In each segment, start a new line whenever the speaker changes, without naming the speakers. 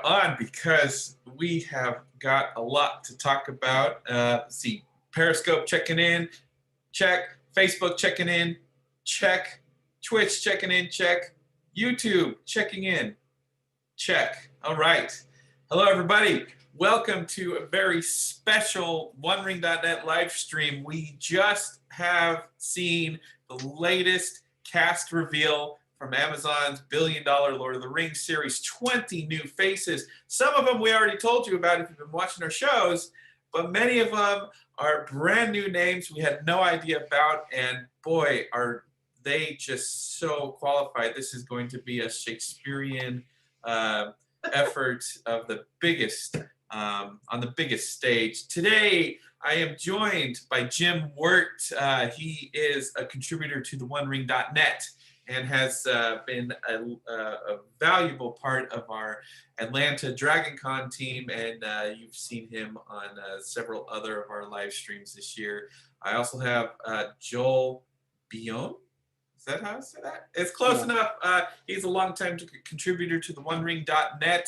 on because we have got a lot to talk about. Let's see, Periscope checking in, check. Facebook checking in, check. Twitch checking in, check. YouTube checking in, check. All right. Hello, everybody. Welcome to a very special OneRing.net live stream. We just have seen the latest cast reveal from Amazon's billion-dollar Lord of the Rings series. 20 new faces. Some of them we already told you about if you've been watching our shows, but many of them are brand new names we had no idea about, and boy, are they just so qualified. This is going to be a Shakespearean effort of the biggest, on the biggest stage. Today, I am joined by Jim Wirt. He is a contributor to the OneRing.net and has been a valuable part of our Atlanta DragonCon team, and you've seen him on several other of our live streams this year. I also have Joel Bion. Is that how I say that? It's close enough. He's a longtime contributor to the OneRing.net,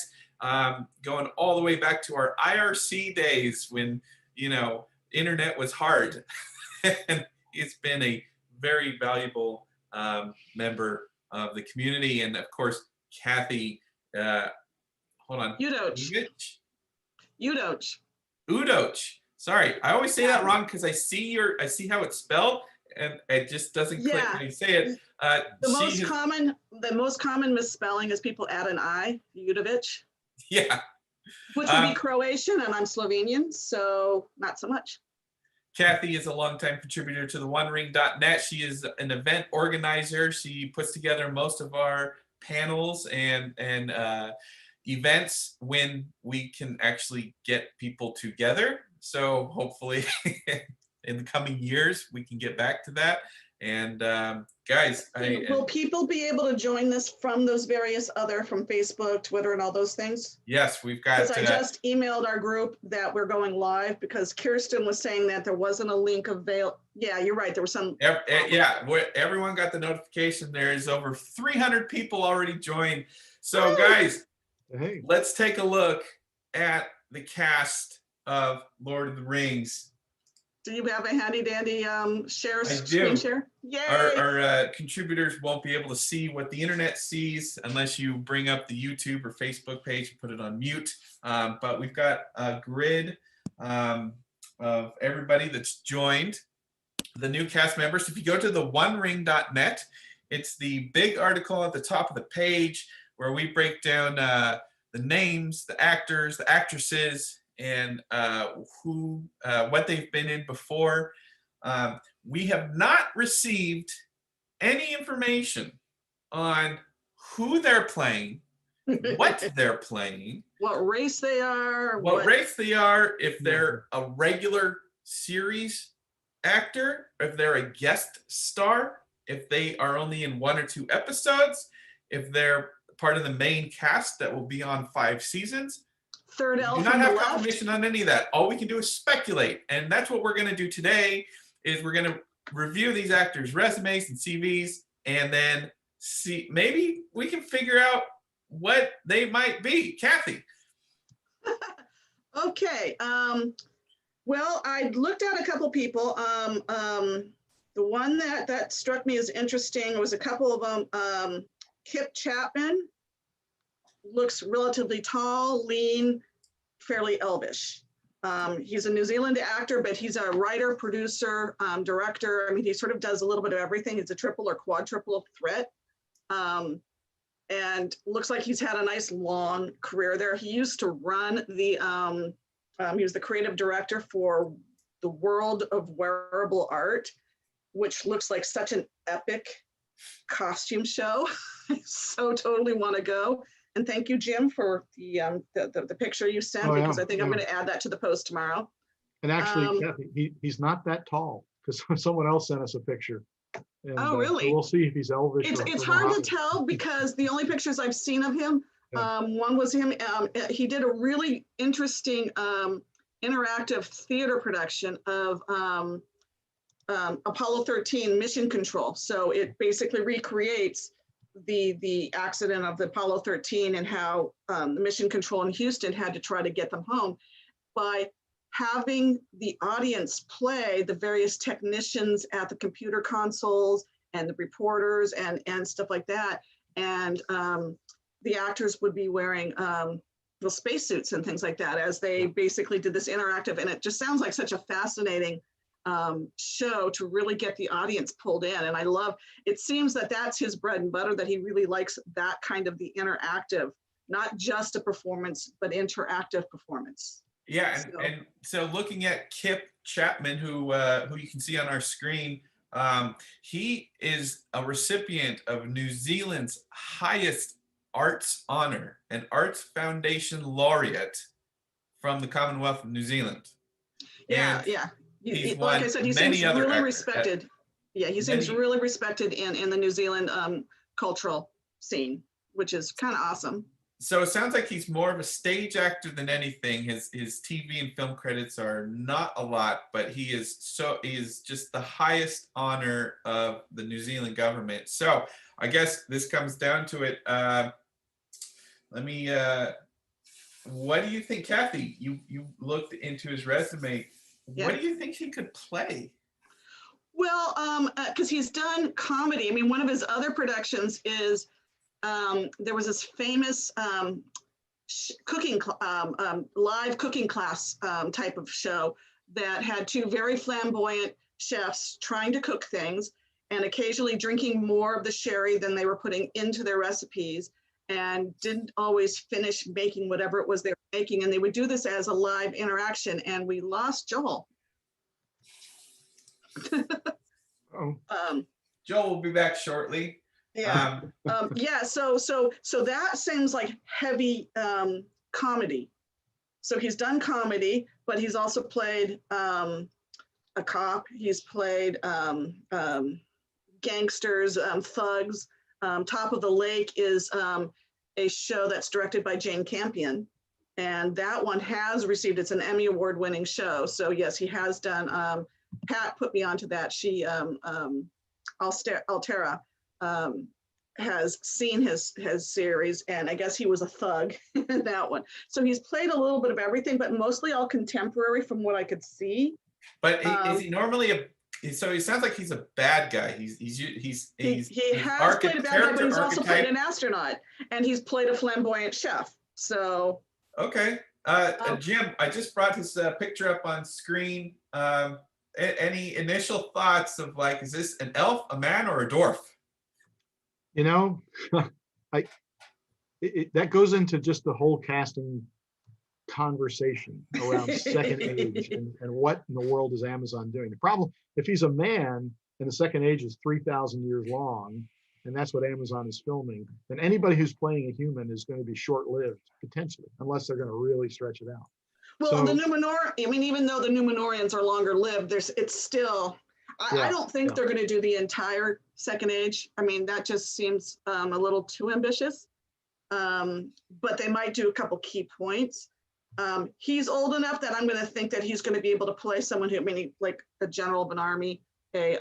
going all the way back to our IRC days when, you know, internet was hard. And it's been a very valuable member of the community. And of course, Kathy, hold on. Udoch. Sorry, I always say that wrong because I see how it's spelled and it just doesn't click when you say it.
The most common misspelling is people add an I, Udovic.
Yeah.
Which would be Croatian, and I'm Slovenian, so not so much.
Kathy is a longtime contributor to the OneRing.net. She is an event organizer. She puts together most of our panels and events when we can actually get people together. So hopefully in the coming years, we can get back to that. And guys,
will people be able to join this from those various from Facebook, Twitter, and all those things?
Yes, we've got.
Because I just emailed our group that we're going live because Kirsten was saying that there wasn't a link available. Yeah, you're right. There was some.
Everyone got the notification. There is over 300 people already joined. So guys, let's take a look at the cast of Lord of the Rings.
Do you have a handy dandy screen share? Yay!
Our contributors won't be able to see what the internet sees unless you bring up the YouTube or Facebook page and put it on mute. But we've got a grid of everybody that's joined, the new cast members. If you go to the OneRing.net, it's the big article at the top of the page where we break down the names, the actors, the actresses, and what they've been in before. We have not received any information on who they're playing, what they're playing,
what race they are,
if they're a regular series actor, if they're a guest star, if they are only in 1 or 2 episodes, if they're part of the main cast that will be on 5 seasons.
Third elf.
We do not have confirmation on any of that. All we can do is speculate, and that's what we're going to do today. Is we're going to review these actors' resumes and CVs, and then see maybe we can figure out what they might be. Kathy.
Okay. Well, I looked at a couple people. The one that struck me as interesting was a couple of them. Kip Chapman. Looks relatively tall, lean, fairly elvish. He's a New Zealand actor, but he's a writer, producer, director. I mean, he sort of does a little bit of everything. He's a triple or quadruple threat. And looks like he's had a nice long career there. He used to run he was the creative director for the World of Wearable Art, which looks like such an epic costume show. I so totally want to go. And thank you, Jim, for the picture you sent, because I think I'm going to add that to the post tomorrow.
And actually, Kathy, he's not that tall because someone else sent us a picture. And,
really?
So we'll see if he's elvish.
It's hard to tell because the only pictures I've seen of him, one was him. He did a really interesting interactive theater production of Apollo 13 Mission Control. So it basically recreates the accident of the Apollo 13 and how the mission control in Houston had to try to get them home by having the audience play the various technicians at the computer consoles and the reporters and stuff like that. And the actors would be wearing the spacesuits and things like that as they basically did this interactive. And it just sounds like such a fascinating show to really get the audience pulled in. And I love, it seems that that's his bread and butter, that he really likes that kind of the interactive, not just a performance, but interactive performance.
Yeah, and so looking at Kip Chapman, who you can see on our screen, he is a recipient of New Zealand's highest arts honor, an Arts Foundation laureate from the Commonwealth of New Zealand.
Yeah,
and
yeah.
Like
I said, he seems really respected. Yeah, he seems really respected in the New Zealand cultural scene, which is kind of awesome.
So it sounds like he's more of a stage actor than anything. His TV and film credits are not a lot, but he is just the highest honor of the New Zealand government. So I guess this comes down to it. What do you think, Kathy? You looked into his resume. Yeah. What do you think he could play?
Well, because he's done comedy. I mean, one of his other productions is there was this famous cooking live cooking class type of show that had two very flamboyant chefs trying to cook things and occasionally drinking more of the sherry than they were putting into their recipes, and didn't always finish making whatever it was they were making. And they would do this as a live interaction, and we lost Joel.
Joel will be back shortly.
Yeah. Yeah. So that seems like heavy comedy. So he's done comedy, but he's also played a cop. He's played gangsters, thugs. Top of the Lake is a show that's directed by Jane Campion, and that one has received, it's an Emmy Award-winning show. So yes, he has done. Pat put me onto that. She Altera has seen his series, and I guess he was a thug in that one. So he's played a little bit of everything, but mostly all contemporary from what I could see.
But is he normally so he sounds like he's a bad guy. He
has played a bad guy, but he's also played an astronaut, and he's played a flamboyant chef. So
okay, Jim, I just brought his picture up on screen. Any initial thoughts of, like, is this an elf, a man, or a dwarf?
You know, that goes into just the whole casting conversation around Second Age and what in the world is Amazon doing. The problem, if he's a man and the Second Age is 3,000 years long, and that's what Amazon is filming, then anybody who's playing a human is going to be short-lived, potentially, unless they're going to really stretch it out.
Well, so, the Numenor, I mean, even though the Numenorians are longer lived, it's still, I don't think they're going to do the entire Second Age. I mean, that just seems a little too ambitious, but they might do a couple key points. He's old enough that I'm going to think that he's going to be able to play someone who, I mean, like a general of an army, a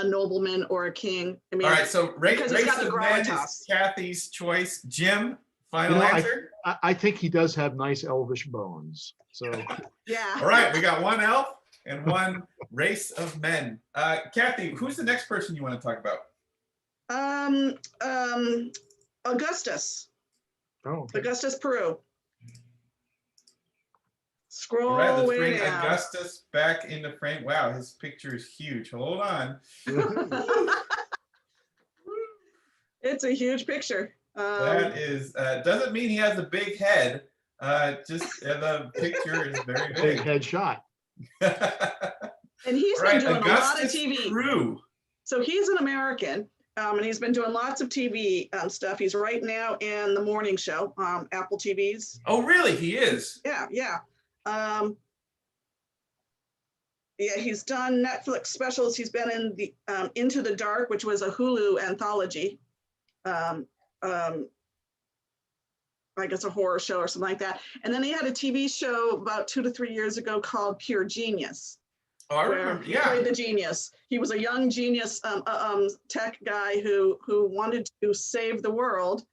nobleman, or a king. I mean,
all right, so race of men is Kathy's choice. Jim, final answer?
I think he does have nice elvish bones. So
yeah.
All right, we got one elf and one race of men. Kathy, who's the next person you want to talk about?
Augustus.
Oh, okay.
Augustus Peru. Scroll
right, let's
way
bring
down.
Augustus back into frame. Wow, his picture is huge. Hold on.
It's a huge picture.
That is, doesn't mean he has a big head. Just the picture is very big.
Big head shot.
And he's been doing
Augustus
a lot of TV.
Crew.
So he's an American, and he's been doing lots of TV stuff. He's right now in the morning show, Apple TV's.
Oh, really? He is?
Yeah, yeah. Yeah, he's done Netflix specials. He's been in the Into the Dark, which was a Hulu anthology. I guess a horror show or something like that. And then he had a TV show about 2 to 3 years ago called Pure Genius.
Oh, I
where
remember.
he
Yeah.
played the genius. He was a young genius tech guy who wanted to save the world,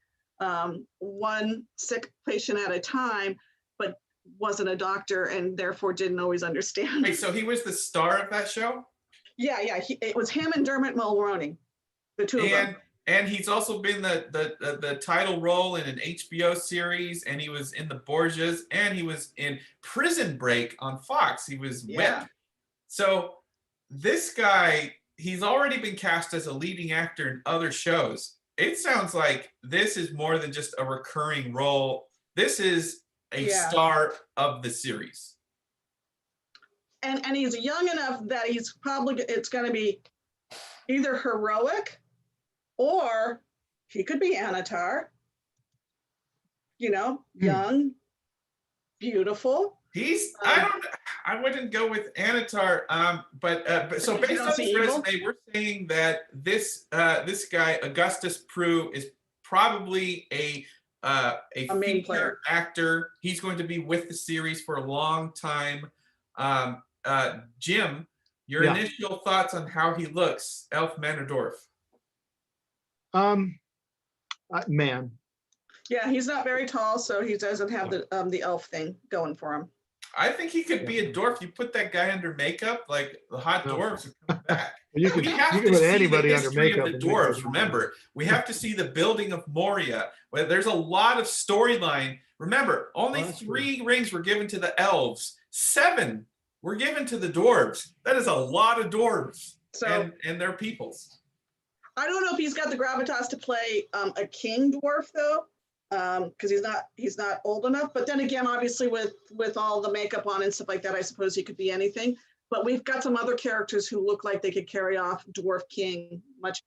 one sick patient at a time, but wasn't a doctor and therefore didn't always understand.
Wait, so he was the star of that show?
Yeah, it was him and Dermot Mulroney, the two of them.
And he's also been the title role in an HBO series, and he was in The Borgias, and he was in Prison Break on Fox. He was
Yeah.
Whip. So this guy, he's already been cast as a leading actor in other shows. It sounds like this is more than just a recurring role. This is a star of the series.
And he's young enough that it's going to be either heroic or he could be Anatar, young, beautiful.
I wouldn't go with Anatar, but so based on this resume, we're saying that this guy Augustus Prew is probably a
main player
actor. He's going to be with the series for a long time. Jim, your initial thoughts on how he looks, elf, man, or dwarf?
Man.
Yeah, he's not very tall, so he doesn't have the elf thing going for him.
I think he could be a dwarf. You put that guy under makeup, like the hot dwarves are coming back. We have to
put
see
anybody
the
under
history
makeup
of the dwarves. Remember, we have to see the building of Moria. Where there's a lot of storyline. Remember, only 3 rings were given to the elves. 7 were given to the dwarves. That is a lot of dwarves and their peoples.
I don't know if he's got the gravitas to play a king dwarf though. Because he's not old enough, but then again, obviously with all the makeup on and stuff like that, I suppose he could be anything. But we've got some other characters who look like they could carry off Dwarf King much.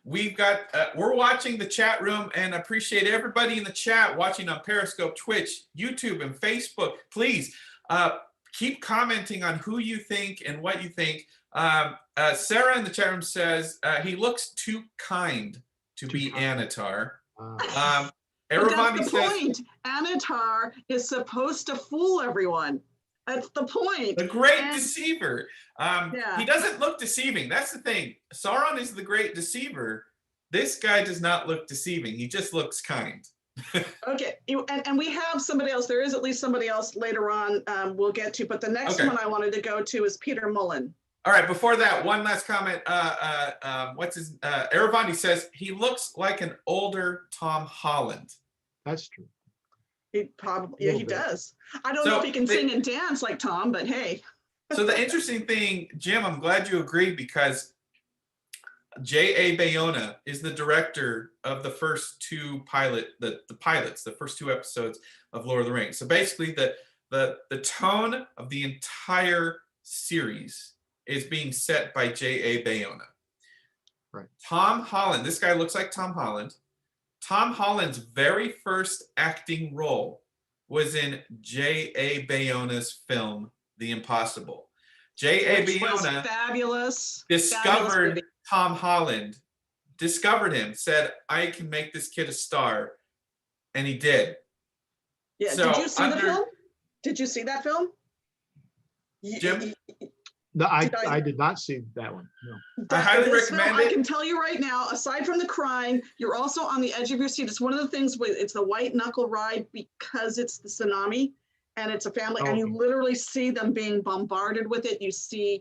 We've got we're watching the chat room and appreciate everybody in the chat watching on Periscope, Twitch, YouTube, and Facebook. Please keep commenting on who you think and what you think. Sarah in the chat room says he looks too kind to be Anatar.
But that's the point. Anatar is supposed to fool everyone. That's the point.
The great deceiver. He doesn't look deceiving. That's the thing. Sauron is the great deceiver. This guy does not look deceiving. He just looks kind.
Okay, and we have somebody else. There is at least somebody else later on we'll get to, but the next one I wanted to go to is Peter Mullen.
All right, before that, one last comment. Eravani says he looks like an older Tom Holland.
That's true.
He probably, he does. I don't know if he can sing and dance like Tom, but hey.
So the interesting thing, Jim, I'm glad you agree because J.A. Bayona is the director of the first 2 pilots, the first 2 episodes of Lord of the Rings. So basically the tone of the entire series is being set by J.A. Bayona.
Right.
Tom Holland, this guy looks like Tom Holland. Tom Holland's very first acting role was in J.A. Bayona's film, The Impossible. J.A. Bayona discovered Tom Holland, discovered him, said, I can make this kid a star, and he did.
Yeah, so did you see the film? Did you see that film?
Jim?
No, I did not see that one. No.
I highly recommend it.
I can tell you right now, aside from the crying, you're also on the edge of your seat. It's one of the things with it's the white knuckle ride because it's the tsunami and it's a family, and you literally see them being bombarded with it. You see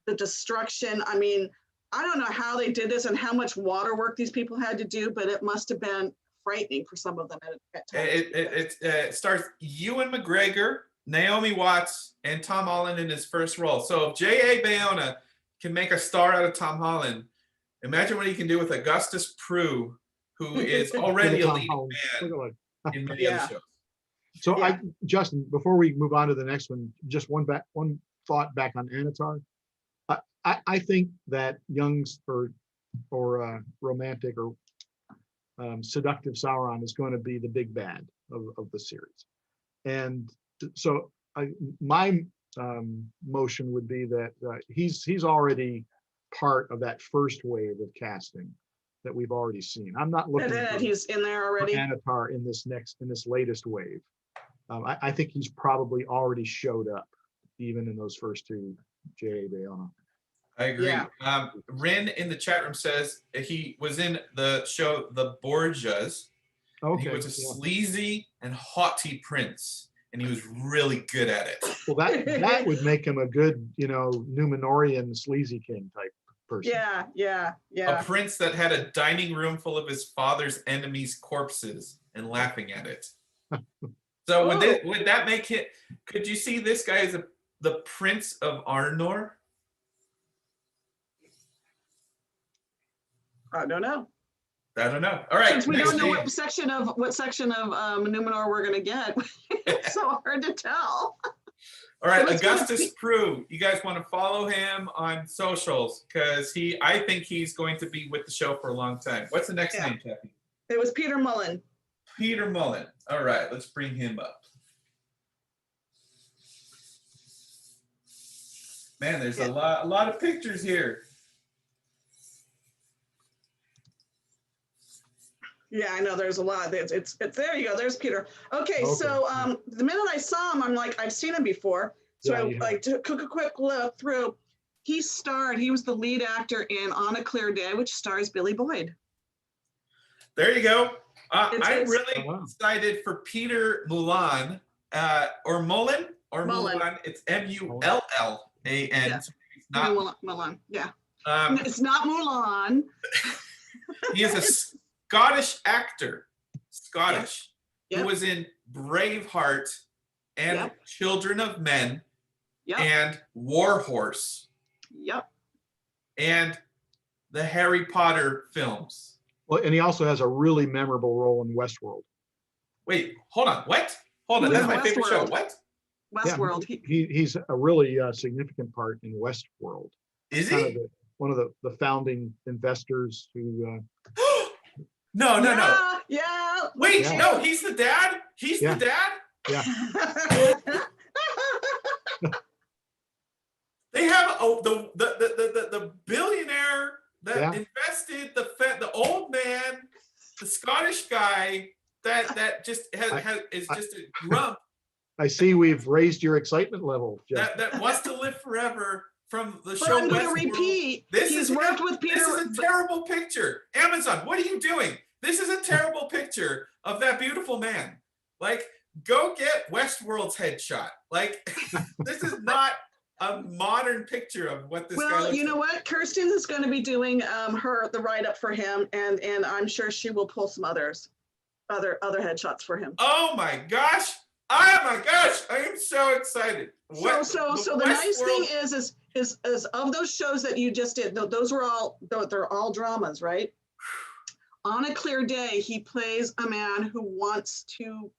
the destruction. I mean, I don't know how they did this and how much water work these people had to do, but it must have been frightening for some of them at times.
It stars Ewan McGregor, Naomi Watts, and Tom Holland in his first role. So if J.A. Bayona can make a star out of Tom Holland, imagine what he can do with Augustus Prew, who is already a leading man in many other shows.
So Justin, before we move on to the next one, just one thought back on Anatar. I think that Young's or romantic or seductive Sauron is going to be the big bad of the series. And so my motion would be that he's already part of that first wave of casting that we've already seen. I'm not looking at
he's in there already.
Anatar in this latest wave. I think he's probably already showed up even in those first two J.A. Bayona.
I agree.
Yeah.
Rin in the chat room says he was in the show The Borgias.
Okay.
He was a sleazy and haughty prince, and he was really good at it.
Well, that would make him a good, Numenorian sleazy king type person.
Yeah.
A prince that had a dining room full of his father's enemies' corpses and laughing at it. So would that make it? Could you see this guy as the Prince of Arnor?
I don't know.
All right.
Since we don't know what section of Numenor we're gonna get, it's so hard to tell.
All right, Augustus Prue. You guys want to follow him on socials because I think he's going to be with the show for a long time. What's the next name, Kathy?
It was Peter Mullen.
Peter Mullen. All right, let's bring him up. Man, there's a lot of pictures here.
Yeah, I know there's a lot. It's there you go. There's Peter. Okay. So the minute I saw him, I'm like, I've seen him before. So I took a quick look through. He was the lead actor in On a Clear Day, which stars Billy Boyd.
There you go. I'm really excited for Peter Mullen, or Mullen, or Mullen. It's Mullan.
Yeah.
So it's not
Mullen. Yeah. It's not Mulan.
He is a Scottish actor. Who was in Braveheart and Children of Men and War Horse.
Yep.
And the Harry Potter films.
Well, and he also has a really memorable role in Westworld.
Wait, hold on. What? Hold on. That's my favorite show. What?
Westworld.
Yeah, he's a really significant part in Westworld.
Is he?
One of the founding investors who.
No.
Yeah.
Wait, no, he's the dad? He's the dad?
Yeah.
They have the billionaire that invested the old man, the Scottish guy that just is just a grump.
I see we've raised your excitement level, Jeff.
That wants to live forever from the
But
show.
I'm going to repeat. He's worked with Peter.
This is a terrible picture. Amazon, what are you doing? This is a terrible picture of that beautiful man. Like, go get Westworld's headshot. Like, this is not a modern picture of what this guy looks like.
Well, you know what? Kirsten is going to be doing the write-up for him, and I'm sure she will pull some other headshots for him.
Oh my gosh! I am so excited.
So the nice thing is of those shows that you just did, they're all dramas, right? On a Clear Day, he plays a man who wants to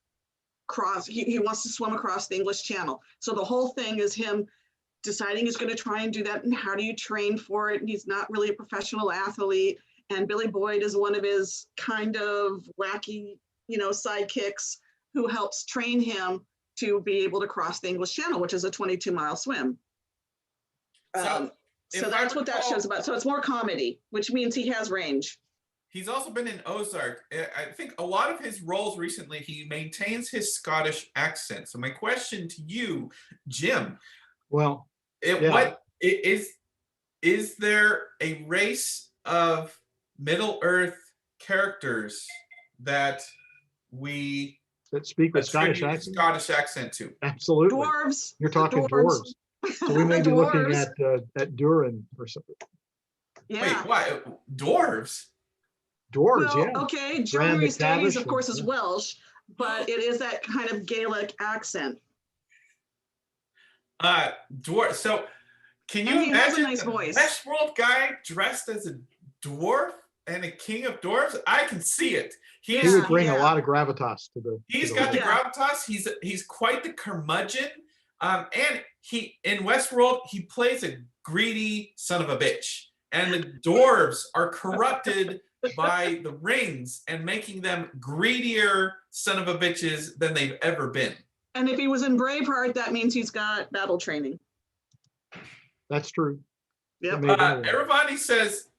he wants to swim across the English Channel. So the whole thing is him deciding he's going to try and do that, and how do you train for it? And he's not really a professional athlete. And Billy Boyd is one of his kind of wacky, sidekicks who helps train him to be able to cross the English Channel, which is a 22-mile swim. So that's what that show's about. So it's more comedy, which means he has range.
He's also been in Ozark. I think a lot of his roles recently, he maintains his Scottish accent. So my question to you, Jim,
what
is there a race of Middle-earth characters that
speak with Scottish
accent to?
Absolutely.
Dwarves.
You're talking dwarves. So we may be looking at Durant or something.
Yeah.
Wait, why? Dwarves?
Dwarves,
well, okay, Jeremy Davies, of course, is Welsh, but it is that kind of Gaelic accent.
Dwarf. So, can you imagine a Westworld guy dressed as a dwarf and a king of dwarves? I can see it.
He would bring a lot of gravitas to the.
He's got the gravitas. He's quite the curmudgeon. And in Westworld he plays a greedy son of a bitch, and the dwarves are corrupted by the rings and making them greedier son of a bitches than they've ever been.
And if he was in Braveheart, that means he's got battle training.
That's true.
Yep.
Eravani says,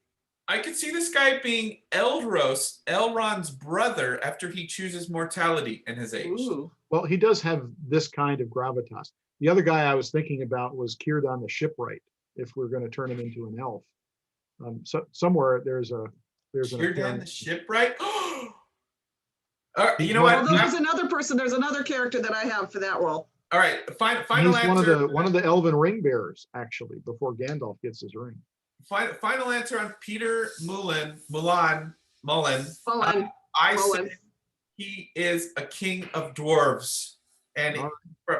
I could see this guy being Elrond's brother after he chooses mortality in his age.
Ooh.
Well, he does have this kind of gravitas. The other guy I was thinking about was Círdan the Shipwright, if we're going to turn him into an elf. So somewhere there's an
Círdan the
appearance.
Shipwright. You know what?
Although there's another person, there's another character that I have for that role.
All right, final
He's
answer.
one of the elven ring bearers, actually, before Gandalf gets his ring.
Final answer on Peter Mullen.
Mullen.
I said he is a king of dwarves, and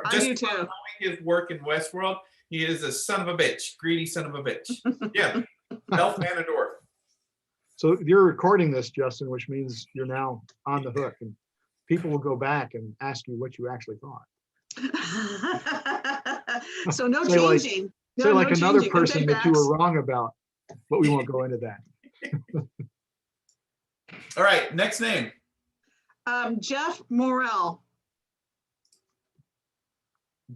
just from knowing his work in Westworld, he is a son of a bitch, greedy son of a bitch. Yeah, elf and a dwarf.
So you're recording this, Justin, which means you're now on the hook, and people will go back and ask you what you actually thought.
So no
say
changing.
Say like
no
another
changing.
person that you were wrong about, but we won't go into that.
All right, next name.
Jeff Morrell.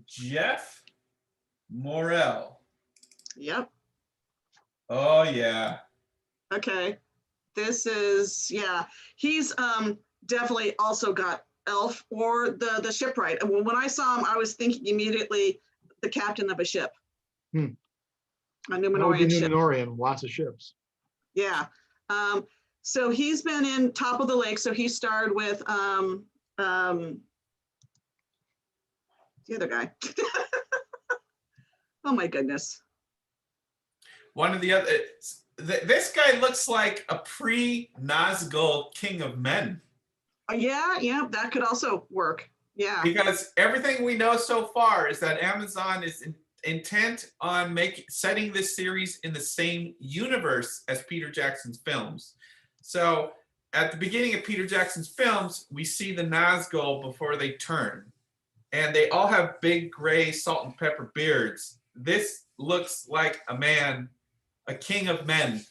Jeff Morrell.
Yep.
Oh yeah.
Okay. This is, yeah. He's definitely also got elf or the shipwright. And when I saw him, I was thinking immediately the captain of a ship. A Numenorian ship.
Numenorian, lots of ships.
Yeah. So he's been in Top of the Lake. So he starred with the other guy. Oh my goodness.
One of the other. This guy looks like a pre-Nazgul king of men.
Yeah, that could also work. Yeah.
Because everything we know so far is that Amazon is intent on setting this series in the same universe as Peter Jackson's films. So at the beginning of Peter Jackson's films, we see the Nazgul before they turn. And they all have big gray salt and pepper beards. This looks like a man, a king of men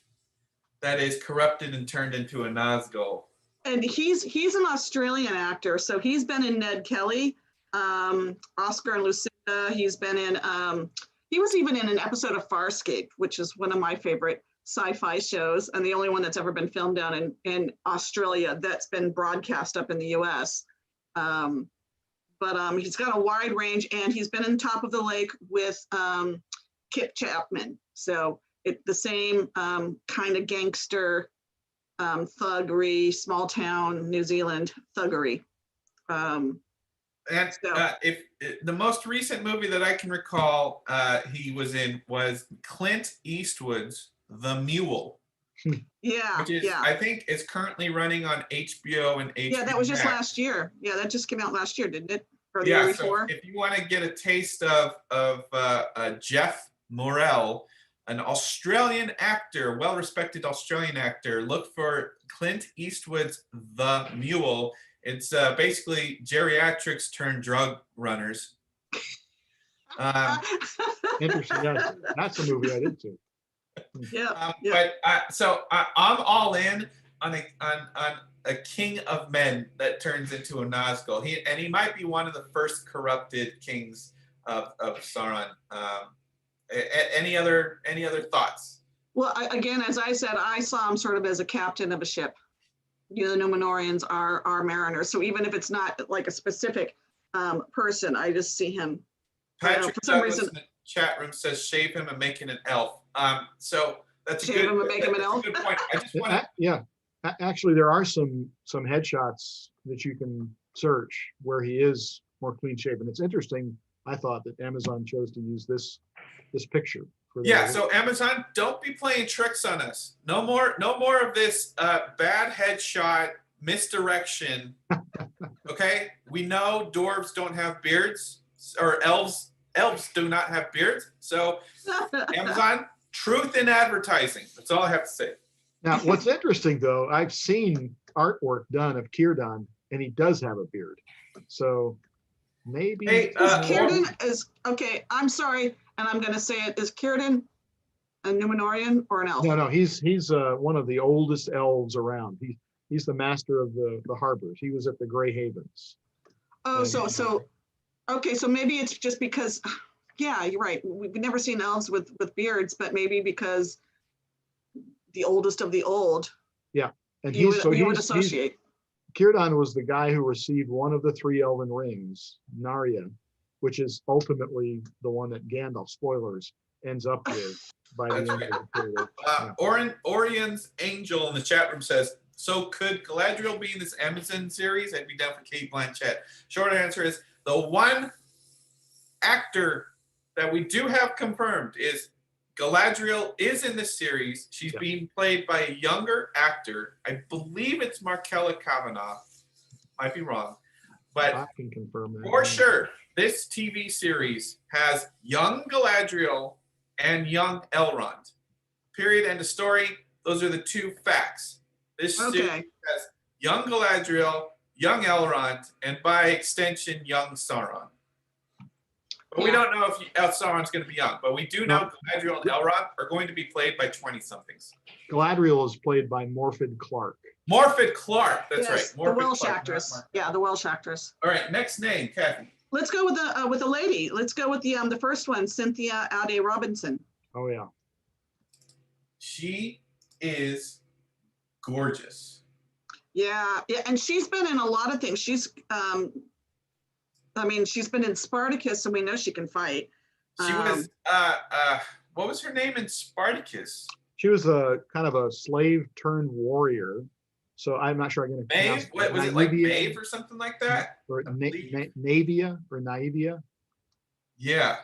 that is corrupted and turned into a Nazgul.
And he's an Australian actor, so he's been in Ned Kelly, Oscar and Lucinda. He's been in, he was even in an episode of Farscape, which is one of my favorite sci-fi shows, and the only one that's ever been filmed down in Australia that's been broadcast up in the US. But he's got a wide range, and he's been in Top of the Lake with Kip Chapman. So the same kind of gangster, thuggery, small town New Zealand thuggery.
If the most recent movie that I can recall he was in was Clint Eastwood's The Mule.
Yeah,
which is, I think, is currently running on HBO and HBO.
Yeah, that was just
Max.
last year. Yeah, that just came out last year, didn't it? Or the
Yeah,
year
so
before?
if you want to get a taste of Jeff Morrell, an Australian actor, well-respected Australian actor, look for Clint Eastwood's The Mule. It's basically geriatrics turned drug runners.
Interesting. Yes, that's a movie I did too.
Yeah.
But I'm all in on a king of men that turns into a Nazgul. He might be one of the first corrupted kings of Sauron. Any other thoughts?
Well, again, as I said, I saw him sort of as a captain of a ship. You know, the Numenorians are mariners. So even if it's not like a specific person, I just see him.
Patrick
for some
Douglas
reason,
in the chat room says shave him and make him an elf. So that's
Shave him and make him an elf?
Good point. I just want to.
Yeah, actually, there are some headshots that you can search where he is more clean shaven. It's interesting. I thought that Amazon chose to use this picture.
Yeah, so Amazon, don't be playing tricks on us. No more of this bad headshot misdirection. Okay, we know dwarves don't have beards, or elves do not have beards. So Amazon, truth in advertising. That's all I have to say.
Now, what's interesting though, I've seen artwork done of Círdan, and he does have a beard. So maybe.
Hey,
Círdan is okay. I'm sorry, and I'm going to say it. Is Círdan a Numenorian or an elf?
No, he's one of the oldest elves around. He's the master of the harbors. He was at the Grey Havens.
Oh, so okay, so maybe it's just because, yeah, you're right. We've never seen elves with beards, but maybe because the oldest of the old.
Yeah, and
you would associate.
Círdan was the guy who received one of the 3 elven rings, Narya, which is ultimately the one that Gandalf, spoilers, ends up with by the end of the period.
Orion's Angel in the chat room says, so could Galadriel be in this Amazon series? I'd be down for Kate Blanchett. Short answer is the one actor that we do have confirmed is Galadriel is in this series. She's being played by a younger actor. I believe it's Markella Kavanagh. Might be wrong. But
I can confirm that.
For sure, this TV series has young Galadriel and young Elrond. Period. End of story. Those are the two facts. This series has young Galadriel, young Elrond, and by extension, young Sauron. But we don't know if Sauron's going to be young. But we do know Galadriel and Elrond are going to be played by 20-somethings.
Galadriel is played by Morfydd Clark.
Morfydd Clark. That's right.
The Welsh actress. Yeah, the Welsh actress.
All right. Next name, Kathy.
Let's go with a lady. Let's go with the first one, Cynthia Ade Robinson.
Oh yeah.
She is gorgeous.
Yeah, and she's been in a lot of things. She's she's been in Spartacus, so we know she can fight.
She was what was her name in Spartacus?
She was a kind of a slave turned warrior. So I'm not sure I'm going to
Maeve. What was it, like Maeve or something like that?
Or Naevia or Naevia.
Yeah.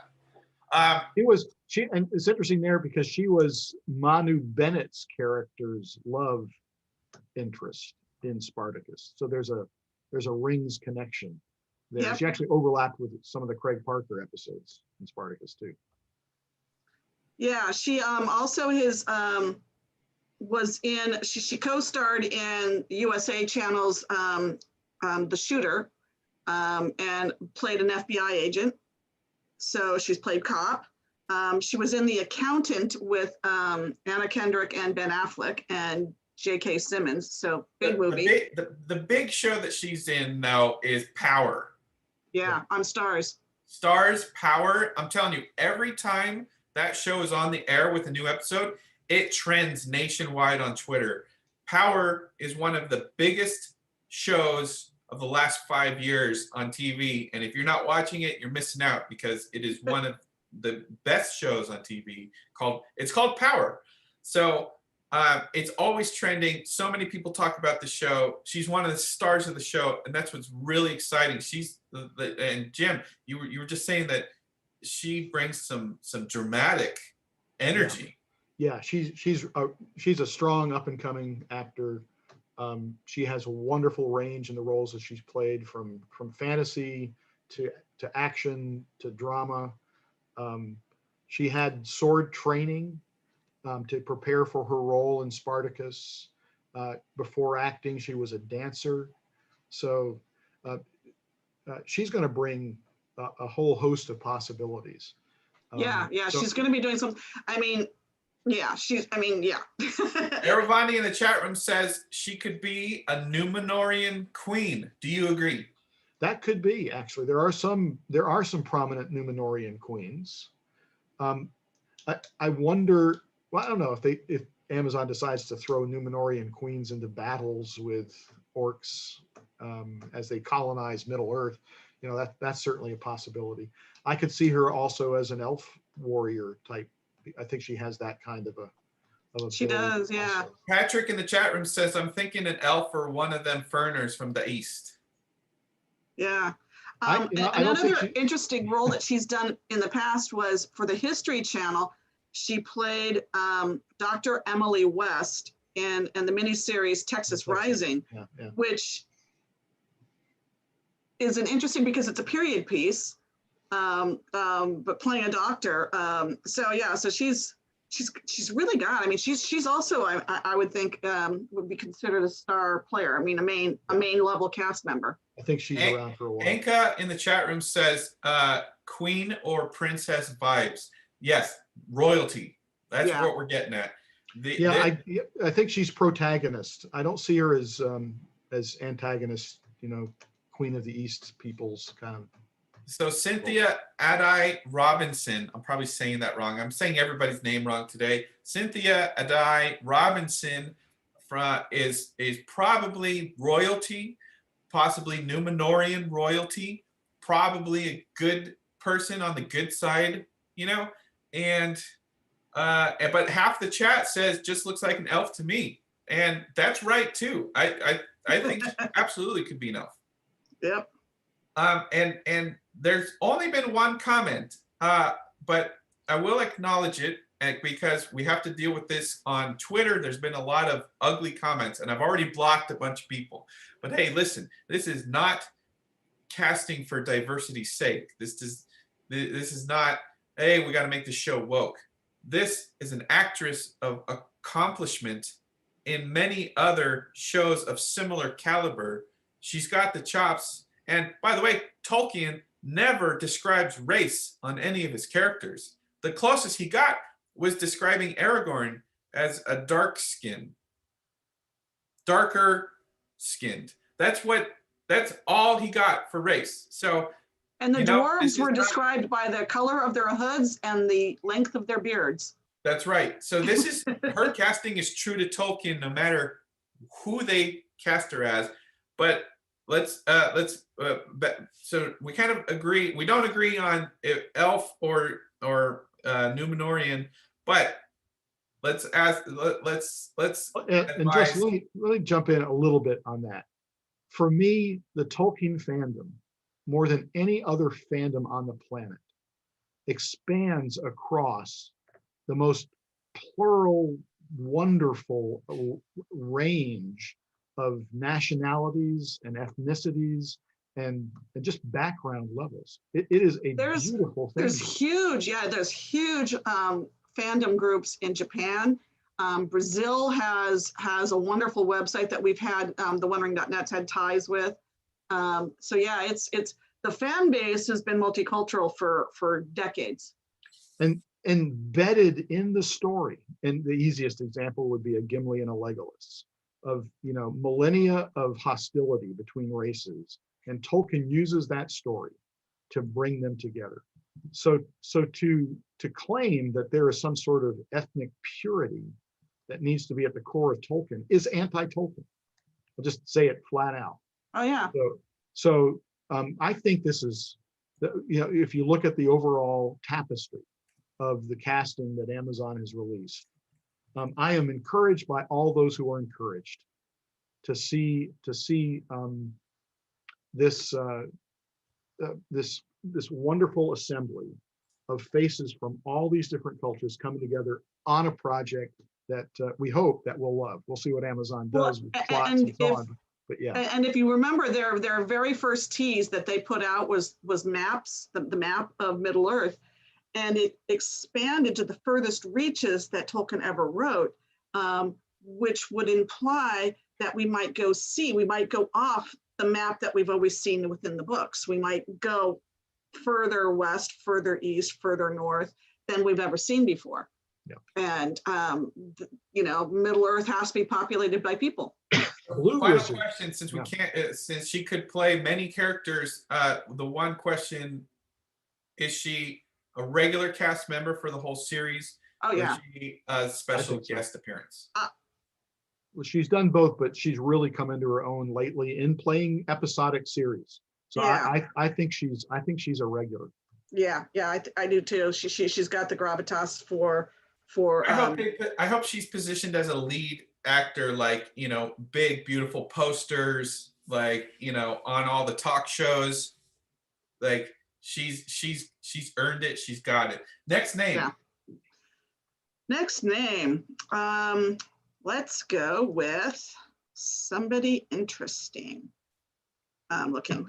And it's interesting there because she was Manu Bennett's character's love interest in Spartacus. So there's a Rings connection there. Yep. She actually overlapped with some of the Craig Parker episodes in Spartacus too.
Yeah, she also was in, she co-starred in USA Channel's The Shooter and played an FBI agent. So she's played cop. She was in The Accountant with Anna Kendrick and Ben Affleck and J.K. Simmons. So big movie.
The big show that she's in now is Power.
Yeah, on Stars.
Stars, Power. I'm telling you, every time that show is on the air with a new episode, it trends nationwide on Twitter. Power is one of the biggest shows of the last 5 years on TV. And if you're not watching it, you're missing out because it is one of the best shows on TV. It's called Power. So it's always trending. So many people talk about the show. She's one of the stars of the show. And that's what's really exciting. And Jim, you were just saying that she brings some dramatic energy.
Yeah, she's a strong up and coming actor. She has a wonderful range in the roles that she's played, from fantasy to action to drama. She had sword training to prepare for her role in Spartacus. Before acting, she was a dancer. So she's going to bring a whole host of possibilities.
She's going to be doing some.
Eravani in the chat room says she could be a Númenórean queen. Do you agree?
That could be, actually. There are some prominent Númenórean queens. I wonder. Well, I don't know if Amazon decides to throw Númenórean queens into battles with orcs as they colonize Middle Earth. That's certainly a possibility. I could see her also as an elf warrior type. I think she has that kind of a
she does, yeah.
Also.
Patrick in the chat room says, I'm thinking an elf or one of them Ferners from the East.
Yeah. Another interesting role that she's done in the past was for the History Channel. She played Dr. Emily West in the miniseries Texas Rising, which is an interesting because it's a period piece. But playing a doctor. So she's really got. She's also I would think would be considered a star player. A main level cast member.
I think she's around for a while.
Anka in the chat room says queen or princess vibes. Yes, royalty. That's what we're getting at.
I think she's protagonist. I don't see her as antagonist. Queen of the East peoples kind of.
So Cynthia Ade Robinson, I'm probably saying that wrong. I'm saying everybody's name wrong today. Cynthia Ade Robinson is probably royalty, possibly Númenórean royalty, probably a good person on the good side, and but half the chat says just looks like an elf to me, and that's right too. I think she absolutely could be an elf.
Yep.
And there's only been one comment, but I will acknowledge it because we have to deal with this on Twitter. There's been a lot of ugly comments, and I've already blocked a bunch of people. But hey, listen, this is not casting for diversity's sake. This is not, hey, we got to make the show woke. This is an actress of accomplishment in many other shows of similar caliber. She's got the chops. And by the way, Tolkien never describes race on any of his characters. The closest he got was describing Aragorn as a darker skinned. That's all he got for race. So,
and the dwarves were described by the color of their hoods and the length of their beards.
That's right. So this is, her casting is true to Tolkien, no matter who they cast her as. But so we kind of agree. We don't agree on elf or Númenorian, but let's ask.
And just let me jump in a little bit on that. For me, the Tolkien fandom, more than any other fandom on the planet, expands across the most plural, wonderful range of nationalities and ethnicities and just background levels. It is a beautiful thing.
There's huge fandom groups in Japan. Brazil has a wonderful website that we've had, the OneRing.net's had ties with. So yeah, it's the fan base has been multicultural for decades.
And embedded in the story, and the easiest example would be a Gimli and a Legolas, of millennia of hostility between races, and Tolkien uses that story to bring them together. So to claim that there is some sort of ethnic purity that needs to be at the core of Tolkien is anti-Tolkien. I'll just say it flat out.
Oh yeah.
So I think this is, if you look at the overall tapestry of the casting that Amazon has released, I am encouraged by all those who are encouraged to see this wonderful assembly of faces from all these different cultures coming together on a project that we hope that we'll love. We'll see what Amazon does with plots and so on. But yeah.
And if you remember, their very first tease that they put out was maps, the map of Middle Earth. And it expanded to the furthest reaches that Tolkien ever wrote, which would imply that we might go off the map that we've always seen within the books. We might go further west, further east, further north than we've ever seen before.
Yeah.
And, Middle Earth has to be populated by people.
Final question, since we can't, since she could play many characters, the one question, is she a regular cast member for the whole series?
Oh yeah.
Or is she a special guest appearance?
Well, she's done both, but she's really come into her own lately in playing episodic series. So yeah. I think she's a regular.
Yeah, I do too. She's got the gravitas for.
I hope she's positioned as a lead actor, like big beautiful posters, like on all the talk shows, like. She's earned it. She's got it. Next name.
Yeah. Next name. Let's go with somebody interesting. I'm looking.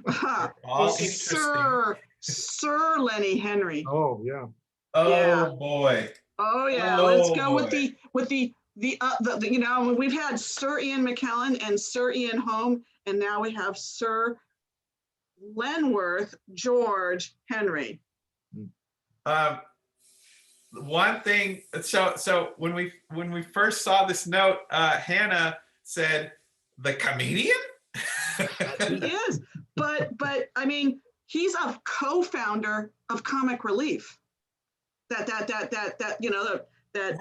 Sir Lenny Henry.
Oh yeah.
Oh
yeah.
Boy.
Oh yeah. Let's go with the we've had Sir Ian McKellen and Sir Ian Holm, and now we have Sir Lenworth George Henry.
One thing, so when we first saw this note, Hannah said, "The comedian."
He is, but I mean, he's a co-founder of Comic Relief. That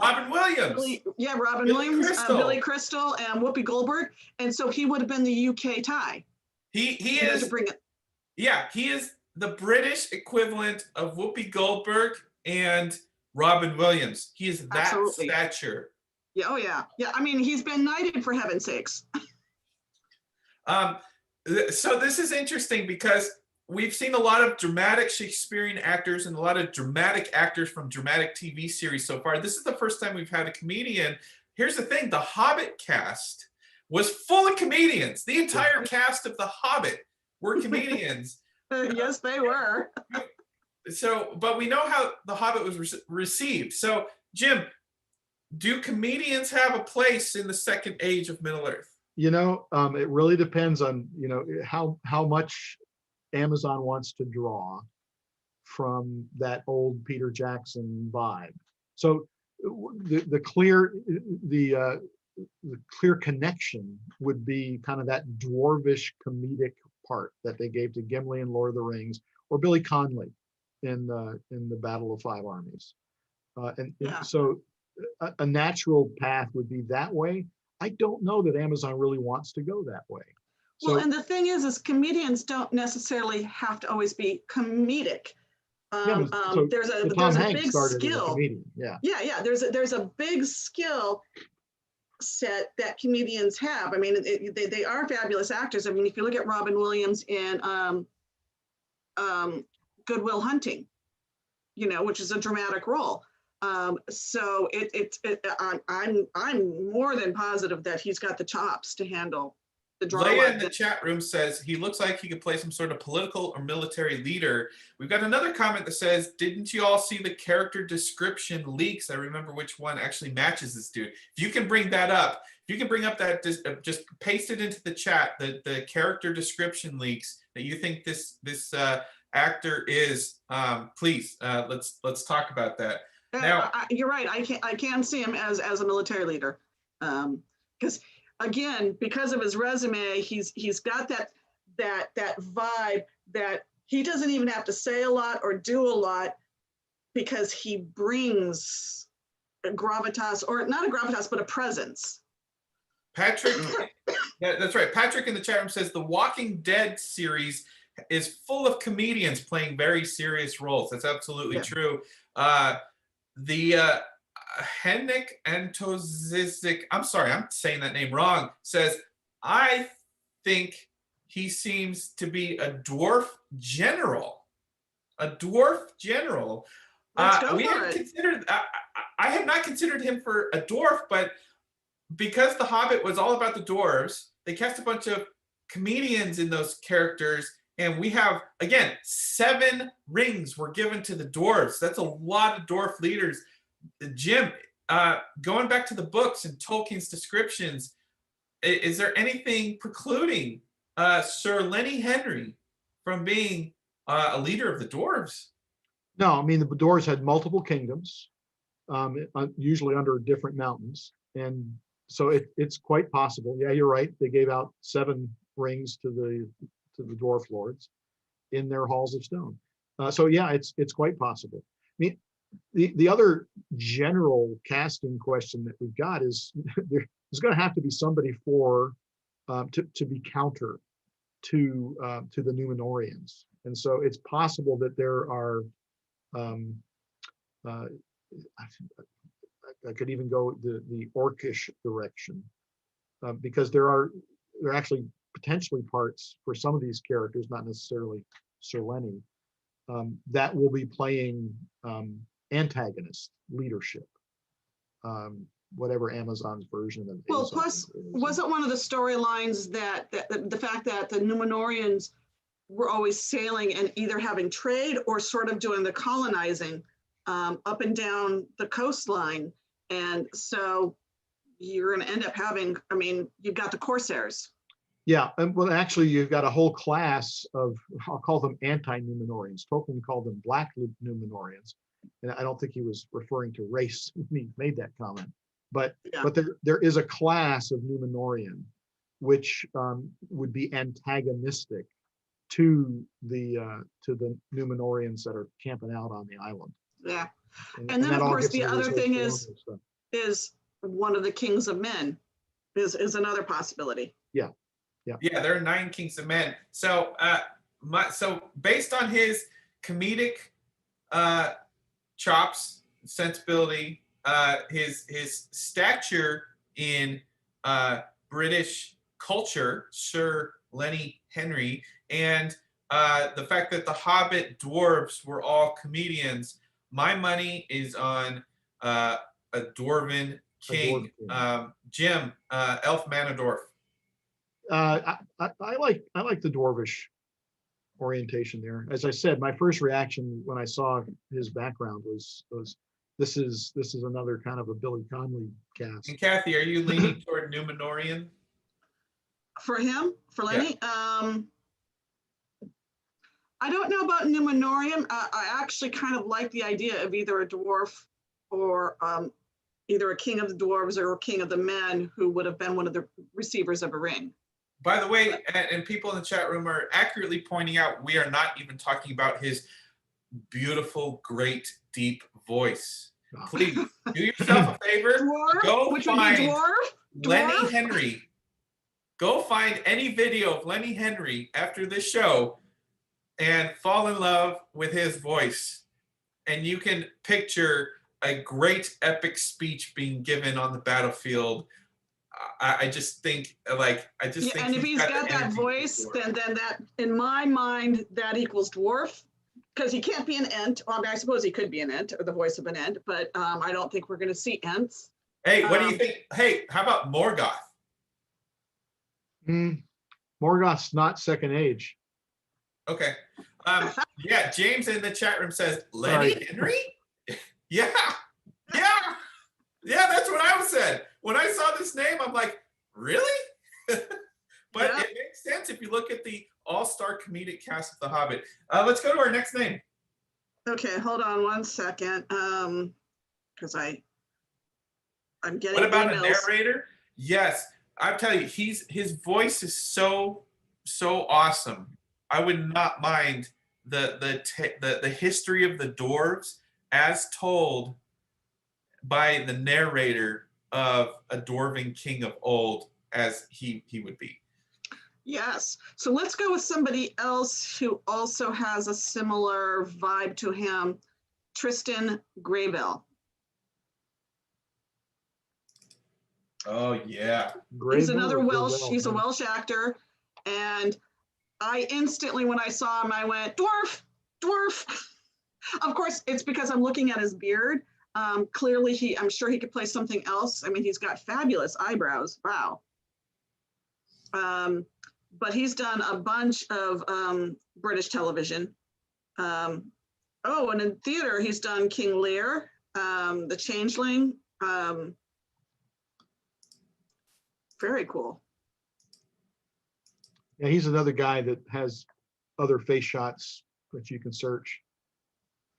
Robin Williams.
Robin Williams, Billy Crystal, and Whoopi Goldberg, and so he would have been the UK tie.
He is.
To bring it.
Yeah, he is the British equivalent of Whoopi Goldberg and Robin Williams. He is that
Absolutely.
stature.
Yeah, oh yeah. Yeah, I mean, he's been knighted for heaven's sakes.
So this is interesting because we've seen a lot of dramatic Shakespearean actors and a lot of dramatic actors from dramatic TV series so far. This is the first time we've had a comedian. Here's the thing, the Hobbit cast was full of comedians. The entire cast of the Hobbit were comedians.
Yes, they were.
So, but we know how the Hobbit was received. So, Jim, do comedians have a place in the second age of Middle Earth?
It really depends on, how much Amazon wants to draw from that old Peter Jackson vibe. So the clear connection would be kind of that dwarvish comedic part that they gave to Gimli in Lord of the Rings, or Billy Connolly in the Battle of Five Armies. So a natural path would be that way. I don't know that Amazon really wants to go that way.
Well, and the thing is comedians don't necessarily have to always be comedic. There's a big skill. Yeah. There's a big skill set that comedians have. I mean, they are fabulous actors. I mean, if you look at Robin Williams in Good Will Hunting, which is a dramatic role. So I'm more than positive that he's got the chops to handle the drama.
Leia in the chat room says he looks like he could play some sort of political or military leader. We've got another comment that says, didn't you all see the character description leaks? I remember which one actually matches this dude. If you can bring that up, if you can bring up that, just paste it into the chat, the character description leaks that you think this actor is, please, let's talk about that. Now,
you're right. I can see him as a military leader, because again, because of his resume, he's got that vibe that he doesn't even have to say a lot or do a lot, because he brings a gravitas, or not a gravitas, but a presence.
Patrick, that's right. Patrick in the chat room says the Walking Dead series is full of comedians playing very serious roles. That's absolutely true. The Henrik Antozizik, I'm sorry, I'm saying that name wrong, says, I think he seems to be a dwarf general. A dwarf general. We haven't considered, I have not considered him for a dwarf, but because The Hobbit was all about the dwarves, they cast a bunch of comedians in those characters. And we have, again, 7 rings were given to the dwarves. That's a lot of dwarf leaders. Jim, going back to the books and Tolkien's descriptions, is there anything precluding Sir Lenny Henry from being a leader of the dwarves?
No, I mean, the dwarves had multiple kingdoms, usually under different mountains. And so it's quite possible. Yeah, you're right. They gave out 7 rings to the dwarf lords in their halls of stone. So yeah, it's quite possible. I mean, the other general casting question that we've got is there's going to have to be somebody to be counter to the Númenóreans, and so it's possible that there are. I could even go the Orcish direction, because there are actually potentially parts for some of these characters, not necessarily Sir Lenny, that will be playing antagonist leadership, whatever Amazon's version of it.
Well, plus, wasn't one of the storylines that the fact that the Númenóreans were always sailing and either having trade or sort of doing the colonizing up and down the coastline, and so you're going to end up having, I mean, you've got the Corsairs.
Yeah, and well, actually, you've got a whole class of, I'll call them anti-Númenóreans. Tolkien called them black Númenóreans, and I don't think he was referring to race when he made that comment. But there is a class of Númenórean which would be antagonistic to the Númenóreans that are camping out on the island.
Yeah, and then of course the other thing is one of the kings of men is another possibility.
Yeah.
Yeah, there are 9 kings of men. So so based on his comedic chops, sensibility, his stature in British culture, Sir Lenny Henry, and the fact that the Hobbit dwarves were all comedians, my money is on a dwarven king. Jim, Elf Manadorf.
I like the dwarvish orientation there. As I said, my first reaction when I saw his background was this is another kind of a Billy Connolly cast.
And Kathy, are you leaning toward Numenorian?
For him, for Lenny, I don't know about Numenorian. I actually kind of like the idea of either a dwarf or either a king of the dwarves or a king of the men who would have been one of the receivers of a ring.
By the way, and people in the chat room are accurately pointing out, we are not even talking about his beautiful, great, deep voice. Please do yourself a favor.
Dwarf?
Go
Which
find
would be dwarf?
Lenny Henry. Go find any video of Lenny Henry after this show and fall in love with his voice. And you can picture a great epic speech being given on the battlefield. I just think think
and if he's got that voice, then that, in my mind, that equals dwarf, because he can't be an ent. Well, I mean, I suppose he could be an ent or the voice of an ent, but I don't think we're going to see ents.
Hey, what do you think? Hey, how about Morgoth?
Morgoth's not second age.
Okay. Yeah, James in the chat room says Lenny Henry. Yeah, that's what I said. When I saw this name, I'm like, really? But it makes sense if you look at the all-star comedic cast of The Hobbit. Let's go to our next name.
Okay, hold on one second. Because I'm getting
What about
emails.
A narrator? Yes, I'll tell you, his voice is so awesome. I would not mind the history of the dwarves as told by the narrator of a dwarven king of old as he would be.
Yes. So let's go with somebody else who also has a similar vibe to him, Tristan Grebel.
Oh, yeah.
He's another Welsh. He's a Welsh actor. And I instantly, when I saw him, I went, dwarf, dwarf. Of course, it's because I'm looking at his beard. Clearly, I'm sure he could play something else. I mean, he's got fabulous eyebrows. Wow. But he's done a bunch of British television. And in theater, he's done King Lear, The Changeling. Very cool.
Yeah, he's another guy that has other face shots that you can search.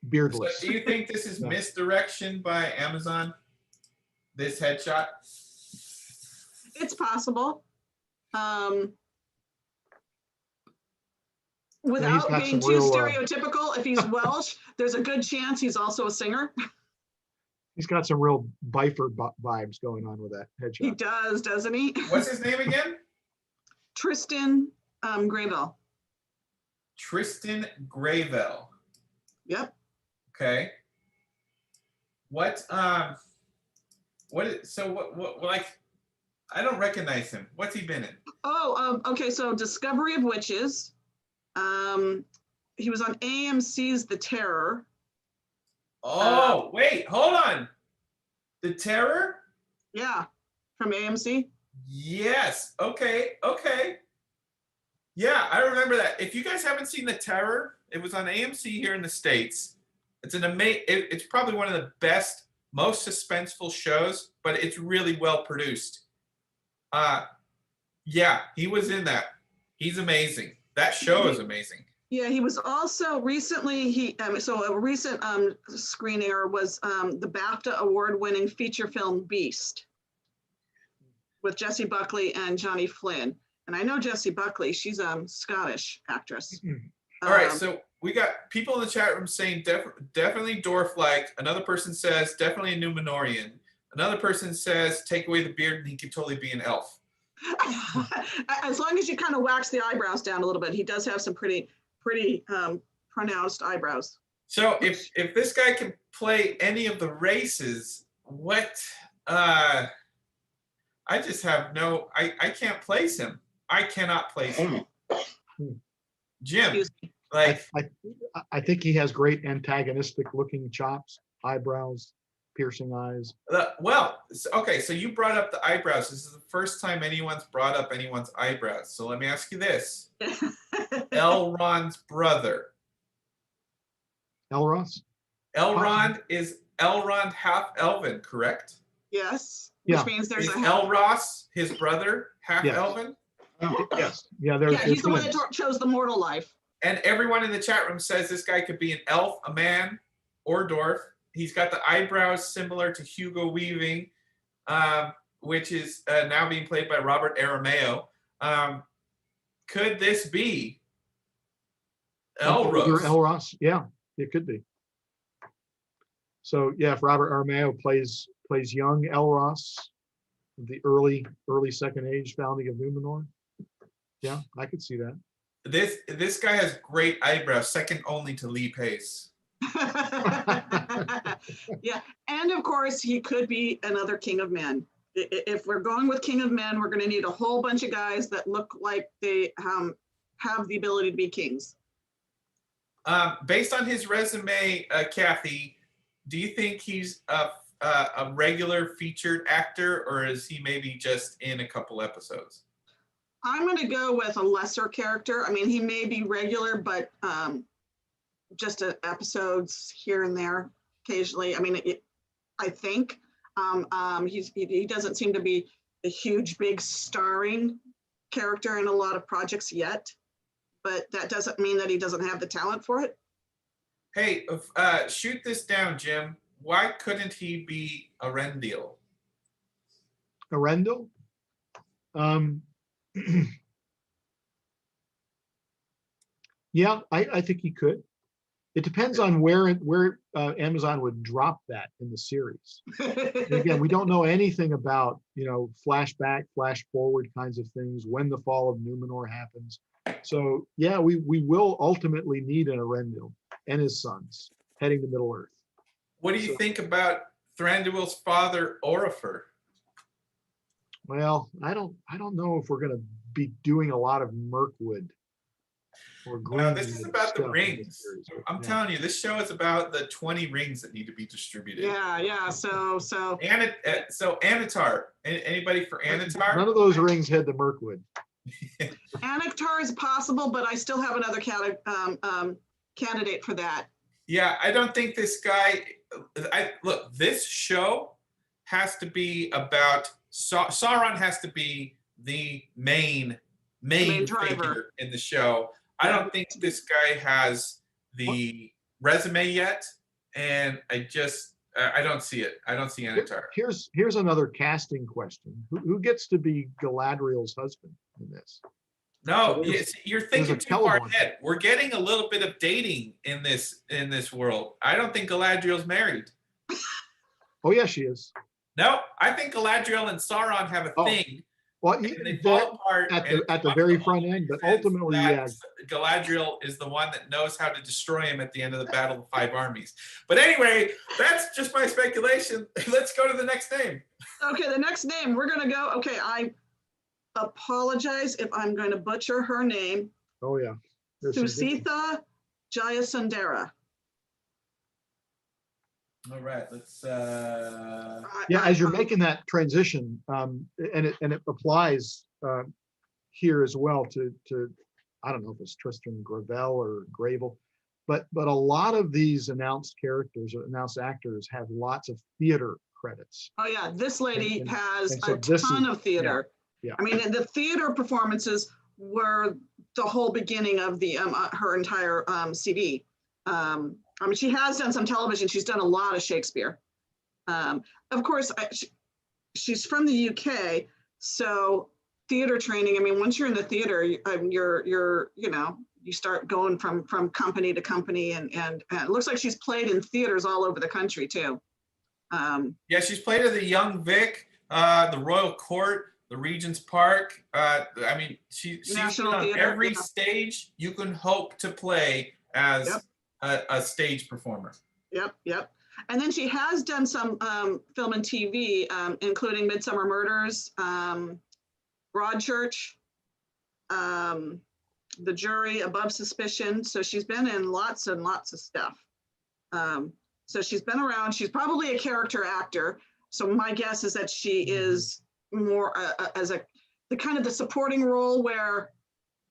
Beardless.
So do you think this is misdirection by Amazon? This headshot?
It's possible. Without being too stereotypical, if he's Welsh, there's a good chance he's also a singer.
He's got some real Bifer vibes going on with that headshot.
He does, doesn't he?
What's his name again?
Tristan Grebel.
Tristan Grebel.
Yep.
Okay. What like, I don't recognize him. What's he been in?
Okay, so Discovery of Witches. He was on AMC's The Terror.
Oh, wait, hold on. The Terror?
Yeah, from AMC.
Yes. Okay. Yeah, I remember that. If you guys haven't seen The Terror, it was on AMC here in the States. It's it's probably one of the best, most suspenseful shows, but it's really well produced. Yeah, he was in that. He's amazing. That show is amazing.
Yeah, he was also recently, so a recent screen error was the BAFTA award-winning feature film Beast with Jessie Buckley and Johnny Flynn. And I know Jessie Buckley, she's a Scottish actress.
All right, so we got people in the chat room saying definitely dwarf-like. Another person says definitely a Numenorian. Another person says take away the beard and he could totally be an elf.
As long as you kind of wax the eyebrows down a little bit, he does have some pretty pretty pronounced eyebrows.
So if this guy can play any of the races, what? I just have no. I can't place him. I cannot place him. Jim, like
I think he has great antagonistic looking chops, eyebrows, piercing eyes.
well, okay. So you brought up the eyebrows. This is the first time anyone's brought up anyone's eyebrows. So let me ask you this: Elrond's brother.
Elros?
Elrond is Elrond half elven, correct?
Yes.
Yeah.
Which means there's
Is
a
Elros his brother half
Yes.
elven?
Yes. Yeah,
yeah, he's the one that chose the mortal life.
And everyone in the chat room says this guy could be an elf, a man, or dwarf. He's got the eyebrows similar to Hugo Weaving, which is now being played by Robert Arameo. Could this be Elros?
Elros? Yeah, it could be. So yeah, if Robert Armao plays young Elros, the early second age founding of Numenor, yeah, I could see that.
This guy has great eyebrows, second only to Lee Pace.
Yeah, and of course he could be another king of men. If we're going with king of men, we're going to need a whole bunch of guys that look like they have the ability to be kings.
Based on his resume, Kathy, do you think he's a regular featured actor, or is he maybe just in a couple episodes?
I'm going to go with a lesser character. I mean, he may be regular, but just episodes here and there occasionally. I mean, I think he doesn't seem to be a huge, big starring character in a lot of projects yet, but that doesn't mean that he doesn't have the talent for it.
Hey, shoot this down, Jim. Why couldn't he be Arendil?
Arendil? Yeah, I think he could. It depends on where Amazon would drop that in the series. Again, we don't know anything about, flashback, flash forward kinds of things, when the fall of Numenor happens. So yeah, we will ultimately need an Arendil and his sons heading to Middle Earth.
What do you think about Thranduil's father, Orifer?
Well, I don't know if we're going to be doing a lot of Mirkwood or Green.
This is about the rings. I'm telling you, this show is about the 20 rings that need to be distributed.
Yeah. So
Anatar. Anybody for Anatar?
None of those rings head to Mirkwood.
Anatar is possible, but I still have another candidate for that.
Yeah, I don't think this guy. Look, this show has to be about Sauron. Has to be the main figure in the show. I don't think this guy has the resume yet, and I don't see it. I don't see Anatar.
Here's another casting question: Who gets to be Galadriel's husband in this?
No, you're thinking too far ahead. We're getting a little bit of dating in this world. I don't think Galadriel's married.
Oh yeah, she is.
No, I think Galadriel and Sauron have a thing.
Well,
they fall apart
at the very front end, but ultimately, yeah.
Galadriel is the one that knows how to destroy him at the end of the Battle of the Five Armies. But anyway, that's just my speculation. Let's go to the next name.
Okay, the next name we're gonna go. Okay, I apologize if I'm going to butcher her name.
Oh yeah.
Susitha Jayasundara.
All right, let's.
Yeah, as you're making that transition, and it applies here as well to I don't know if it's Tristan Grebel or Grebel, but a lot of these announced characters or announced actors have lots of theater credits.
Oh yeah, this lady has
so
a ton of theater.
Yeah.
I mean, the theater performances were the whole beginning of the her entire CD. I mean, she has done some television. She's done a lot of Shakespeare. Of course, she's from the UK, so theater training. I mean, once you're in the theater, you start going from company to company, and it looks like she's played in theaters all over the country too.
Yeah, she's played at the Young Vic, the Royal Court, the Regent's Park. I mean, she's been
National
on
Theater,
every
yeah.
stage you can hope to play as a stage performer.
Yep. And then she has done some film and TV, including Midsummer Murders, Broadchurch, The Jury, Above Suspicion. So she's been in lots and lots of stuff. So she's been around. She's probably a character actor. So my guess is that she is more as the kind of the supporting role where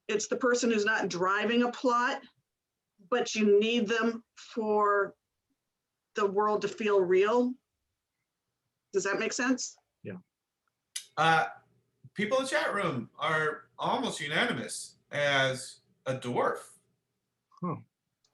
it's the person who's not driving a plot, but you need them for the world to feel real. Does that make sense?
Yeah. People in the chat room are almost unanimous as a dwarf.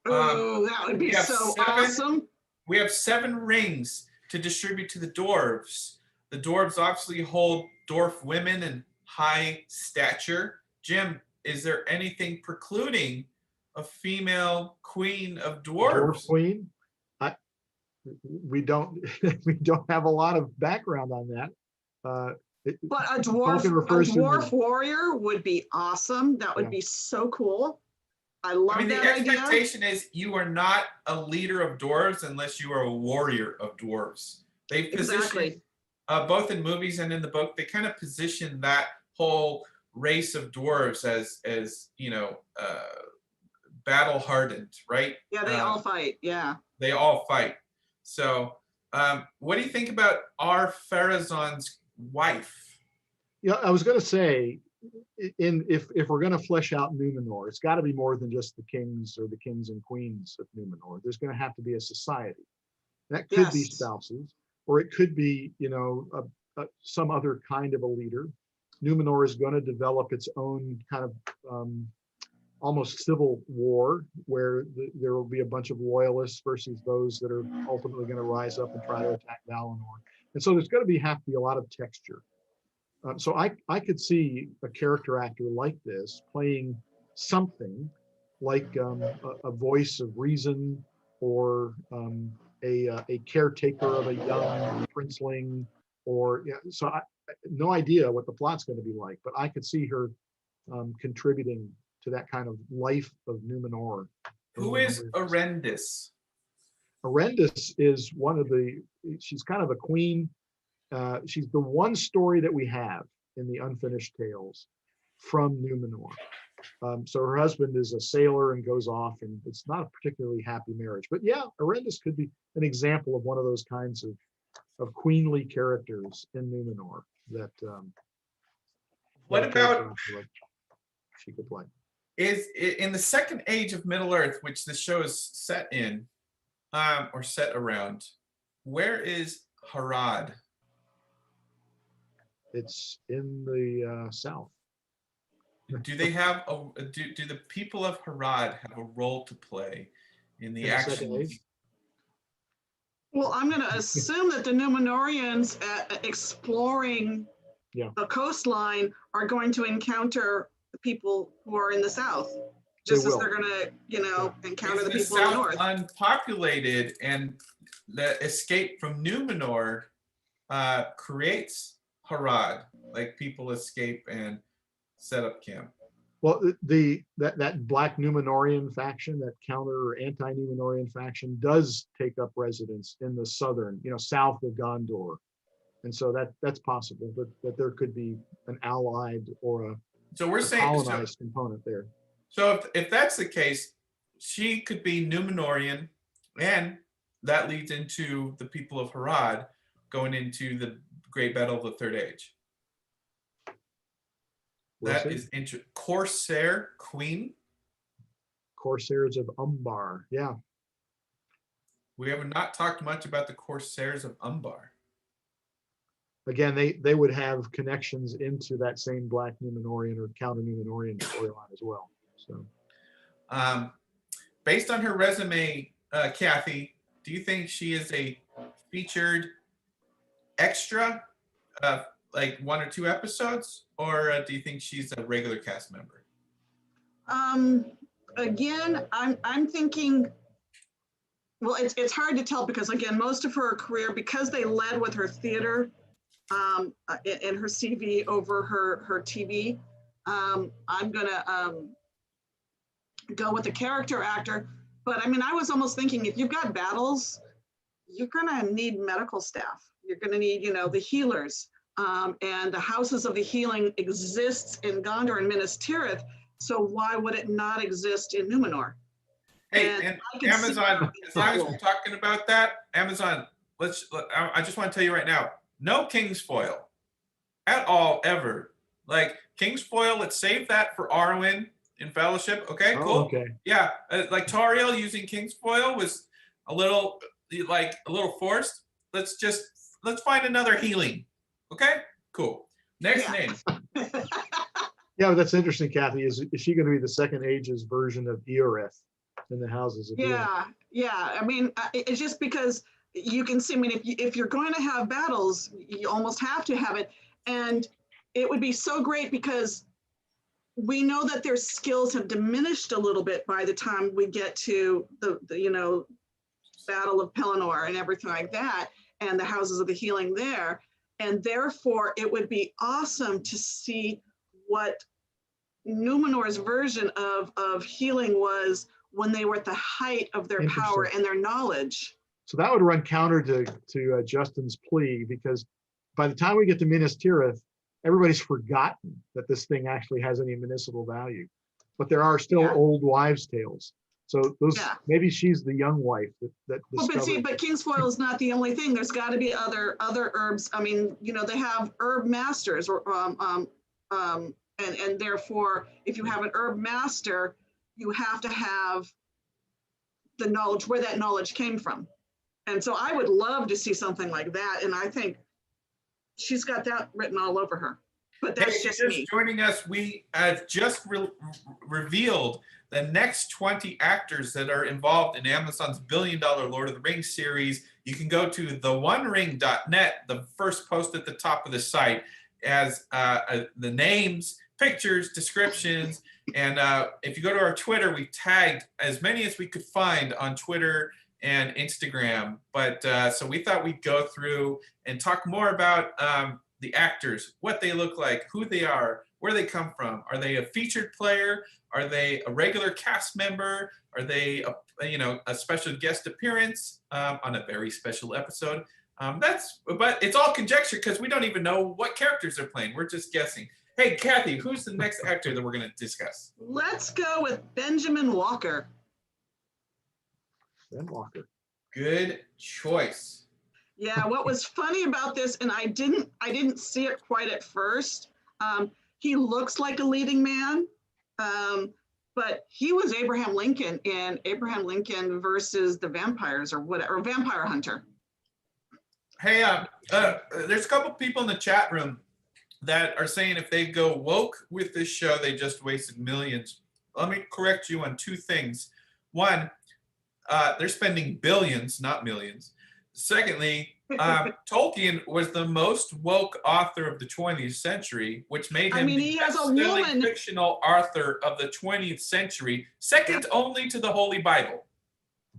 Oh, that would be so awesome.
We have 7 rings to distribute to the dwarves. The dwarves obviously hold dwarf women in high stature. Jim, is there anything precluding a female queen of dwarves?
Dwarf queen? We don't have a lot of background on that.
But a dwarf warrior would be awesome. That would be so cool. I love that idea.
The expectation is you are not a leader of dwarves unless you are a warrior of dwarves. They position, both in movies and in the book, they kind of position that whole race of dwarves as battle hardened, right?
Yeah, they all fight. Yeah.
They all fight. So what do you think about our Pharazôn's wife?
Yeah, I was going to say, if we're going to flesh out Numenor, it's got to be more than just the kings or the kings and queens of Numenor. There's going to have to be a society. That could be spouses, or it could be, some other kind of a leader. Numenor is going to develop its own kind of almost civil war, where there will be a bunch of loyalists versus those that are ultimately going to rise up and try to attack Valinor. And so there's going to have to be a lot of texture. So I could see a character actor like this playing something like a voice of reason, or a caretaker of a young princeling, or so no idea what the plot's going to be like, but I could see her contributing to that kind of life of Numenor.
Who is Arendis?
Arendis is she's kind of a queen. She's the one story that we have in the unfinished tales from Numenor. So her husband is a sailor and goes off, and it's not a particularly happy marriage. But yeah, Arendis could be an example of one of those kinds of queenly characters in Numenor that.
What about
she could play?
Is in the second age of Middle Earth, which the show is set in, or set around, where is Harad?
It's in the south.
Do they have do the people of Harad have a role to play in the action?
Well, I'm going to assume that the Numenorians exploring the coastline are going to encounter the people who are in the south, just as they're going to, encounter the people in the north.
Unpopulated, and the escape from Numenor creates Harad, like people escape and set up camp.
Well, that Black Numenorian faction, that counter or anti-Numenorian faction, does take up residence in the southern, south of Gondor, and so that's possible. But there could be an allied or a colonized component there.
So if that's the case, she could be Numenorian, and that leads into the people of Harad going into the Great Battle of the Third Age. That is interesting. Corsair Queen?
Corsairs of Umbar, yeah.
We have not talked much about the Corsairs of Umbar.
Again, they would have connections into that same Black Numenorian or counter Numenorian storyline as well. So,
based on her resume, Kathy, do you think she is a featured extra, like 1 or 2 episodes, or do you think she's a regular cast member?
Again, I'm thinking. Well, it's hard to tell because again, most of her career, because they led with her theater in her CV over her TV. I'm gonna go with the character actor. But I mean, I was almost thinking if you've got battles, you're gonna need medical staff. You're gonna need, the healers. And the houses of the healing exists in Gondor and Minas Tirith. So why would it not exist in Numenor?
Hey, and Amazon, as long as we're talking about that, Amazon, I just want to tell you right now, no King's Foil at all, ever. Like King's Foil, let's save that for Arwen in Fellowship. Okay, cool.
Okay.
Yeah, like Tariel using King's Foil was a little forced. Let's find another healing. Okay, cool. Next name.
Yeah, that's interesting, Kathy. Is she going to be the Second Age's version of Eoreth in the houses of healing?
Yeah. I mean, it's just because you can see. I mean, if you're going to have battles, you almost have to have it, and it would be so great because we know that their skills have diminished a little bit by the time we get to the Battle of Pelennor and everything like that, and the houses of the healing there. And therefore, it would be awesome to see what Numenor's version of healing was when they were at the height of their power and their knowledge.
So that would run counter to Justin's plea, because by the time we get to Minas Tirith, everybody's forgotten that this thing actually has any municipal value. But there are still old wives' tales. So those maybe she's the young wife that discovered.
But King's Foil is not the only thing. There's got to be other herbs. I mean, they have herb masters, or and therefore, if you have an herb master, you have to have the knowledge where that knowledge came from. And so I would love to see something like that. And I think she's got that written all over her. But that's just me.
Joining us, we have just revealed the next 20 actors that are involved in Amazon's billion-dollar Lord of the Rings series. You can go to theonering.net, the first post at the top of the site, as the names, pictures, descriptions, and if you go to our Twitter, we tagged as many as we could find on Twitter and Instagram. But so we thought we'd go through and talk more about the actors, what they look like, who they are, where they come from. Are they a featured player? Are they a regular cast member? Are they a special guest appearance on a very special episode? But it's all conjecture because we don't even know what characters they're playing. We're just guessing. Hey, Kathy, who's the next actor that we're going to discuss?
Let's go with Benjamin Walker.
Ben Walker.
Good choice.
Yeah, what was funny about this, and I didn't see it quite at first. He looks like a leading man, but he was Abraham Lincoln in Abraham Lincoln versus the Vampires or whatever, Vampire Hunter.
Hey, there's a couple people in the chat room that are saying if they go woke with this show, they just wasted millions. Let me correct you on two things. One, they're spending billions, not millions. Secondly, Tolkien was the most woke author of the 20th century, which made him the best-selling fictional author of the 20th century, second only to the Holy Bible.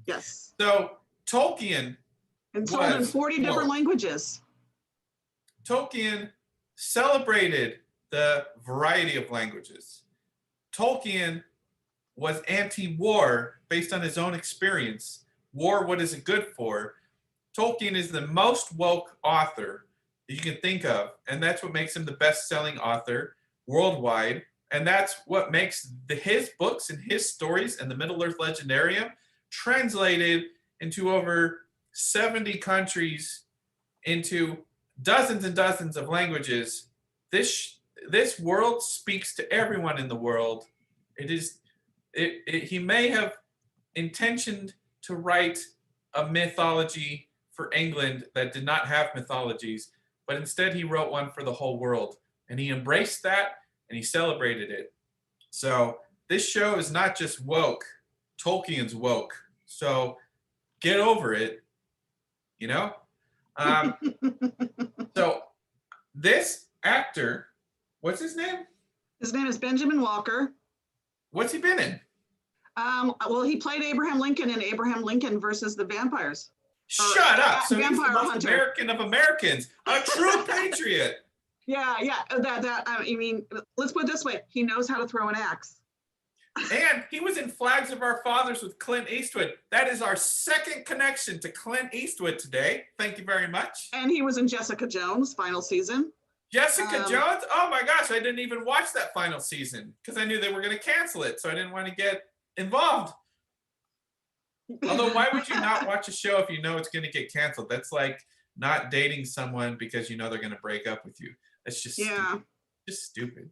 Yes.
So Tolkien
and told in 40 different languages.
Tolkien celebrated the variety of languages. Tolkien was anti-war based on his own experience. War, what is it good for? Tolkien is the most woke author that you can think of, and that's what makes him the best-selling author worldwide, and that's what makes his books and his stories and the Middle-earth Legendarium translated into over 70 countries, into dozens and dozens of languages. This world speaks to everyone in the world. He may have intentioned to write a mythology for England that did not have mythologies, but instead he wrote one for the whole world, and he embraced that and he celebrated it. So this show is not just woke, Tolkien's woke. So get over it, So this actor, what's his name?
His name is Benjamin Walker.
What's he been in?
Well, he played Abraham Lincoln in Abraham Lincoln versus the Vampires.
Shut up. So he's the
vampire
most
hunter.
American of Americans, a true patriot.
Yeah. I mean, let's put it this way: he knows how to throw an axe.
And he was in Flags of Our Fathers with Clint Eastwood. That is our second connection to Clint Eastwood today. Thank you very much.
And he was in Jessica Jones' final season.
Jessica Jones? Oh my gosh, I didn't even watch that final season because I knew they were going to cancel it, so I didn't want to get involved. Although, why would you not watch a show if you know it's going to get canceled? That's like not dating someone because you know they're going to break up with you. That's just stupid. Just stupid.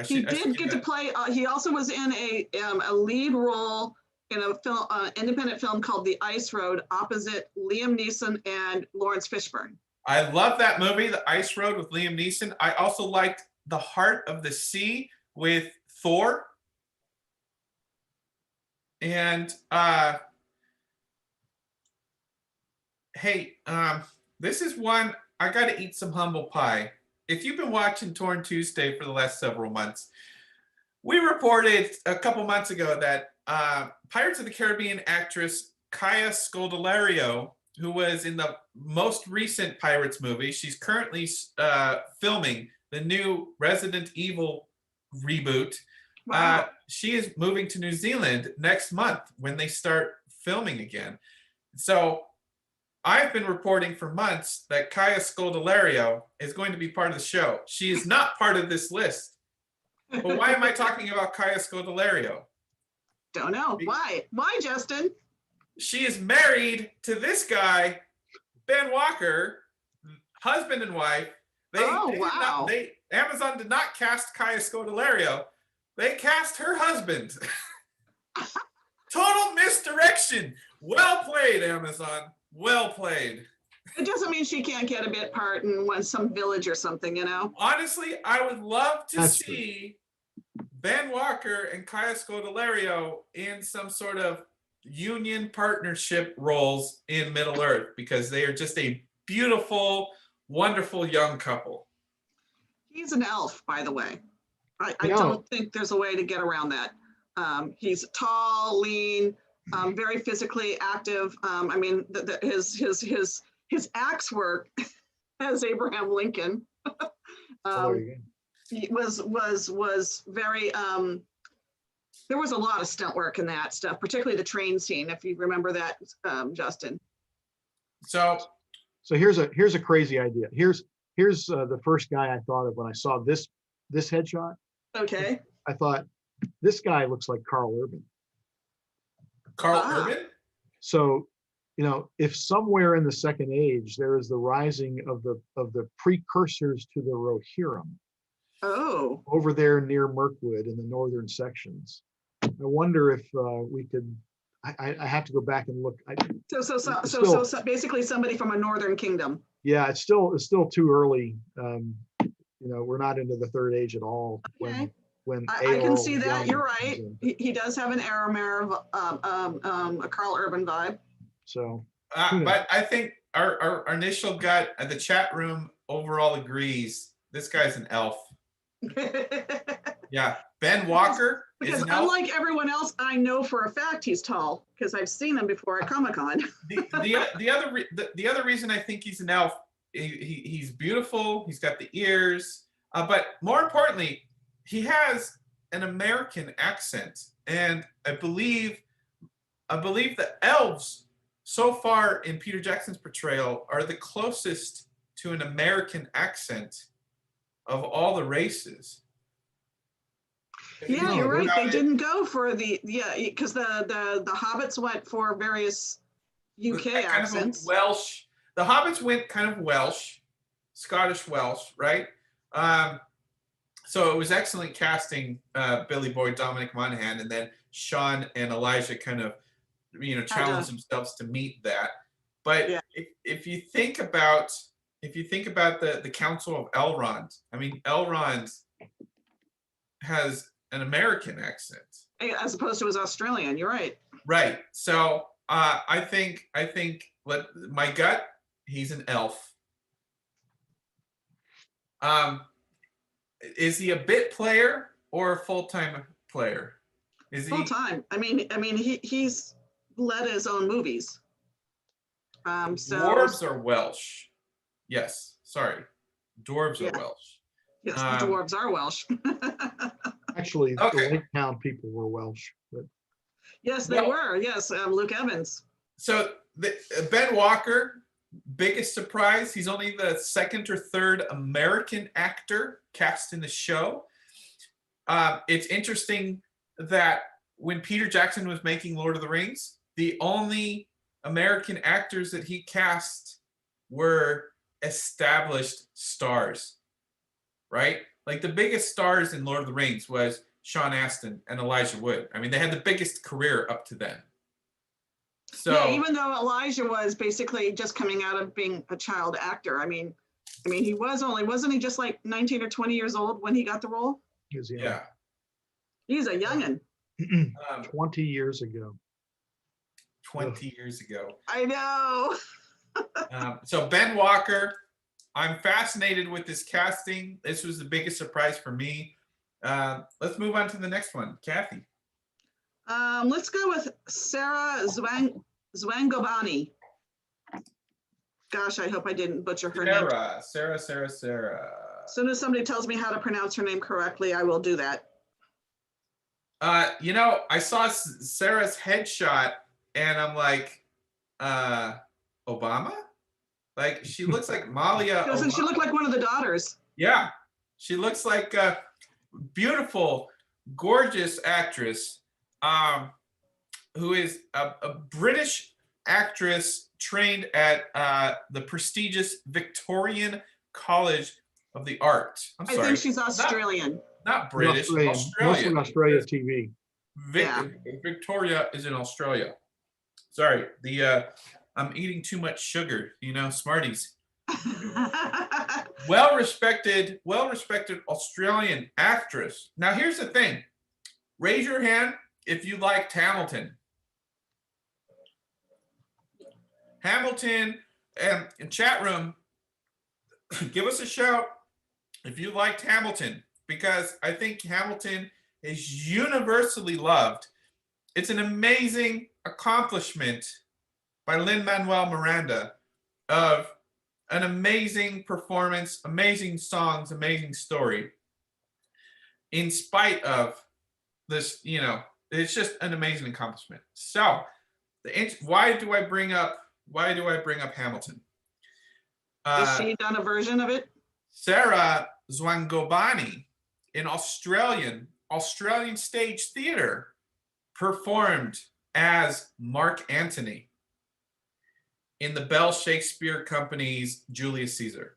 He did get to play. He also was in a lead role in a film, independent film called The Ice Road, opposite Liam Neeson and Lawrence Fishburne.
I love that movie, The Ice Road with Liam Neeson. I also liked The Heart of the Sea with Thor. And hey, this is one, I got to eat some humble pie. If you've been watching Torn Tuesday for the last several months, we reported a couple months ago that Pirates of the Caribbean actress Kaya Scodelario, who was in the most recent Pirates movie, she's currently filming the new Resident Evil reboot.
Wow.
She is moving to New Zealand next month when they start filming again. So I've been reporting for months that Kaya Scodelario is going to be part of the show. She is not part of this list. But why am I talking about Kaya Scodelario?
Don't know. Why? Why, Justin?
She is married to this guy, Ben Walker, husband and wife. Amazon did not cast Kaya Scodelario. They cast her husband. Total misdirection. Well played, Amazon. Well played.
It doesn't mean she can't get a bit part in some village or something, you know?
Honestly, I would love to see Ben Walker and Kaya Scodelario in some sort of union partnership roles in Middle Earth because they are just a beautiful, wonderful young couple.
He's an elf, by the way. I don't think there's a way to get around that. He's tall, lean, very physically active. I mean, his axe work as Abraham Lincoln he was very. There was a lot of stunt work in that stuff, particularly the train scene, if you remember that, Justin.
So
here's a crazy idea. Here's the first guy I thought of when I saw this headshot.
Okay.
I thought this guy looks like Carl Urban.
Urban?
So, if somewhere in the Second Age there is the rising of the precursors to the Rohirrim.
Oh.
Over there near Mirkwood in the northern sections. I wonder if we could. I have to go back and look.
So basically somebody from a northern kingdom.
Yeah, it's still too early. We're not into the Third Age at all.
Okay.
When
I can see that. You're right. He does have an Aramir a Carl Urban vibe.
So,
but I think our initial gut at the chat room overall agrees. This guy's an elf. Yeah, Ben Walker.
Because unlike everyone else, I know for a fact he's tall because I've seen him before at Comic-Con.
the other reason I think he's an elf, he's beautiful. He's got the ears, but more importantly, he has an American accent, and I believe the elves so far in Peter Jackson's portrayal are the closest to an American accent of all the races.
Yeah, you're right. They didn't go for because the Hobbits went for various UK accents.
Welsh. The Hobbits went kind of Welsh, Scottish Welsh, right? So it was excellent casting Billy Boyd, Dominic Monaghan, and then Sean and Elijah kind of, challenged themselves to meet that. But if you think about the Council of Elrond, I mean, Elrond has an American accent
as opposed to his Australian. You're right.
Right. So I think my gut, he's an elf. Is he a bit player or a full-time player? Is he
full-time? I mean, he's led his own movies.
Dwarves are Welsh. Yes, sorry. Dwarves are Welsh.
Yes, the dwarves are Welsh.
Actually, the Lake Town people were Welsh. But
yes, they were. Yes, Luke Evans.
So Ben Walker, biggest surprise, he's only the second or third American actor cast in the show. It's interesting that when Peter Jackson was making Lord of the Rings, the only American actors that he cast were established stars, right? Like the biggest stars in Lord of the Rings was Sean Astin and Elijah Wood. I mean, they had the biggest career up to then. So
yeah, even though Elijah was basically just coming out of being a child actor. I mean, he wasn't he just like 19 or 20 years old when he got the role?
Yeah.
He's a youngin'.
20 years ago.
20 years ago.
I know.
So Ben Walker, I'm fascinated with this casting. This was the biggest surprise for me. Let's move on to the next one. Kathy.
Let's go with Sarah Zwangobani. Gosh, I hope I didn't butcher her name.
Sarah.
As soon as somebody tells me how to pronounce her name correctly, I will do that.
I saw Sarah's headshot and I'm like, Obama? Like, she looks like Malia.
Doesn't she look like one of the daughters?
Yeah. She looks like a beautiful, gorgeous actress who is a British actress trained at the prestigious Victorian College of the Arts.
I think she's Australian.
Not British,
Australian. Mostly Australia TV.
Victoria is in Australia. Sorry, I'm eating too much sugar, Smarties. Well-respected Australian actress. Now, here's the thing. Raise your hand if you liked Hamilton. Hamilton and chat room, give us a shout if you liked Hamilton, because I think Hamilton is universally loved. It's an amazing accomplishment by Lin-Manuel Miranda of an amazing performance, amazing songs, amazing story. In spite of this, it's just an amazing accomplishment. So, why do I bring up Hamilton?
Has she done a version of it?
Sarah Zwangobani in Australian stage theater performed as Mark Antony in the Bell Shakespeare Company's Julius Caesar.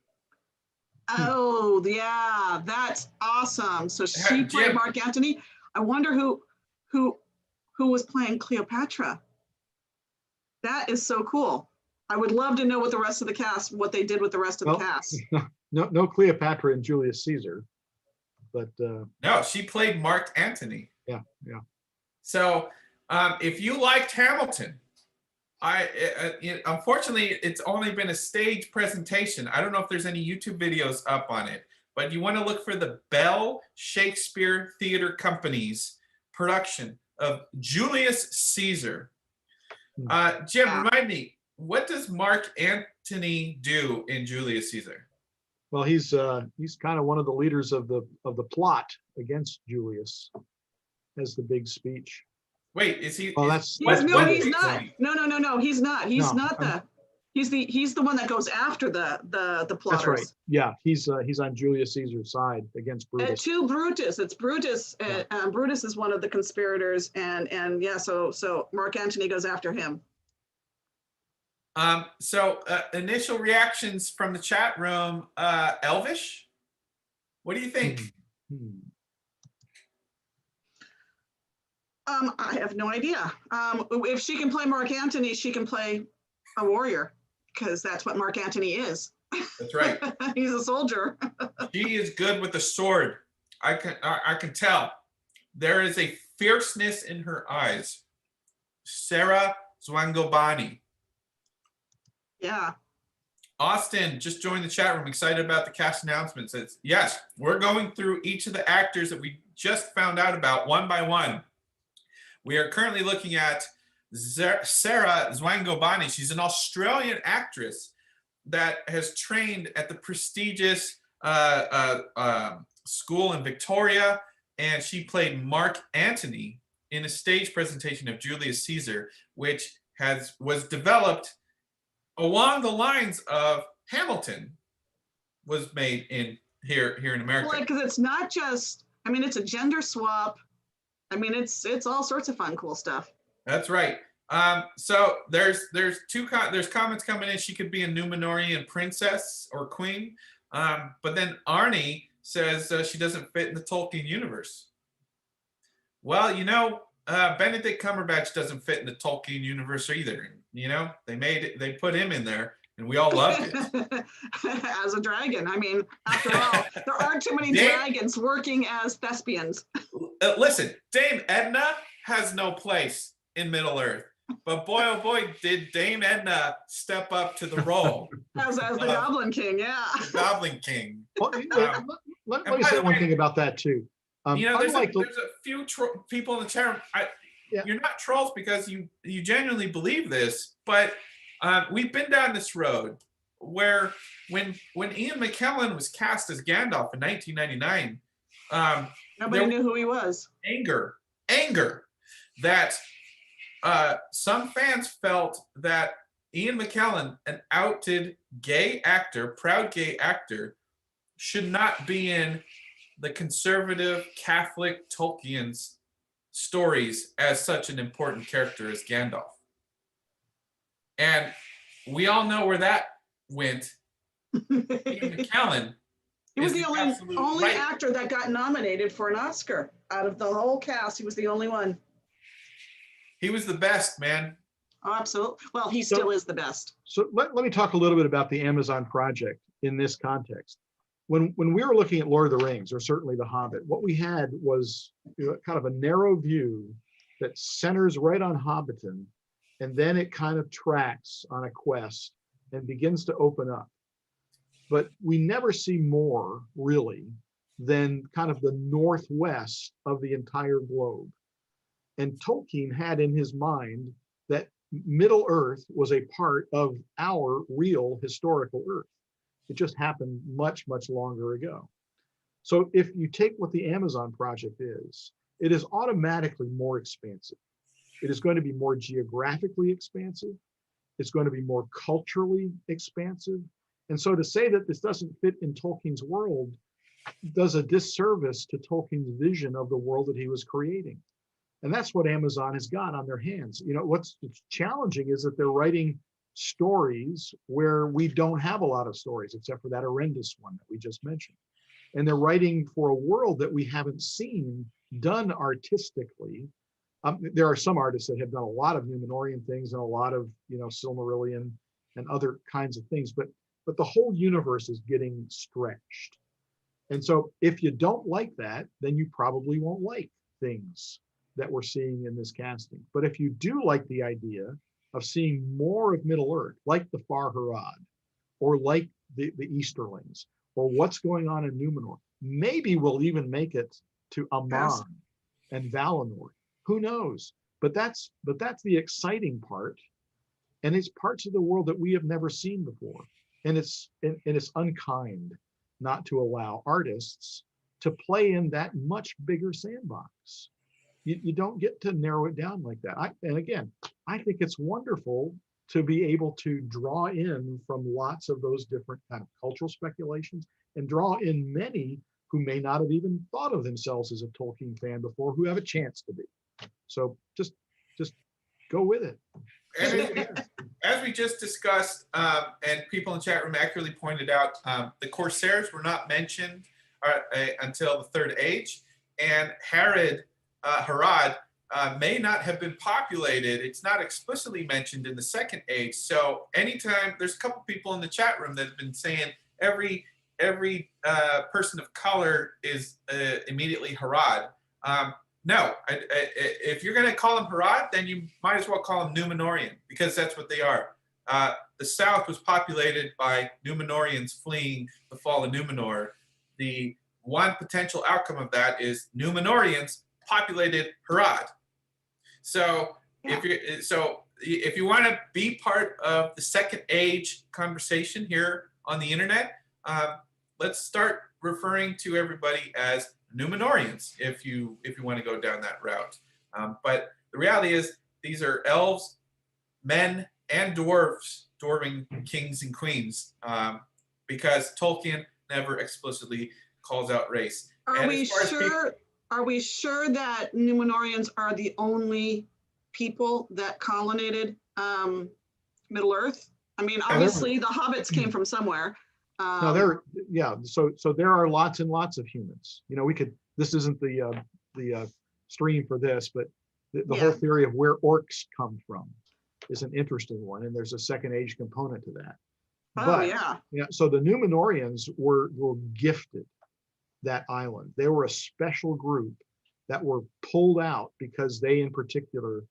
Oh, yeah, that's awesome. So she played Mark Antony. I wonder who was playing Cleopatra. That is so cool. I would love to know what they did with the rest of the cast.
No Cleopatra and Julius Caesar, but
no, she played Mark Antony.
Yeah.
So if you liked Hamilton, unfortunately, it's only been a stage presentation. I don't know if there's any YouTube videos up on it, but you want to look for the Bell Shakespeare Theater Company's production of Julius Caesar. Jim, remind me, what does Mark Antony do in Julius Caesar?
Well, he's kind of one of the leaders of the plot against Julius, as the big speech.
Wait, is he?
Well,
he's not. No, he's not. He's the one that goes after the plotters. That's right.
Yeah, he's on Julius Caesar's side against Brutus.
To Brutus, it's Brutus. Brutus is one of the conspirators, and so Mark Antony goes after him.
So initial reactions from the chat room. Elvish, what do you think?
I have no idea. If she can play Mark Antony, she can play a warrior, because that's what Mark Antony is.
That's right.
He's a soldier.
She is good with the sword. I can tell. There is a fierceness in her eyes. Sarah Zwangobani.
Yeah.
Austin just joined the chat room, excited about the cast announcements. Yes, we're going through each of the actors that we just found out about one by one. We are currently looking at Sarah Zwangobani. She's an Australian actress that has trained at the prestigious school in Victoria, and she played Mark Antony in a stage presentation of Julius Caesar, which was developed along the lines of Hamilton was made here in America.
Well, because it's not just, I mean, it's a gender swap. I mean, it's all sorts of fun, cool stuff.
That's right. So there's comments coming in. She could be a Númenórean princess or queen. But then Arnie says she doesn't fit in the Tolkien universe. Well, Benedict Cumberbatch doesn't fit in the Tolkien universe either. They put him in there, and we all loved it.
As a dragon. I mean, after all, there aren't too many dragons working as thespians.
Listen, Dame Edna has no place in Middle Earth. But boy, oh boy, did Dame Edna step up to the role.
As the Goblin King, yeah.
The Goblin King.
Well, let me say one thing about that too.
There's a few people in the chat room. You're not trolls because you genuinely believe this, but we've been down this road where when Ian McKellen was cast as Gandalf in 1999,
nobody knew who he was.
Anger that some fans felt that Ian McKellen, an outed gay actor, proud gay actor, should not be in the conservative Catholic Tolkien's stories as such an important character as Gandalf. And we all know where that went. Ian McKellen.
He was the only actor that got nominated for an Oscar out of the whole cast. He was the only one.
He was the best, man.
Oh, absolutely. Well, he still is the best.
So let me talk a little bit about the Amazon project in this context. When we were looking at Lord of the Rings, or certainly The Hobbit, what we had was kind of a narrow view that centers right on Hobbiton, and then it kind of tracks on a quest and begins to open up. But we never see more, really, than kind of the northwest of the entire globe. And Tolkien had in his mind that Middle Earth was a part of our real historical Earth. It just happened much, much longer ago. So if you take what the Amazon project is, it is automatically more expansive. It is going to be more geographically expansive. It's going to be more culturally expansive. And so to say that this doesn't fit in Tolkien's world does a disservice to Tolkien's vision of the world that he was creating. And that's what Amazon has got on their hands. What's challenging is that they're writing stories where we don't have a lot of stories, except for that horrendous one that we just mentioned. And they're writing for a world that we haven't seen done artistically. There are some artists that have done a lot of Númenórean things and a lot of, Silmarillion and other kinds of things, but the whole universe is getting stretched. And so if you don't like that, then you probably won't like things that we're seeing in this casting. But if you do like the idea of seeing more of Middle Earth, like the Far Harad, or like the Easterlings, or what's going on in Númenor, maybe we'll even make it to Aman and Valinor. Who knows? But that's the exciting part, and it's parts of the world that we have never seen before. And it's unkind not to allow artists to play in that much bigger sandbox. You don't get to narrow it down like that. And again, I think it's wonderful to be able to draw in from lots of those different kind of cultural speculations and draw in many who may not have even thought of themselves as a Tolkien fan before, who have a chance to be. So just go with it.
As we just discussed, and people in the chat room accurately pointed out, the Corsairs were not mentioned until the Third Age, and Harad may not have been populated. It's not explicitly mentioned in the Second Age. So anytime, there's a couple people in the chat room that have been saying every person of color is immediately Harad. No, if you're going to call them Harad, then you might as well call them Númenórean, because that's what they are. The South was populated by Númenóreans fleeing the fall of Númenor. The one potential outcome of that is Númenóreans populated Harad. So If you want to be part of the Second Age conversation here on the internet, let's start referring to everybody as Numenorians if you want to go down that route. But the reality is these are elves, men, and dwarven kings and queens, because Tolkien never explicitly calls out race.
Are we sure that Numenorians are the only people that colonized Middle Earth? I mean, obviously the hobbits came from somewhere.
No, so there are lots and lots of humans. You know, this isn't the stream for this, but the whole theory of where orcs come from is an interesting one, and there's a Second Age component to that. So the Numenorians were gifted that island. They were a special group that were pulled out because they in particular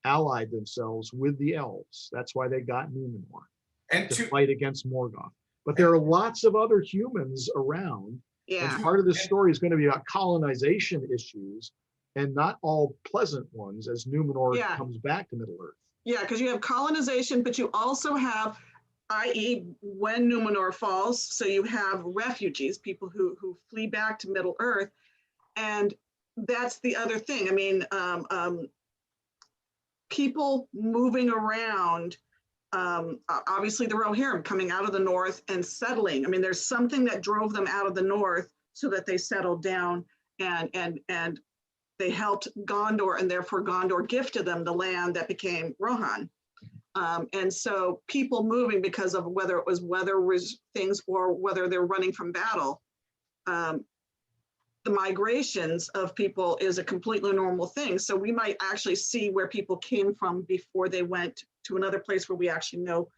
allied themselves with the elves. That's why they got Numenor, and to fight against Morgoth. But there are lots of other humans around. Yeah. And part of this story is going to be about colonization issues, and not all pleasant ones as Numenor comes back to Middle Earth.
Yeah, because you have colonization, but you also have, i.e. when Numenor falls, so you have refugees, people who flee back to Middle Earth. And that's the other thing. I mean, people moving around, obviously the Rohirrim coming out of the north and settling. I mean, there's something that drove them out of the north so that they settled down and they helped Gondor, and therefore Gondor gifted them the land that became Rohan. And so people moving because of whether it was weather things or whether they're running from battle, the migrations of people is a completely normal thing. So we might actually see where people came from before they went to another place where we actually know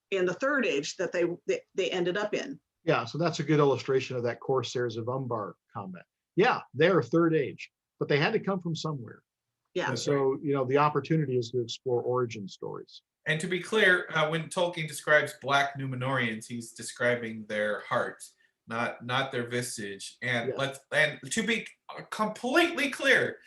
in the Third Age that they ended up in.
Yeah, so that's a good illustration of that Corsairs of Umbar comment. Yeah, they're Third Age, but they had to come from somewhere.
Yeah.
And so, you know, the opportunity is to explore origin stories.
And to be clear, when Tolkien describes Black Numenorians, he's describing their heart, not their visage. And and to be completely clear,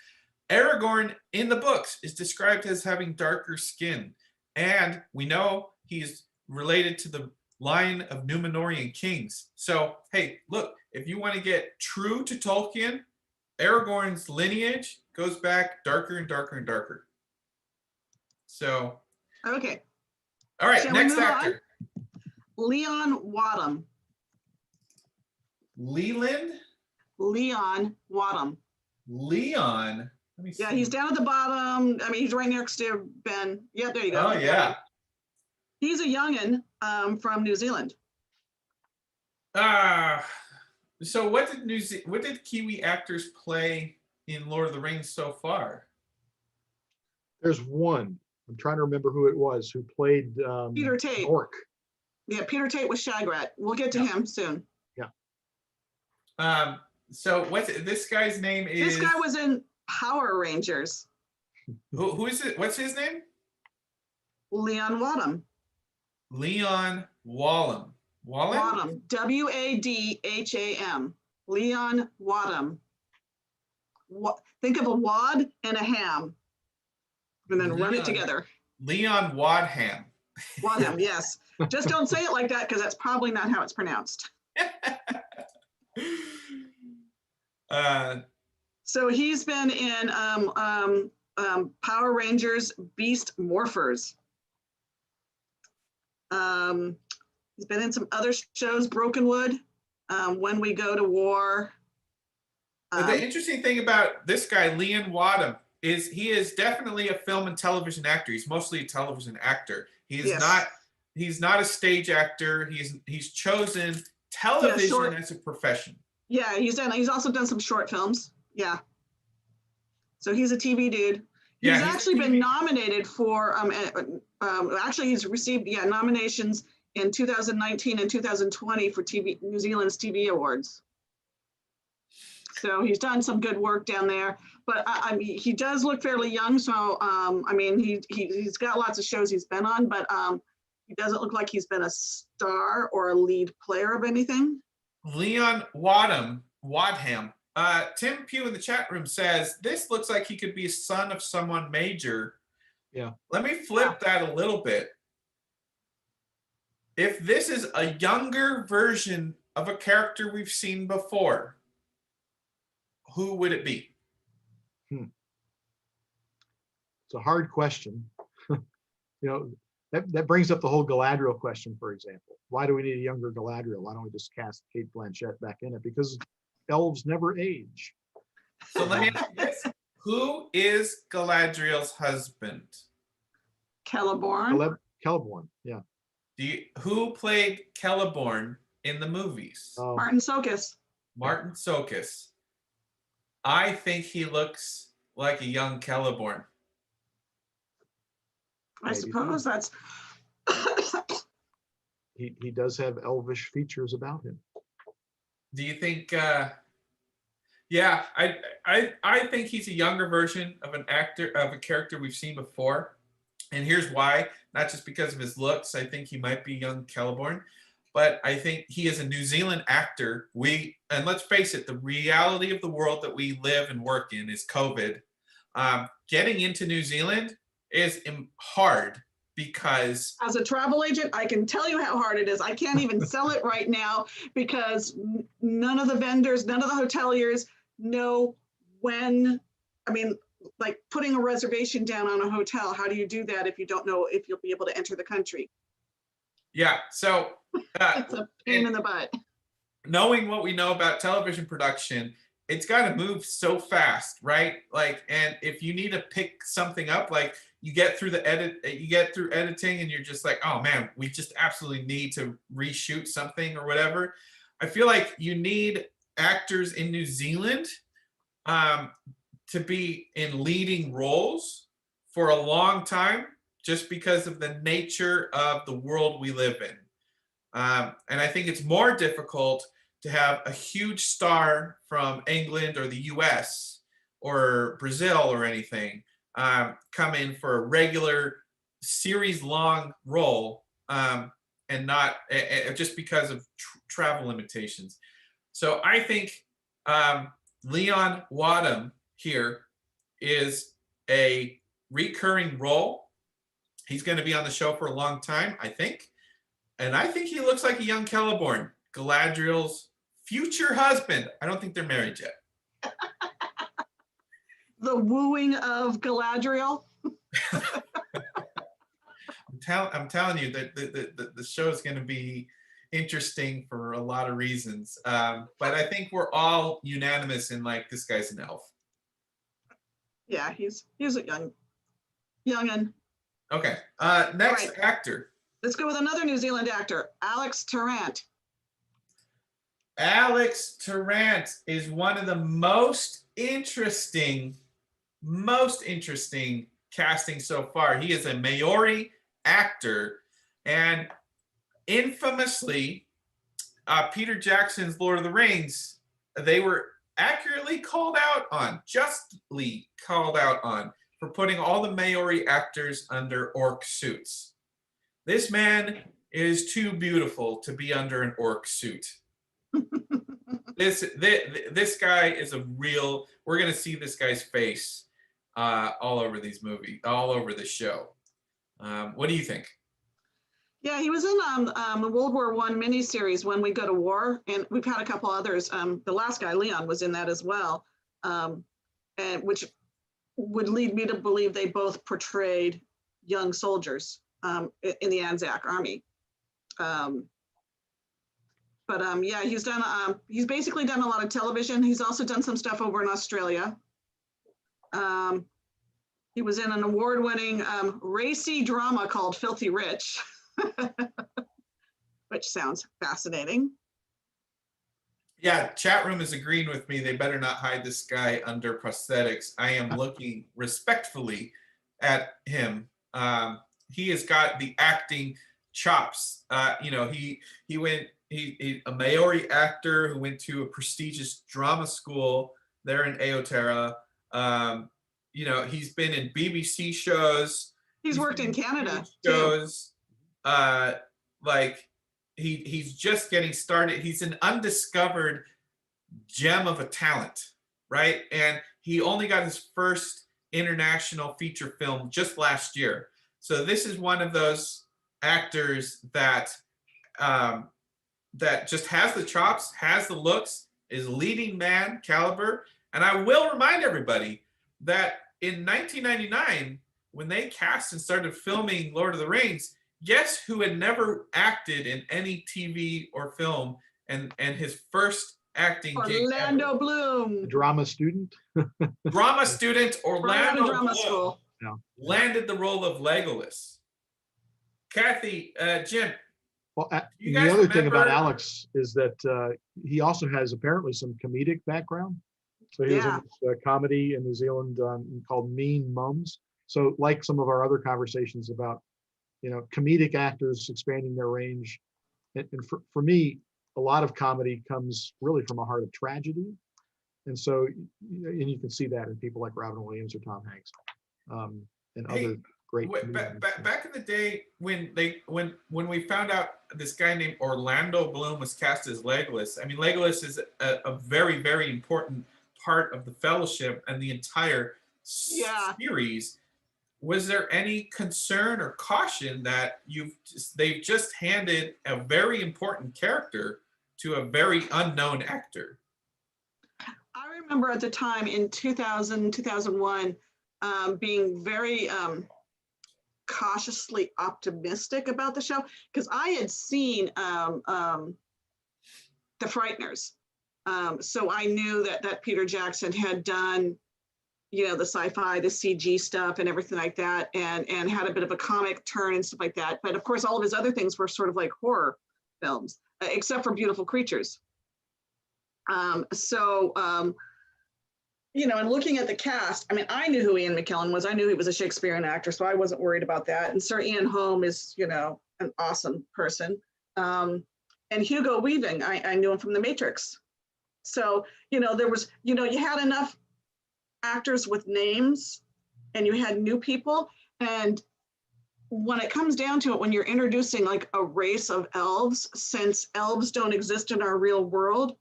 Aragorn in the books is described as having darker skin, and we know he's related to the line of Numenorian kings. So, hey, look, if you want to get true to Tolkien, Aragorn's lineage goes back darker and darker and darker. So,
okay.
All right, next actor.
Leon Waddum.
Leland?
Leon Waddum.
Leon? Let me see.
Yeah, he's down at the bottom. I mean, he's right next to Ben. Yeah, there you go.
Oh, yeah.
He's a youngin from New Zealand.
So what did Kiwi actors play in Lord of the Rings so far?
There's one. I'm trying to remember who it was who played
Peter Tate.
Orc.
Yeah, Peter Tate was Shagrat. We'll get to him soon.
Yeah. So this guy's name is?
This guy was in Power Rangers.
Who is it? What's his name?
Leon Waddum.
Leon Waddum.
Waddum. W-A-D-H-A-M. Leon Waddum. Think of a wad and a ham, and then run it together.
Leon Wadham.
Waddum, yes. Just don't say it like that because that's probably not how it's pronounced. So he's been in Power Rangers Beast Morphers. He's been in some other shows, Brokenwood, When We Go to War.
The interesting thing about this guy, Leon Waddum, is he is definitely a film and television actor. He's mostly a television actor. He's not a stage actor. He's chosen television as a profession.
Yeah, he's also done some short films. Yeah. So he's a TV dude. He's actually been nominated for actually he's received nominations in 2019 and 2020 for New Zealand's TV awards. So he's done some good work down there, but I mean, he does look fairly young. So I mean, he's got lots of shows he's been on, but he doesn't look like he's been a star or a lead player of anything.
Leon Wadham. Tim Pugh in the chat room says, this looks like he could be a son of someone major.
Yeah.
Let me flip that a little bit. If this is a younger version of a character we've seen before, who would it be?
It's a hard question. That brings up the whole Galadriel question, for example. Why do we need a younger Galadriel? Why don't we just cast Kate Blanchett back in it? Because elves never age.
So let me ask you this. Who is Galadriel's husband?
Celeborn.
Celeborn, yeah.
Who played Celeborn in the movies?
Martin Sokus.
Martin Sokus. I think he looks like a young Celeborn.
I suppose that's.
He does have elvish features about him.
Do you think? Yeah, I think he's a younger version of an actor, of a character we've seen before, and here's why. Not just because of his looks. I think he might be young Celeborn, but I think he is a New Zealand actor. And let's face it, the reality of the world that we live and work in is COVID. Getting into New Zealand is hard because
as a travel agent, I can tell you how hard it is. I can't even sell it right now because none of the vendors, none of the hoteliers know when. I mean, like putting a reservation down on a hotel, how do you do that if you don't know if you'll be able to enter the country?
Yeah, so
it's a pain in the butt.
Knowing what we know about television production, it's got to move so fast, right? Like, and if you need to pick something up, like you get through editing and you're just like, oh man, we just absolutely need to reshoot something or whatever. I feel like you need actors in New Zealand to be in leading roles for a long time, just because of the nature of the world we live in. And I think it's more difficult to have a huge star from England or the US or Brazil or anything come in for a regular series-long role and not just because of travel limitations. So I think Leon Waddum here is a recurring role. He's going to be on the show for a long time, I think. And I think he looks like a young Celeborn, Galadriel's future husband. I don't think they're married yet.
The wooing of Galadriel.
I'm telling you that the show is going to be interesting for a lot of reasons. But I think we're all unanimous in like, this guy's an elf.
Yeah, he's a youngin.
Okay. Next actor.
Let's go with another New Zealand actor, Alex Tarant.
Alex Tarant is one of the most interesting casting so far. He is a Maori actor, and infamously, Peter Jackson's Lord of the Rings, they were accurately called out on, justly called out on, for putting all the Maori actors under orc suits. This man is too beautiful to be under an orc suit. This guy is a real, we're going to see this guy's face all over these movies, all over the show. What do you think?
Yeah, he was in the World War I miniseries, When We Go to War, and we've had a couple others. The last guy, Leon, was in that as well, and which would lead me to believe they both portrayed young soldiers in the Anzac Army. Yeah, he's basically done a lot of television. He's also done some stuff over in Australia. He was in an award-winning racy drama called Filthy Rich, which sounds fascinating.
Yeah, chat room is agreeing with me. They better not hide this guy under prosthetics. I am looking respectfully at him. He has got the acting chops. He's a Maori actor who went to a prestigious drama school there in Aotearoa. He's been in BBC shows.
He's worked in Canada
shows. He's just getting started. He's an undiscovered gem of a talent, right? And he only got his first international feature film just last year. So this is one of those actors that that just has the chops, has the looks, is leading man caliber. And I will remind everybody that in 1999, when they cast and started filming Lord of the Rings, guess who had never acted in any TV or film, and his first acting gig
Orlando
ever.
Bloom.
A drama student.
Drama student
Right out
Orlando
of drama
Bloom
school.
Yeah.
landed the role of Legolas. Kathy, Jim,
Well,
you
the
guys
other thing about
remember-
Alex is that he also has apparently some comedic background. So he was in a comedy in New Zealand called Mean Mums. So like some of our other conversations about, comedic actors expanding their range. And for me, a lot of comedy comes really from a heart of tragedy. And so, and you can see that in people like Robin Williams or Tom Hanks and other great comedians.
Back in the day when we found out this guy named Orlando Bloom was cast as Legolas. I mean, Legolas is a very, very important part of the Fellowship and the entire series. Was there any concern or caution that they've just handed a very important character to a very unknown actor?
I remember at the time in 2000, 2001, being very cautiously optimistic about the show because I had seen The Frighteners. So I knew that Peter Jackson had done, the sci-fi, the CG stuff and everything like that, and had a bit of a comic turn and stuff like that. But of course, all of his other things were sort of like horror films, except for Beautiful Creatures. And looking at the cast, I mean, I knew who Ian McKellen was. I knew he was a Shakespearean actor, so I wasn't worried about that. And Sir Ian Holm is, an awesome person. And Hugo Weaving, I knew him from The Matrix. So, there was, you had enough actors with names and you had new people. And when it comes down to it, when you're introducing like a race of elves, since elves don't exist in our real world,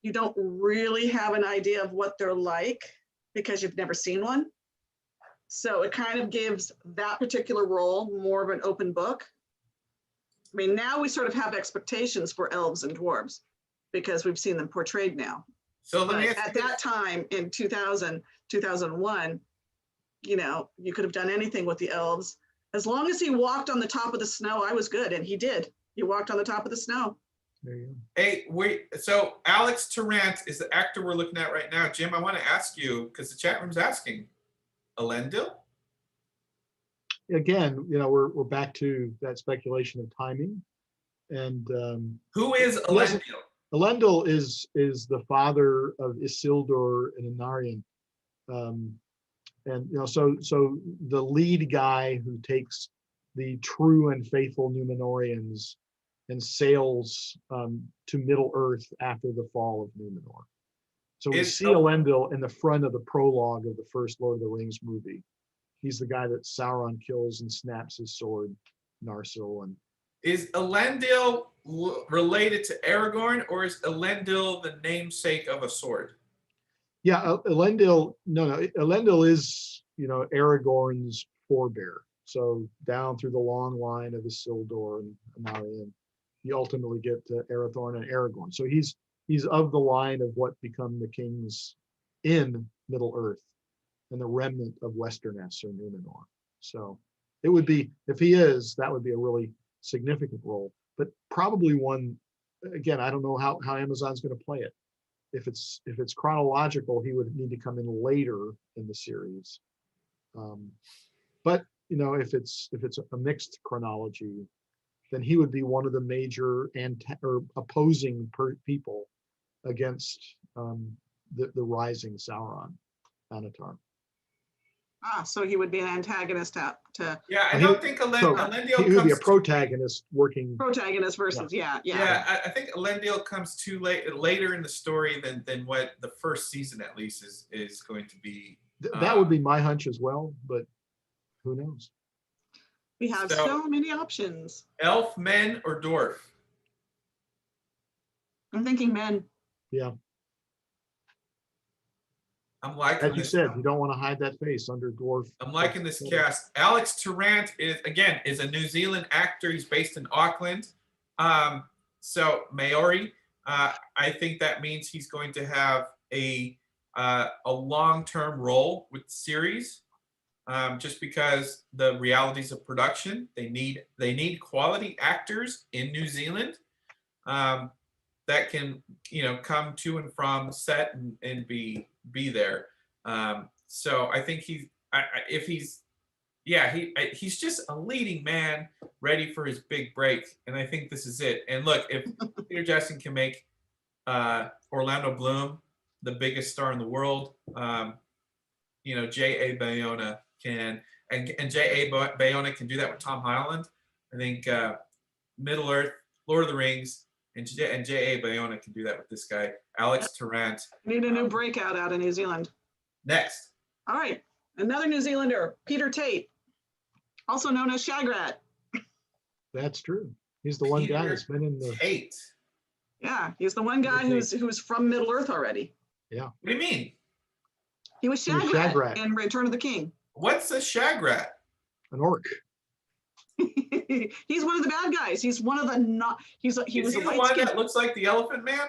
you don't really have an idea of what they're like because you've never seen one. So it kind of gives that particular role more of an open book. I mean, now we sort of have expectations for elves and dwarves because we've seen them portrayed now.
So let me
But at that time in 2000, 2001, you could have done anything with the elves. As long as he walked on the top of the snow, I was good. And he did. He walked on the top of the snow.
There you go.
Hey, so Alex Tarant is the actor we're looking at right now. Jim, I want to ask you, because the chat room's asking, Elendil?
Again, we're back to that speculation of timing. And
Who is Elendil?
Elendil is the father of Isildur and Anarion. So the lead guy who takes the true and faithful Númenóreans and sails to Middle Earth after the fall of Númenor. So we see Elendil in the front of the prologue of the first Lord of the Rings movie. He's the guy that Sauron kills and snaps his sword, Narsil. And
is Elendil related to Aragorn, or is Elendil the namesake of a sword?
Yeah, Elendil. No. Elendil is Aragorn's forebear. So down through the long line of Isildur and Anarion, you ultimately get to Arathorn and Aragorn. So he's of the line of what become the kings in Middle Earth and the remnant of Westerness or Númenor. So it would be, if he is, that would be a really significant role, but probably one, again, I don't know how Amazon's going to play it. If it's chronological, he would need to come in later in the series. But if it's a mixed chronology, then he would be one of the major opposing people against the rising Sauron, Anatar.
So he would be an antagonist to.
Yeah, I don't think Elendil
he would be a protagonist working.
Protagonist versus, yeah.
Yeah, I think Elendil comes too later in the story than what the first season at least is going to be.
That would be my hunch as well, but who knows?
We have so many options.
Elf, men, or dwarf?
I'm thinking men.
Yeah.
I'm liking
As you
this.
said, you don't want to hide that face under dwarf.
I'm liking this cast. Alex Tarant is a New Zealand actor. He's based in Auckland. So Maori, I think that means he's going to have a long-term role with the series. Just because the realities of production, they need quality actors in New Zealand that can come to and from set and be there. So I think he's just a leading man ready for his big break, and I think this is it. And look, if Peter Jackson can make Orlando Bloom the biggest star in the world, J.A. Bayona can, and J.A. Bayona can do that with Tom Holland. I think Middle Earth, Lord of the Rings, and J.A. Bayona can do that with this guy, Alex Tarant.
Need a new breakout out of New Zealand.
Next.
All right, another New Zealander, Peter Tate, also known as Shagrat.
That's true. He's the one guy that's been in the
Tate.
Yeah, he's the one guy who's from Middle Earth already.
Yeah.
What do you mean?
He was Shagrat in Return of the King.
What's a Shagrat?
an orc.
He's one of the bad guys. He's one of the not. He was
the one that looks like the Elephant Man?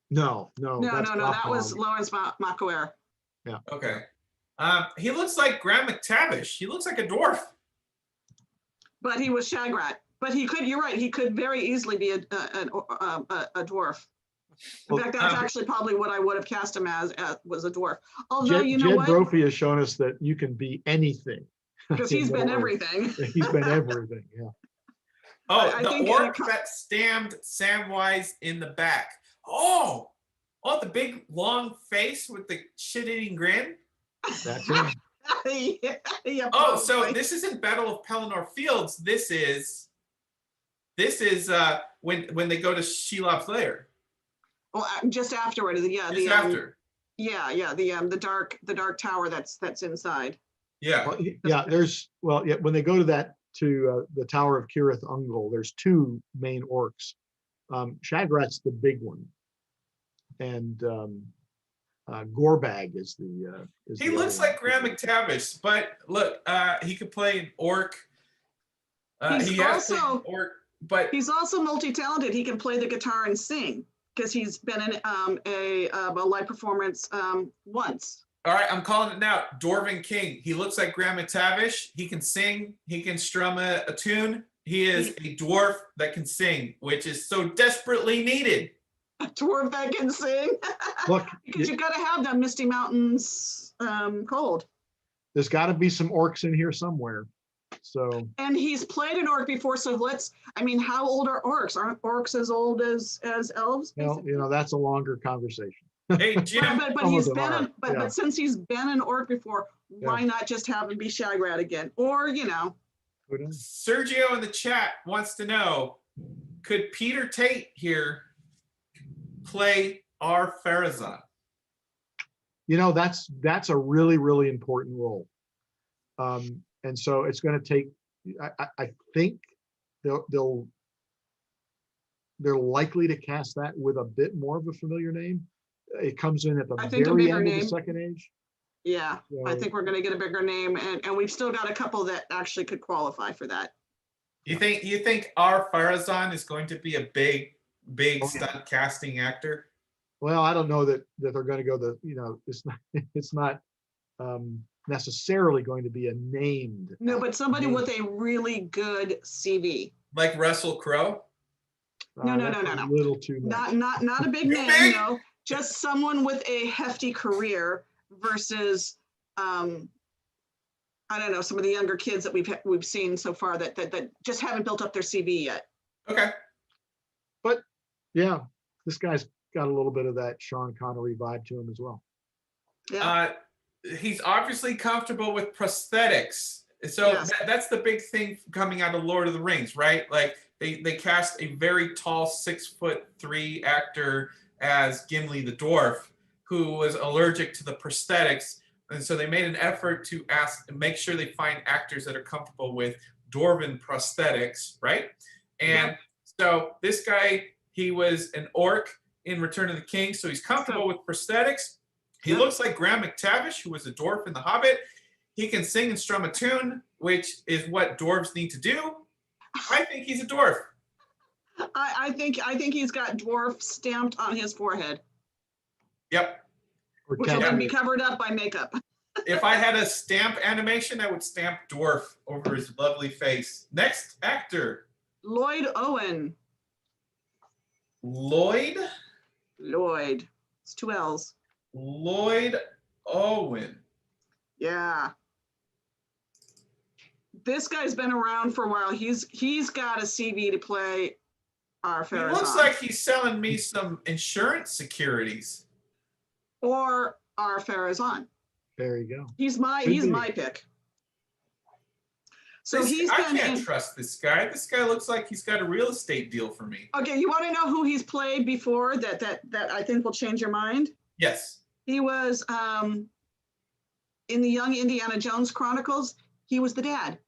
No.
No. That was Lawrence Macaire.
Yeah.
Okay. He looks like Graham Mctavish. He looks like a dwarf.
But he was Shagrat. But he could. You're right. He could very easily be a dwarf. In fact, that's actually probably what I would have cast him as was a dwarf. Although you know what?
Jed Brophy has shown us that you can be anything.
Because he's been everything.
He's been everything. Yeah.
Oh, the orc that stabbed Samwise in the back. Oh, the big long face with the shit-eating grin.
That's him.
Yeah,
oh, so this isn't Battle of Pelennor Fields. This is when they go to Shelob's lair.
Well, just afterward,
Just after.
The dark tower that's inside.
Yeah.
When they go to the Tower of Kirith Ungol, there's two main orcs. Shagrat's the big one, and Gorbag is the.
He looks like Graham McTavish, but look, he could play an orc. He's also
multi-talented. He can play the guitar and sing because he's been in a live performance once.
All right, I'm calling it now. Dwarven King. He looks like Graham McTavish. He can sing. He can strum a tune. He is a dwarf that can sing, which is so desperately needed.
A dwarf that can sing?
Look,
because you got to have that Misty Mountains cold.
There's got to be some orcs in here somewhere. So. And
he's played an orc before, so how old are orcs? Aren't orcs as old as elves?
Well, that's a longer conversation.
Hey, Jim.
but since he's been an orc before, why not just have him be Shagrat again? Or,
Sergio in the chat wants to know, could Peter Tate here play our Pharazôn?
That's a really, really important role. And so it's going to take, I think they're likely to cast that with a bit more of a familiar name. It comes in at the very end of the Second Age.
Yeah, so, I think we're going to get a bigger name, and we've still got a couple that actually could qualify for that.
You think our Pharazôn is going to be a big stunt casting actor?
Well, I don't know that they're going to go it's not necessarily going to be a named.
No, but somebody with a really good CV.
Like Russell Crowe?
No.
A little too much.
Not a big name, no. Just someone with a hefty career versus, I don't know, some of the younger kids that we've seen so far that just haven't built up their CV yet.
Okay.
But yeah, this guy's got a little bit of that Sean Connery vibe to him as well.
Yeah. He's obviously comfortable with prosthetics. So yes. That's the big thing coming out of Lord of the Rings, right? Like they cast a very tall 6'3" actor as Gimli the dwarf, who was allergic to the prosthetics. And so they made an effort to make sure they find actors that are comfortable with dwarven prosthetics, right? And so this guy, he was an orc in Return of the King, so he's comfortable with prosthetics. He looks like Graham McTavish, who was a dwarf in The Hobbit. He can sing and strum a tune, which is what dwarves need to do. I think he's a dwarf.
I think he's got dwarf stamped on his forehead.
Yep.
Which will then be covered up by makeup.
If I had a stamp animation, I would stamp dwarf over his lovely face. Next actor.
Lloyd Owen.
Lloyd?
Lloyd. It's 2 L's.
Lloyd Owen.
Yeah. This guy's been around for a while. He's got a CV to play our Farazan.
He looks like he's selling me some insurance securities.
Or our Farazan.
There you go.
He's my pick. So
I can't trust this guy. This guy looks like he's got a real estate deal for me.
Okay, you want to know who he's played before that I think will change your mind?
Yes.
He was in the Young Indiana Jones Chronicles. He was the dad.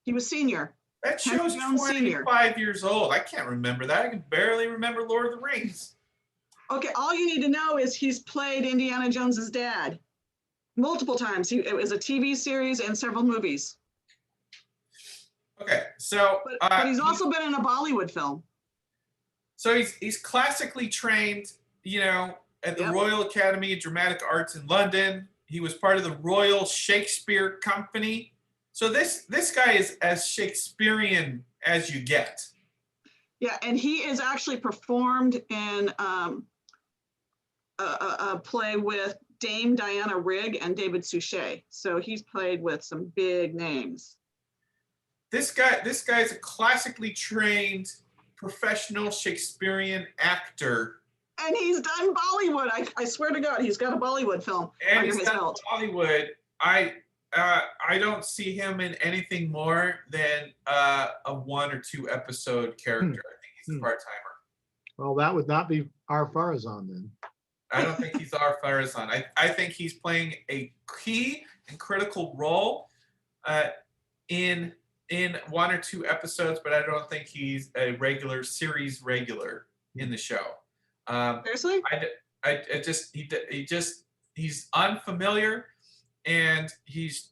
He was senior.
That show's 25 years old. I can't remember that. I can barely remember Lord of the Rings.
Okay, all you need to know is he's played Indiana Jones's dad multiple times. It was a TV series and several movies.
Okay, so
but he's also been in a Bollywood film.
So he's classically trained, at the Royal Academy of Dramatic Arts in London. He was part of the Royal Shakespeare Company. So this guy is as Shakespearean as you get.
Yeah, and he is actually performed in a play with Dame Diana Rigg and David Suchet. So he's played with some big names.
This guy's a classically trained professional Shakespearean actor.
And he's done Bollywood. I swear to God, he's got a Bollywood film
and
under
he's
his
done
belt.
Bollywood. I don't see him in anything more than a 1 or 2 episode character. I think he's a part-timer.
Well, that would not be our Farazan then.
I don't think he's our Farazan. I think he's playing a key and critical role in 1 or 2 episodes, but I don't think he's a series regular in the show.
Seriously?
He's unfamiliar, and he's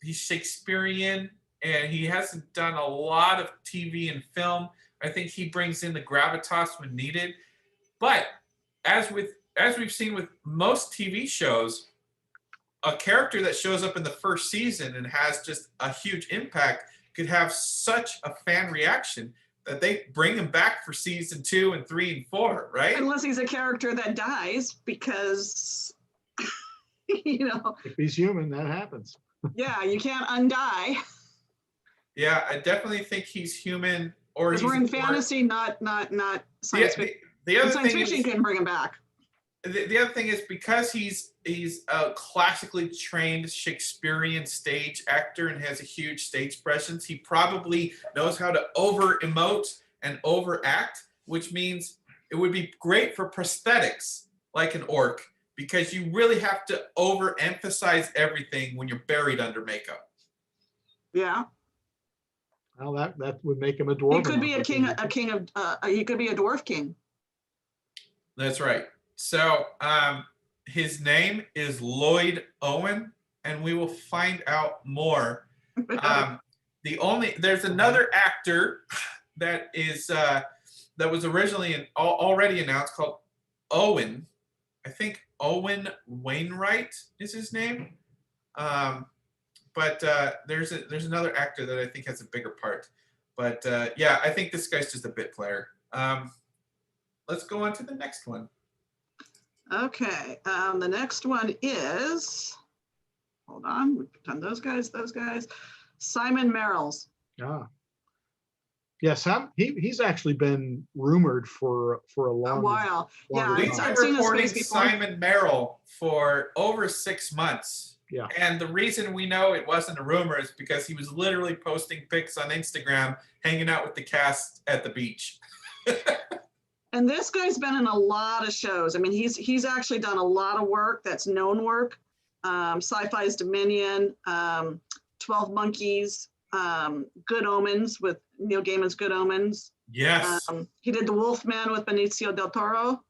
Shakespearean, and he hasn't done a lot of TV and film. I think he brings in the gravitas when needed. But as we've seen with most TV shows, a character that shows up in the first season and has just a huge impact could have such a fan reaction that they bring him back for season 2 and 3 and 4, right?
Unless he's a character that dies because,
If he's human, that happens.
Yeah, you can't undie.
Yeah, I definitely think he's human. Or
because we're in fantasy, not science fiction.
The other
science
thing
fiction can bring him back.
The other thing is because he's a classically trained Shakespearean stage actor and has a huge stage presence, he probably knows how to over-emote and overact, which means it would be great for prosthetics like an orc, because you really have to overemphasize everything when you're buried under makeup.
Yeah.
Well, that would make him a dwarf.
He could be he could be a dwarf king.
That's right. So his name is Lloyd Owen, and we will find out more. There's another actor that was originally already announced called Owen. I think Owen Wainwright is his name. But there's another actor that I think has a bigger part. But I think this guy's just a bit player. Let's go on to the next one.
Okay, the next one is, hold on, we've done those guys. Simon Merrells.
Yes, he's actually been rumored for a
while. Yeah,
We've been reporting Simon Merrell for over 6 months.
Yeah.
And the reason we know it wasn't a rumor is because he was literally posting pics on Instagram, hanging out with the cast at the beach.
And this guy's been in a lot of shows. I mean, he's actually done a lot of work that's known work. Sci-Fi's Dominion, 12 Monkeys, Good Omens with Neil Gaiman's Good Omens.
Yes.
He did The Wolfman with Benicio del Toro.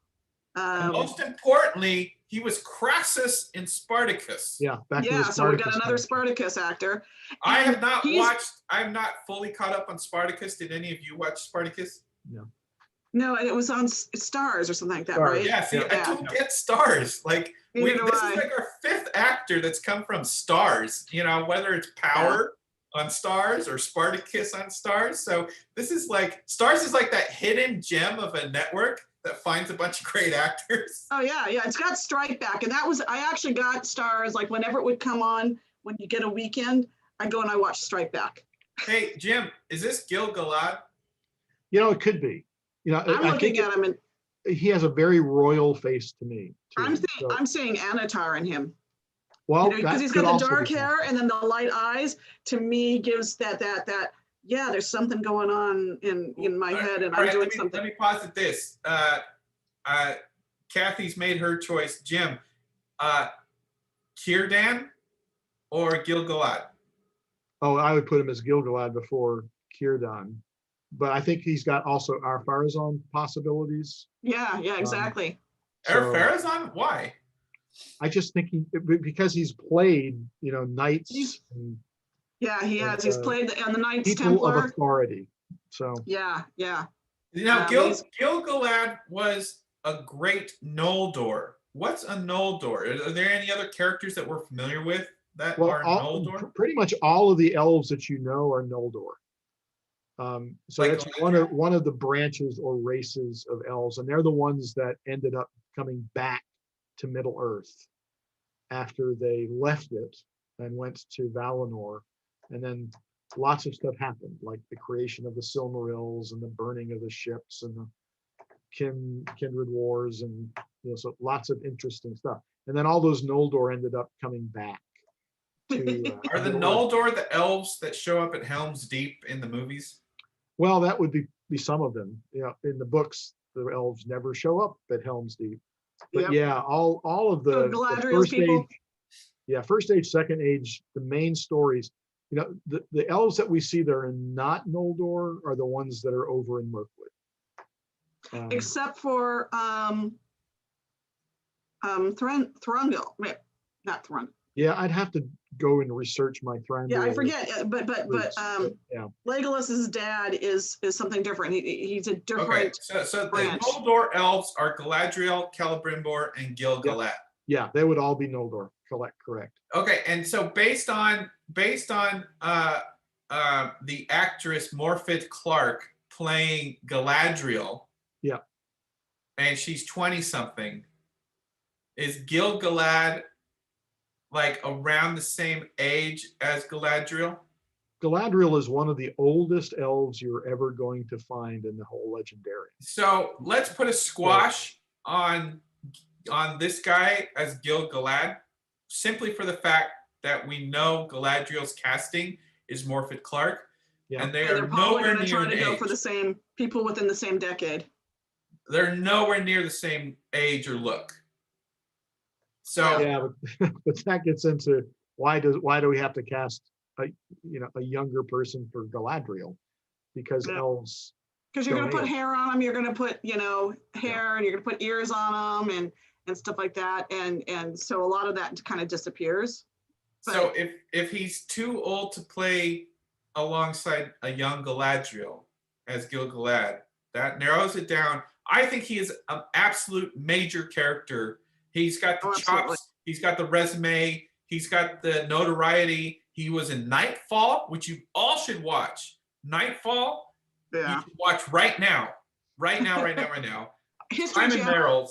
And most importantly, he was Crassus in Spartacus.
Yeah, back to the
Yeah, so we got
Spartacus
another
connection.
Spartacus actor.
I
And
have not
he's-
watched, I'm not fully caught up on Spartacus. Did any of you watch Spartacus?
No, it was on Stars or something like that,
Stars.
right?
Yeah, see, I
Yeah.
don't get Stars. Like,
Neither do
this is
I.
like our fifth actor that's come from Stars, you know, whether it's Power on Stars or Spartacus on Stars. So this is like, Stars is like that hidden gem of a network that finds a bunch of great actors.
Oh yeah, it's got Strike Back, and that was, I actually got Stars, like whenever it would come on, when you get a weekend, I go and I watch Strike Back.
Hey, Jim, is this Gil-galad?
You know, it could be. You know,
I'm
I
looking
think
at him and
he has a very royal face to me. too. So-
I'm seeing Anatar in him.
well,
Because
that
he's
could
got the
also be
dark
possible.
hair and then the light eyes. To me, gives that yeah, there's something going on in my head, and
All
I'm
right,
doing
let
something.
me posit this. Kathy's made her choice. Jim, Círdan or Gil-galad?
Oh, I would put him as Gil-galad before Círdan. But I think he's got also Ar-Pharazôn possibilities.
Yeah, exactly.
Or
So
Pharazôn? Why?
I just think because he's played, you know, knights
He's-
and
Yeah, he has. He's played on the Knights
people
Templar.
of authority. So
Yeah.
You know,
he's-
Gil-galad was a great Noldor. What's a Noldor? Are there any other characters that we're familiar with that are Noldor?
pretty much all of the elves that you know are Noldor. So
Like
that's one of the branches or races of elves, and they're the ones that ended up coming back to Middle Earth after they left it and went to Valinor, and then lots of stuff happened, like the creation of the Silmarils and the burning of the ships and the kindred wars, and you know, so lots of interesting stuff. And then all those Noldor ended up coming back.
Are the Noldor the elves that show up at Helm's Deep in the movies?
Well, that would be some of them. You know, in the books, the elves never show up at Helm's Deep. But
Yep.
yeah, all of the
Galadriel's
first
people.
age, first age, second age, the main stories. You know, the elves that we see that are not Noldor are the ones that are over in Mirkwood.
Except for Thranduil. Wait, not Thranduil.
Yeah, I'd have to go and research my Thranduil.
Yeah, I forget. But
roots, yeah.
Legolas's dad is something different. He's a different.
Okay, so the
branch.
Noldor elves are Galadriel, Celebrimbor, and Gil-galad.
Yeah, they would all be Noldor. Correct.
Okay, and so based on the actress Morfydd Clark playing Galadriel,
Yeah.
and she's 20 something, is Gil-galad like around the same age as Galadriel?
Galadriel is one of the oldest elves you're ever going to find in the whole Legendarium.
So let's put a squash on this guy as Gil-galad, simply for the fact that we know Galadriel's casting is Morfydd Clark,
Yeah.
and they
They're
are
probably
nowhere
going to
near
try
in
to go
age.
for the same people within the same decade.
They're nowhere near the same age or look. So
Yeah, but that gets into why do we have to cast a younger person for Galadriel? Because
Yeah.
elves.
Because you're going to
Don't
put
age.
hair on them, you're going to put, hair, and you're going to put ears on them and stuff like that. And so a lot of that kind of disappears.
So if he's too old to play alongside a young Galadriel as Gil-galad, that narrows it down. I think he is an absolute major character. He's got the
Absolutely.
chops, he's got the resume, he's got the notoriety. He was in Nightfall, which you all should watch. Nightfall, you should watch right now. Right now.
History
I'm in
Channel.
Merrells.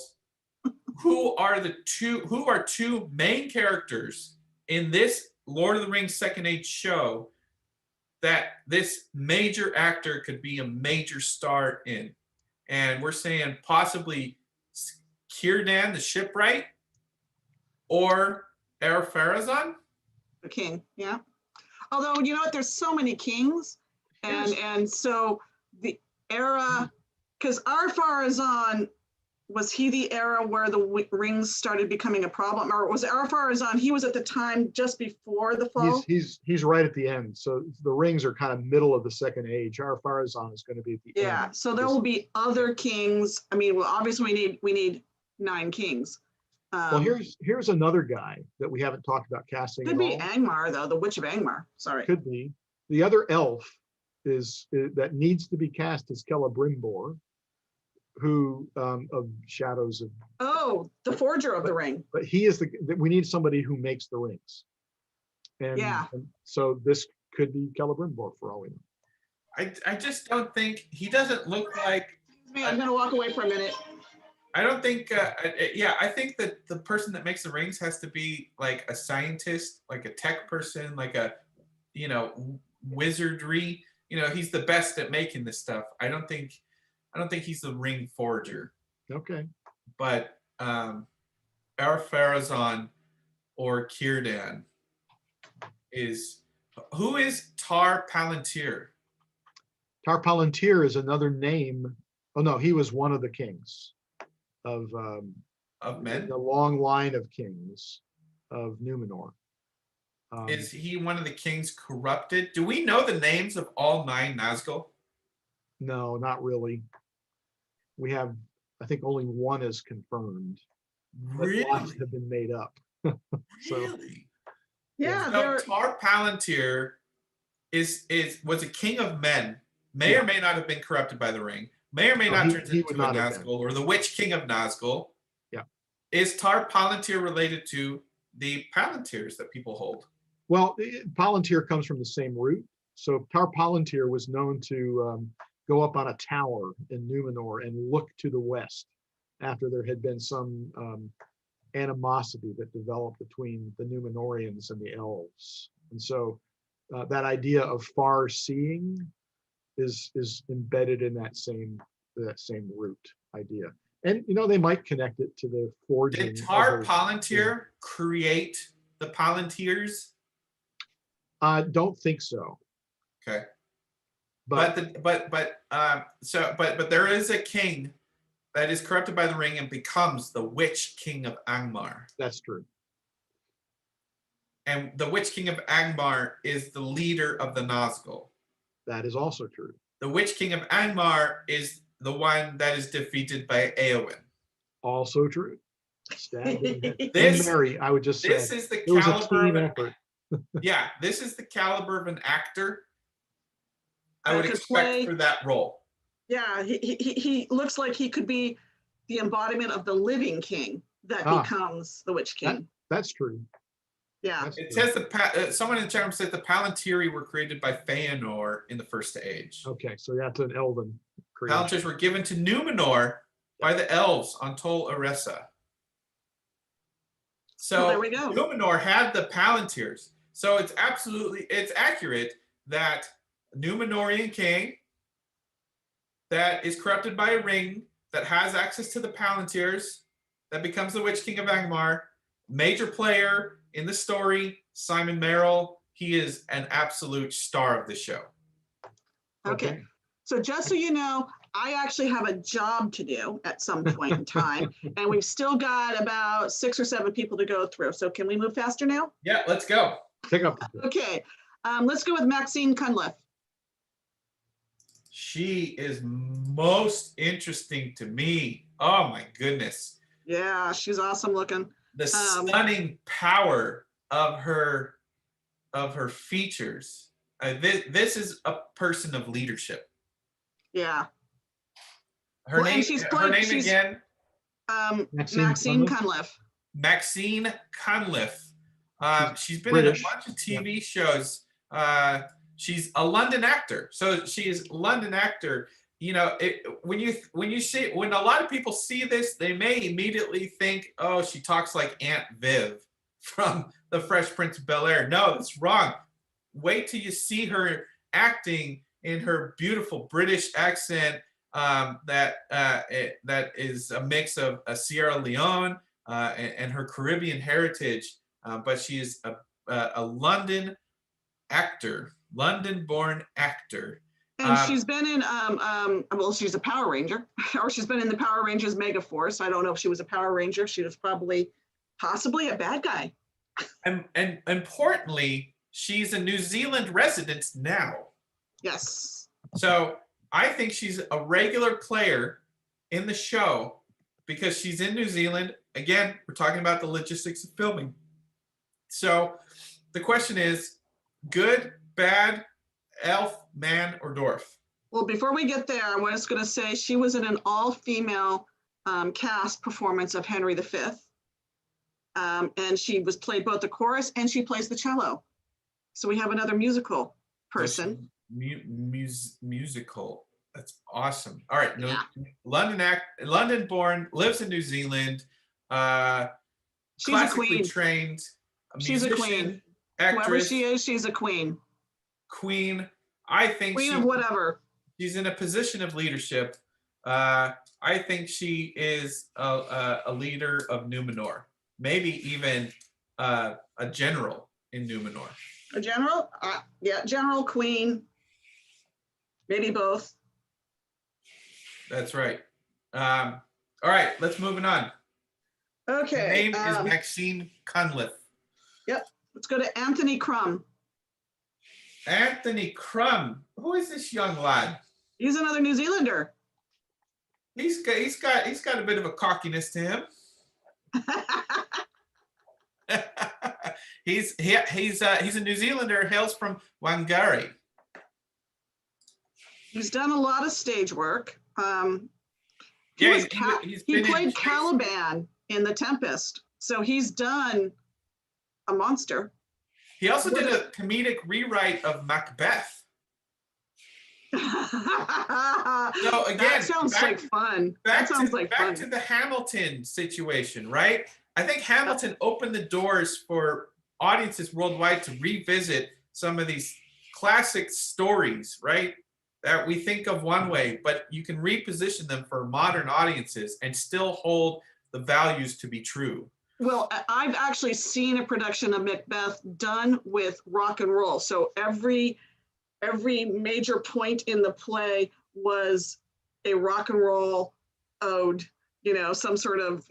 Who are two main characters in this Lord of the Rings Second Age show that this major actor could be a major star in? And we're saying possibly Círdan, the shipwright, or Ar-Pharazôn.
The king, yeah. Although, you know what, there's so many kings. And so the era, because Ar-Pharazôn, was he the era where the rings started becoming a problem? Or was Ar-Pharazôn, he was at the time just before the fall?
He's right at the end. So the rings are kind of middle of the Second Age. Ar-Pharazôn is going to be at the end.
Yeah, so there will be other kings. I mean, well, obviously we need Nine Kings.
Well, here's another guy that we haven't talked about casting
Could
at
be
all.
Angmar, though, the Witch of Angmar. Sorry.
Could be. The other elf that needs to be cast is Celebrimbor, who of Shadows of.
Oh, the Forger of the Ring.
But he is we need somebody who makes the rings. And so this could be Celebrimbor for all we know.
I just don't think he doesn't look like.
Excuse me, I'm going to walk away for a minute.
I don't think. I think that the person that makes the rings has to be like a scientist, like a tech person, like a, wizardry. He's the best at making this stuff. I don't think he's the ring forger.
Okay.
But Ar-Pharazôn or Círdan who is Tar Palantir?
Tar Palantir is another name. Oh no, he was one of the kings of
men.
The long line of kings of Numenor.
Is he one of the kings corrupted? Do we know the names of all 9 Nazgul?
No, not really. We have, I think, only one is confirmed.
Really?
Lots have been made up.
Really?
Yeah.
So Tar Palantir was a king of men. May or may not have been corrupted by the ring. May or may not turn into a Nazgul, or the Witch King of Nazgul.
Yeah.
Is Tar Palantir related to the Palantirs that people hold?
Well, Palantir comes from the same root. So Tar Palantir was known to go up on a tower in Numenor and look to the west after there had been some animosity that developed between the Numenorians and the elves. And so that idea of far seeing is embedded in that same root idea. And they might connect it to the forging.
Did Tar Palantir create the Palantirs?
I don't think so.
Okay. But there is a king that is corrupted by the ring and becomes the Witch King of Angmar.
That's true.
And the Witch King of Angmar is the leader of the Nazgul.
That is also true.
The Witch King of Angmar is the one that is defeated by Éowyn.
Also true. Stabbed in the head.
This,
Mary, I would just say.
This is the caliber of effort. Yeah, this is the caliber of an actor I would expect for that role.
Yeah, he looks like he could be the embodiment of the living king that becomes the Witch King.
That's true.
Yeah.
It says someone in the chat room said the Palantiri were created by Feanor in the First Age.
Okay, so that's an elven creation.
Palantirs were given to Numenor by the elves on Tol Eressëa. So
there we go.
Numenor had the Palantirs. So it's accurate that Numenorian king that is corrupted by a ring, that has access to the Palantirs, that becomes the Witch King of Angmar, major player in the story, Simon Merrell. He is an absolute star of the show.
Okay. So just so you know, I actually have a job to do at some point in time, and we've still got about 6 or 7 people to go through. So can we move faster now?
Yeah, let's go.
Pick up.
Okay. Let's go with Maxine Cunliffe.
She is most interesting to me. Oh my goodness.
Yeah, she's awesome looking.
The stunning power of her features. This is a person of leadership.
Yeah.
Her name again?
Maxine Cunliffe.
Maxine Cunliffe. She's been
British.
in a bunch of TV shows. She's a London actor. So she is a London actor. When a lot of people see this, they may immediately think, oh, she talks like Aunt Viv from The Fresh Prince of Bel-Air. No, that's wrong. Wait till you see her acting in her beautiful British accent that is a mix of Sierra Leone and her Caribbean heritage. But she is a London actor, London-born actor.
And she's been in, well, she's a Power Ranger, or she's been in the Power Rangers Mega Force. I don't know if she was a Power Ranger. She was possibly a bad guy.
And importantly, she's a New Zealand resident now.
Yes.
So I think she's a regular player in the show because she's in New Zealand. Again, we're talking about the logistics of filming. So the question is, good, bad, elf, man, or dwarf?
Well, before we get there, I was going to say she was in an all-female cast performance of Henry V. And she played both the chorus and she plays the cello. So we have another musical person.
Musical. That's awesome. All right. No,
Yeah.
London born, lives in New Zealand.
She's a queen.
Trained.
She's a queen.
Actress.
Whoever she is, she's a queen.
Queen. I think
queen of whatever.
She's in a position of leadership. I think she is a leader of Numenor. Maybe even a general in Numenor.
A general? Yeah, general, queen, maybe both.
That's right. All right, let's move on.
Okay.
Her name is Maxine Cunliffe.
Yep. Let's go to Anthony Crum.
Anthony Crum. Who is this young lad?
He's another New Zealander.
He's got a bit of a cockiness to him. He's a New Zealander, hails from Wangari.
He's done a lot of stage work. He played Caliban in The Tempest, so he's done a monster.
He also did a comedic rewrite of Macbeth. So again,
that sounds like fun. Back
to the Hamilton situation, right? I think Hamilton opened the doors for audiences worldwide to revisit some of these classic stories, right? That we think of one way, but you can reposition them for modern audiences and still hold the values to be true.
Well, I've actually seen a production of Macbeth done with rock and roll. So every major point in the play was a rock and roll ode, some sort of,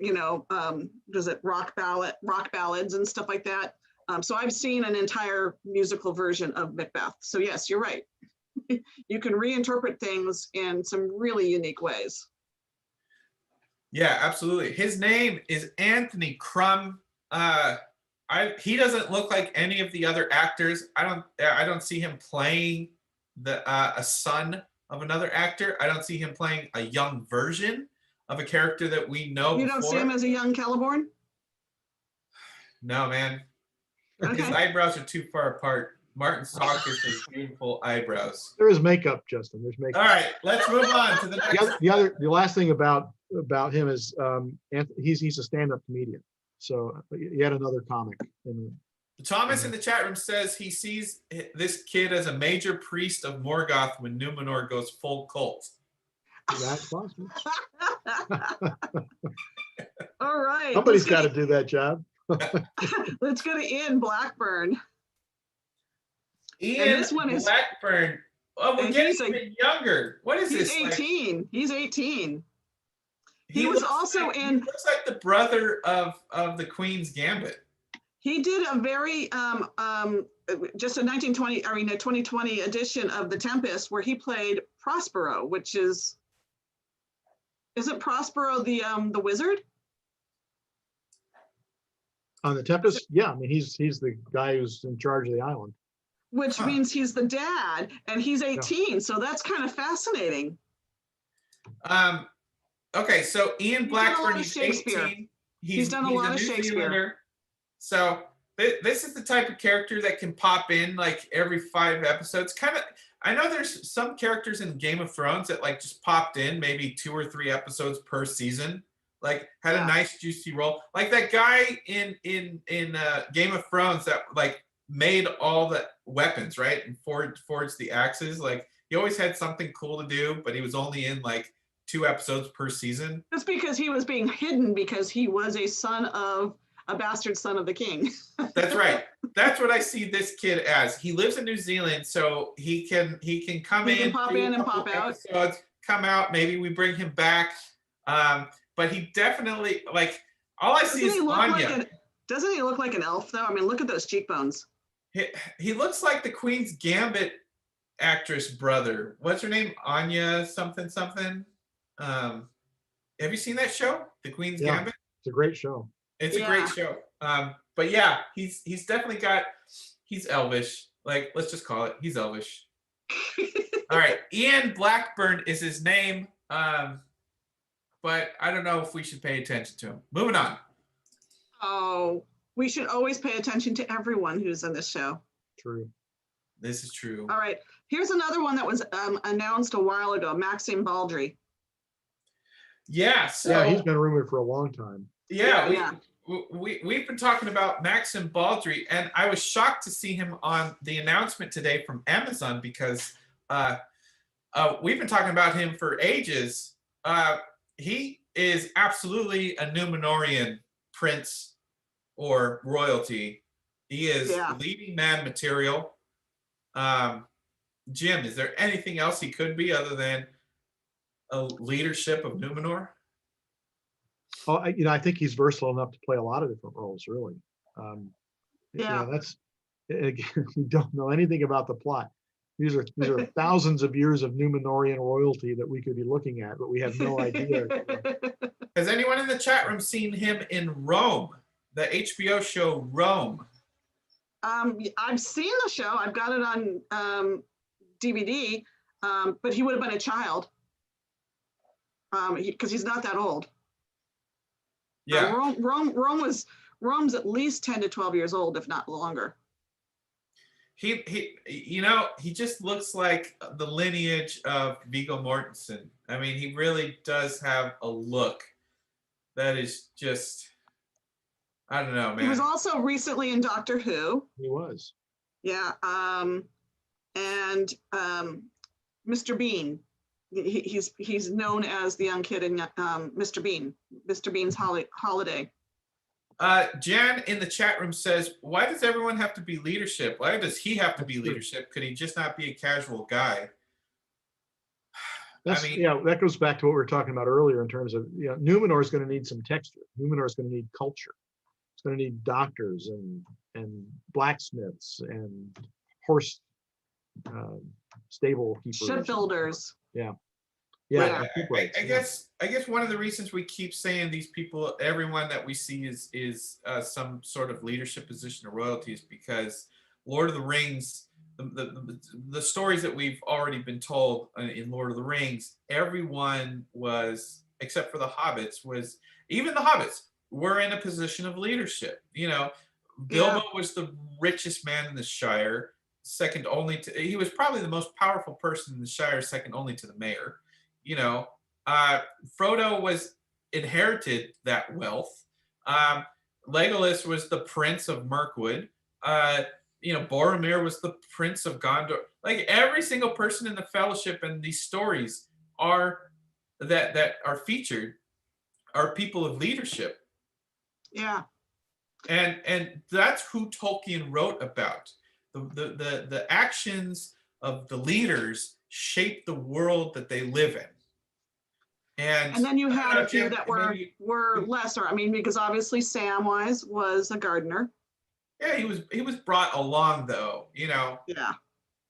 rock ballads and stuff like that. So I've seen an entire musical version of Macbeth. So yes, you're right. You can reinterpret things in some really unique ways.
Yeah, absolutely. His name is Anthony Crum. He doesn't look like any of the other actors. I don't see him playing a son of another actor. I don't see him playing a young version of a character that we know.
You don't see him as a young Celeborn?
No, man.
Okay.
His eyebrows are too far apart. Martin Saukus has beautiful eyebrows.
There is makeup, Justin. There's makeup.
All right, let's move on to the next.
The last thing about him is he's a stand-up comedian. So yet another comic.
Thomas in the chat room says he sees this kid as a major priest of Morgoth when Numenor goes full cult.
That's possible.
All right.
Somebody's got to do that job.
Let's go to Ian Blackburn.
Ian Blackburn. Oh, we're getting even younger. What is this?
He's 18. He's 18. He was also in.
He looks like the brother of the Queen's Gambit.
He did a very just a 2020 edition of The Tempest where he played Prospero, which isn't Prospero the wizard?
On The Tempest, yeah. I mean, he's the guy who's in charge of the island.
Which means he's the dad, and he's 18. Yeah. So that's kind of fascinating.
Okay, so Ian Blackburn, he's 18.
He's done a lot of Shakespeare.
So this is the type of character that can pop in like every 5 episodes. I know there's some characters in Game of Thrones that like just popped in maybe 2 or 3 episodes per season. Like had a nice juicy role. Like that guy in Game of Thrones that like made all the weapons, right? And forged the axes. Like he always had something cool to do, but he was only in like 2 episodes per season.
That's because he was being hidden because he was a bastard son of the king.
That's right. That's what I see this kid as. He lives in New Zealand, so he can come in.
He can pop in and pop out.
Episodes, come out. Maybe we bring him back. But he definitely like all I see is Anya.
Doesn't he look like an elf though? I mean, look at those cheekbones.
He looks like the Queen's Gambit actress brother. What's her name? Anya something. Have you seen that show, The Queen's
Yeah.
Gambit?
It's a great show.
It's a great show. But yeah, he's definitely he's elvish. Like, let's just call it, he's elvish. All right, Ian Blackburn is his name. But I don't know if we should pay attention to him. Moving on.
Oh, we should always pay attention to everyone who's in this show.
True.
This is true.
All right, here's another one that was announced a while ago, Maxine Baldry.
Yeah, so
Yeah, he's been rumored for a long time.
Yeah, we've been talking about Maxine Baldry, and I was shocked to see him on the announcement today from Amazon because we've been talking about him for ages. He is absolutely a Númenórean prince or royalty. He is leading man material. Jim, is there anything else he could be other than a leadership of Númenor?
Oh, I think he's versatile enough to play a lot of different roles, really. That's, again, we don't know anything about the plot. These are thousands of years of Númenórean royalty that we could be looking at, but we have no idea.
Has anyone in the chat room seen him in Rome, the HBO show Rome?
I've seen the show. I've got it on DVD, but he would have been a child because he's not that old.
Yeah,
Rome's at least 10 to 12 years old, if not longer.
He just looks like the lineage of Viggo Mortensen. I mean, he really does have a look that is just, I don't know, man.
He was also recently in Doctor Who.
He was.
Yeah, and Mr. Bean. He's known as the young kid in Mr. Bean. Mr. Bean's Holiday.
Jan in the chat room says, why does everyone have to be leadership? Why does he have to be leadership? Could he just not be a casual guy?
That goes back to what we were talking about earlier in terms of, Númenor is going to need some texture. Númenor is going to need culture. It's going to need doctors and blacksmiths and horse stable keepers.
Shipbuilders.
Yeah.
I guess one of the reasons we keep saying these people, everyone that we see is some sort of leadership position or royalty is because Lord of the Rings, the stories that we've already been told in Lord of the Rings, everyone was, except for the hobbits, even the hobbits were in a position of leadership. Bilbo was the richest man in the Shire, second only to, he was probably the most powerful person in the Shire, second only to the mayor. Frodo inherited that wealth. Legolas was the prince of Mirkwood. Boromir was the prince of Gondor. Like every single person in the Fellowship and these stories that are featured are people of leadership.
Yeah.
And that's who Tolkien wrote about. The actions of the leaders shape the world that they live in.
And then you had a few that were lesser. I mean, because obviously Samwise was a gardener.
Yeah, he was brought along though, Yeah.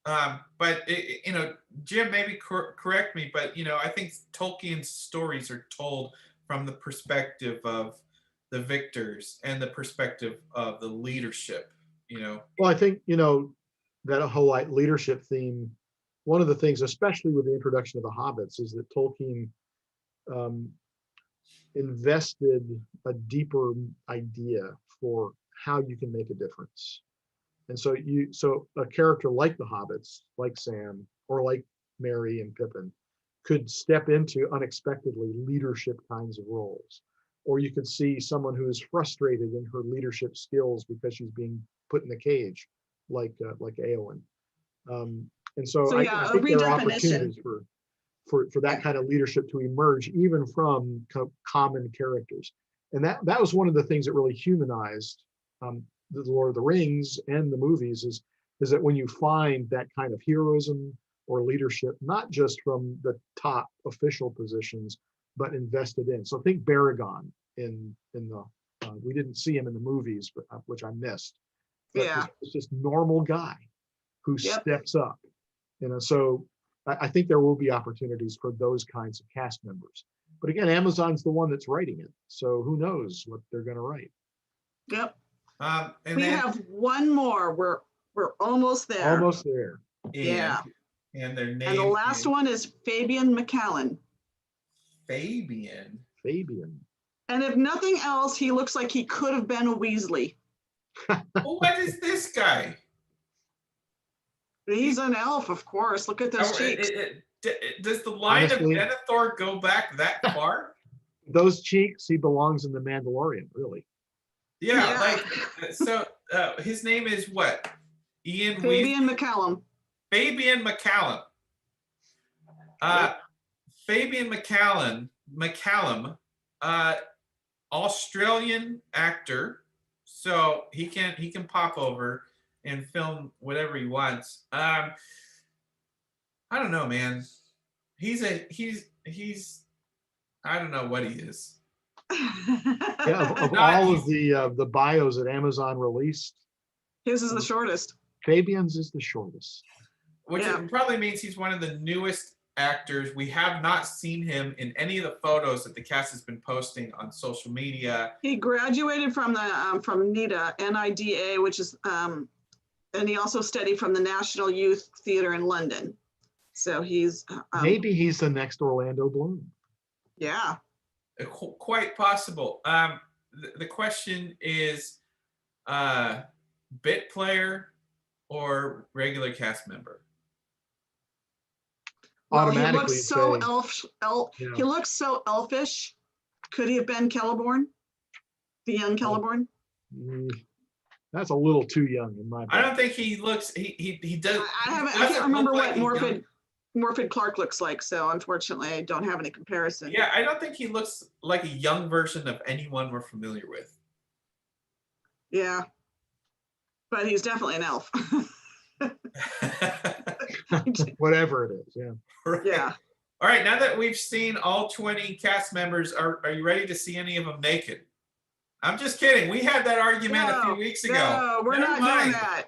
But Jim, maybe correct me, but I think Tolkien's stories are told from the perspective of the victors and the perspective of the leadership.
Well, I think that whole leadership theme. One of the things, especially with the introduction of the Hobbits, is that Tolkien invested a deeper idea for how you can make a difference. And so a character like the Hobbits, like Sam or like Merry and Pippin, could step into unexpectedly leadership kinds of roles. Or you could see someone who is frustrated in her leadership skills because she's being put in the cage, like Éowyn. And so I think there are opportunities for that kind of leadership to emerge, even from common characters. And that was one of the things that really humanized the Lord of the Rings and the movies is that when you find that kind of heroism or leadership, not just from the top official positions, but invested in. So think Baragon in the we didn't see him in the movies, but which I missed. But it's just normal guy who steps up. So I think there will be opportunities for those kinds of cast members. But again, Amazon's the one that's writing it. So who knows what they're going to write.
Yep.
And
We
then,
have one more. We're almost there.
Almost there.
Yeah.
And their name.
And the last one is Fabian McCallan.
Fabian.
Fabian.
And if nothing else, he looks like he could have been a Weasley.
Well, what is this guy?
He's an elf, of course. Look at those cheeks.
Does the line
Honestly,
of Denethor go back that far?
Those cheeks, he belongs in the Mandalorian, really.
Yeah, like, so his name is what? Ian
Fabian McCallum.
Fabian McCallum.
Yep.
Fabian McCallum, Australian actor, so he can pop over and film whatever he wants. I don't know, man. He's I don't know what he is.
Yeah, of all of the bios that Amazon released,
His is the shortest.
Fabian's is the shortest.
Which probably means he's one of the newest actors. We have not seen him in any of the photos that the cast has been posting on social media.
He graduated from the from NIDA, which is and he also studied from the National Youth Theatre in London. So he's
Maybe he's the next Orlando Bloom.
Yeah.
Quite possible. The question is, bit player or regular cast member?
Well, he
Automatically
looks so
Yeah.
He looks so elfish. Could he have been Celeborn? The young Celeborn?
That's a little too young in my book.
I don't think he looks. He does.
I can't remember what Morfydd Clark looks like, so unfortunately I don't have any comparison.
Yeah, I don't think he looks like a young version of anyone we're familiar with.
Yeah, but he's definitely an elf.
Whatever it is, yeah.
Right.
Yeah.
All right, now that we've seen all 20 cast members, are you ready to see any of them naked? I'm just kidding. We had that argument a few weeks ago.
No, we're not doing that.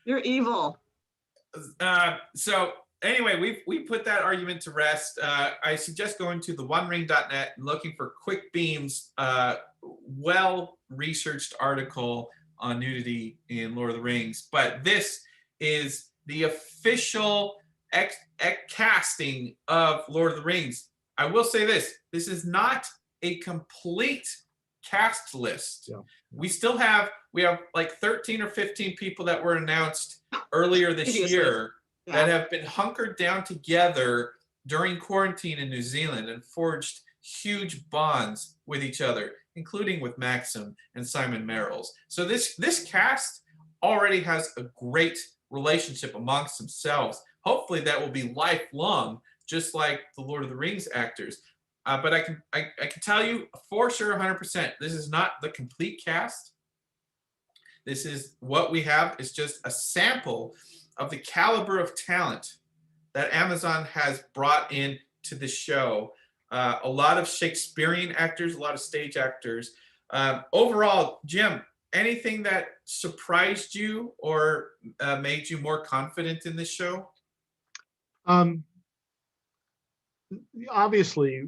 You're evil.
So anyway, we put that argument to rest. I suggest going to theonering.net and looking for Quick Beam's well-researched article on nudity in Lord of the Rings. But this is the official casting of Lord of the Rings. I will say this is not a complete cast list.
Yeah.
We have like 13 or 15 people that were announced earlier this year that have been hunkered down together during quarantine in New Zealand and forged huge bonds with each other, including with Maxim and Simon Merrells. So this cast already has a great relationship amongst themselves. Hopefully that will be lifelong, just like the Lord of the Rings actors. But I can tell you for sure 100%, this is not the complete cast. This is what we have is just a sample of the caliber of talent that Amazon has brought in to the show. A lot of Shakespearean actors, a lot of stage actors. Overall, Jim, anything that surprised you or made you more confident in this show?
Obviously,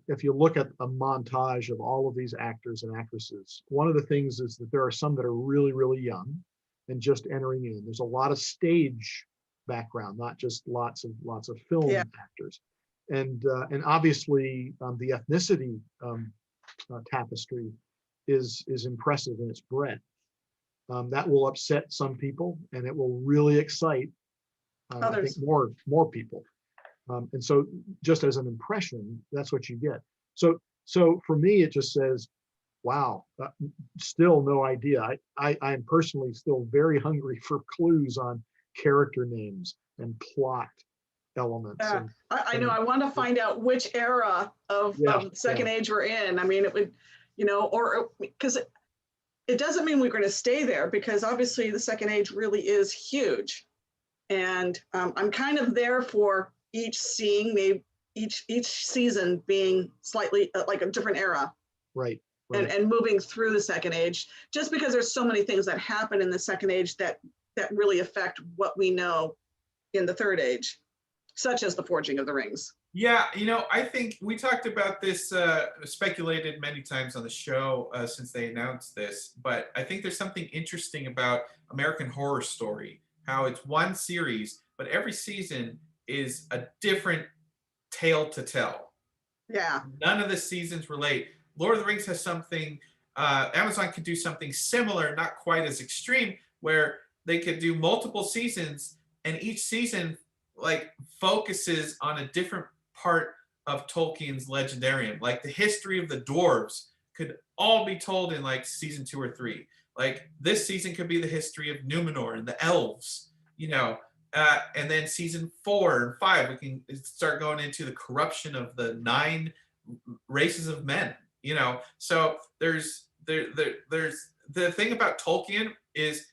if you look at a montage of all of these actors and actresses, one of the things is that there are some that are really, really young and just entering in. There's a lot of stage background, not just lots of film actors, and obviously the ethnicity tapestry is impressive in its breadth. That will upset some people, and it will really excite I think more people. And so just as an impression, that's what you get. So for me, it just says, wow, still no idea. I am personally still very hungry for clues on character names and plot elements.
I know, I want to find out which era of Second Age we're in. I mean, it would, or because it doesn't mean we're going to stay there, because obviously the Second Age really is huge. And I'm kind of there for each season being slightly like a different era,
right.
And moving through the Second Age, just because there's so many things that happen in the Second Age that really affect what we know in the Third Age, such as the forging of the rings.
Yeah, I think we talked about this, speculated many times on the show since they announced this, but I think there's something interesting about American Horror Story, how it's one series, but every season is a different tale to tell.
Yeah.
None of the seasons relate. Lord of the Rings has something, Amazon could do something similar, not quite as extreme, where they could do multiple seasons and each season like focuses on a different part of Tolkien's legendarium. Like the history of the dwarves could all be told in like season 2 or 3. Like this season could be the history of Numenor and the elves, and then season 4 and 5 we can start going into the corruption of the 9 races of men. So there's the thing about Tolkien is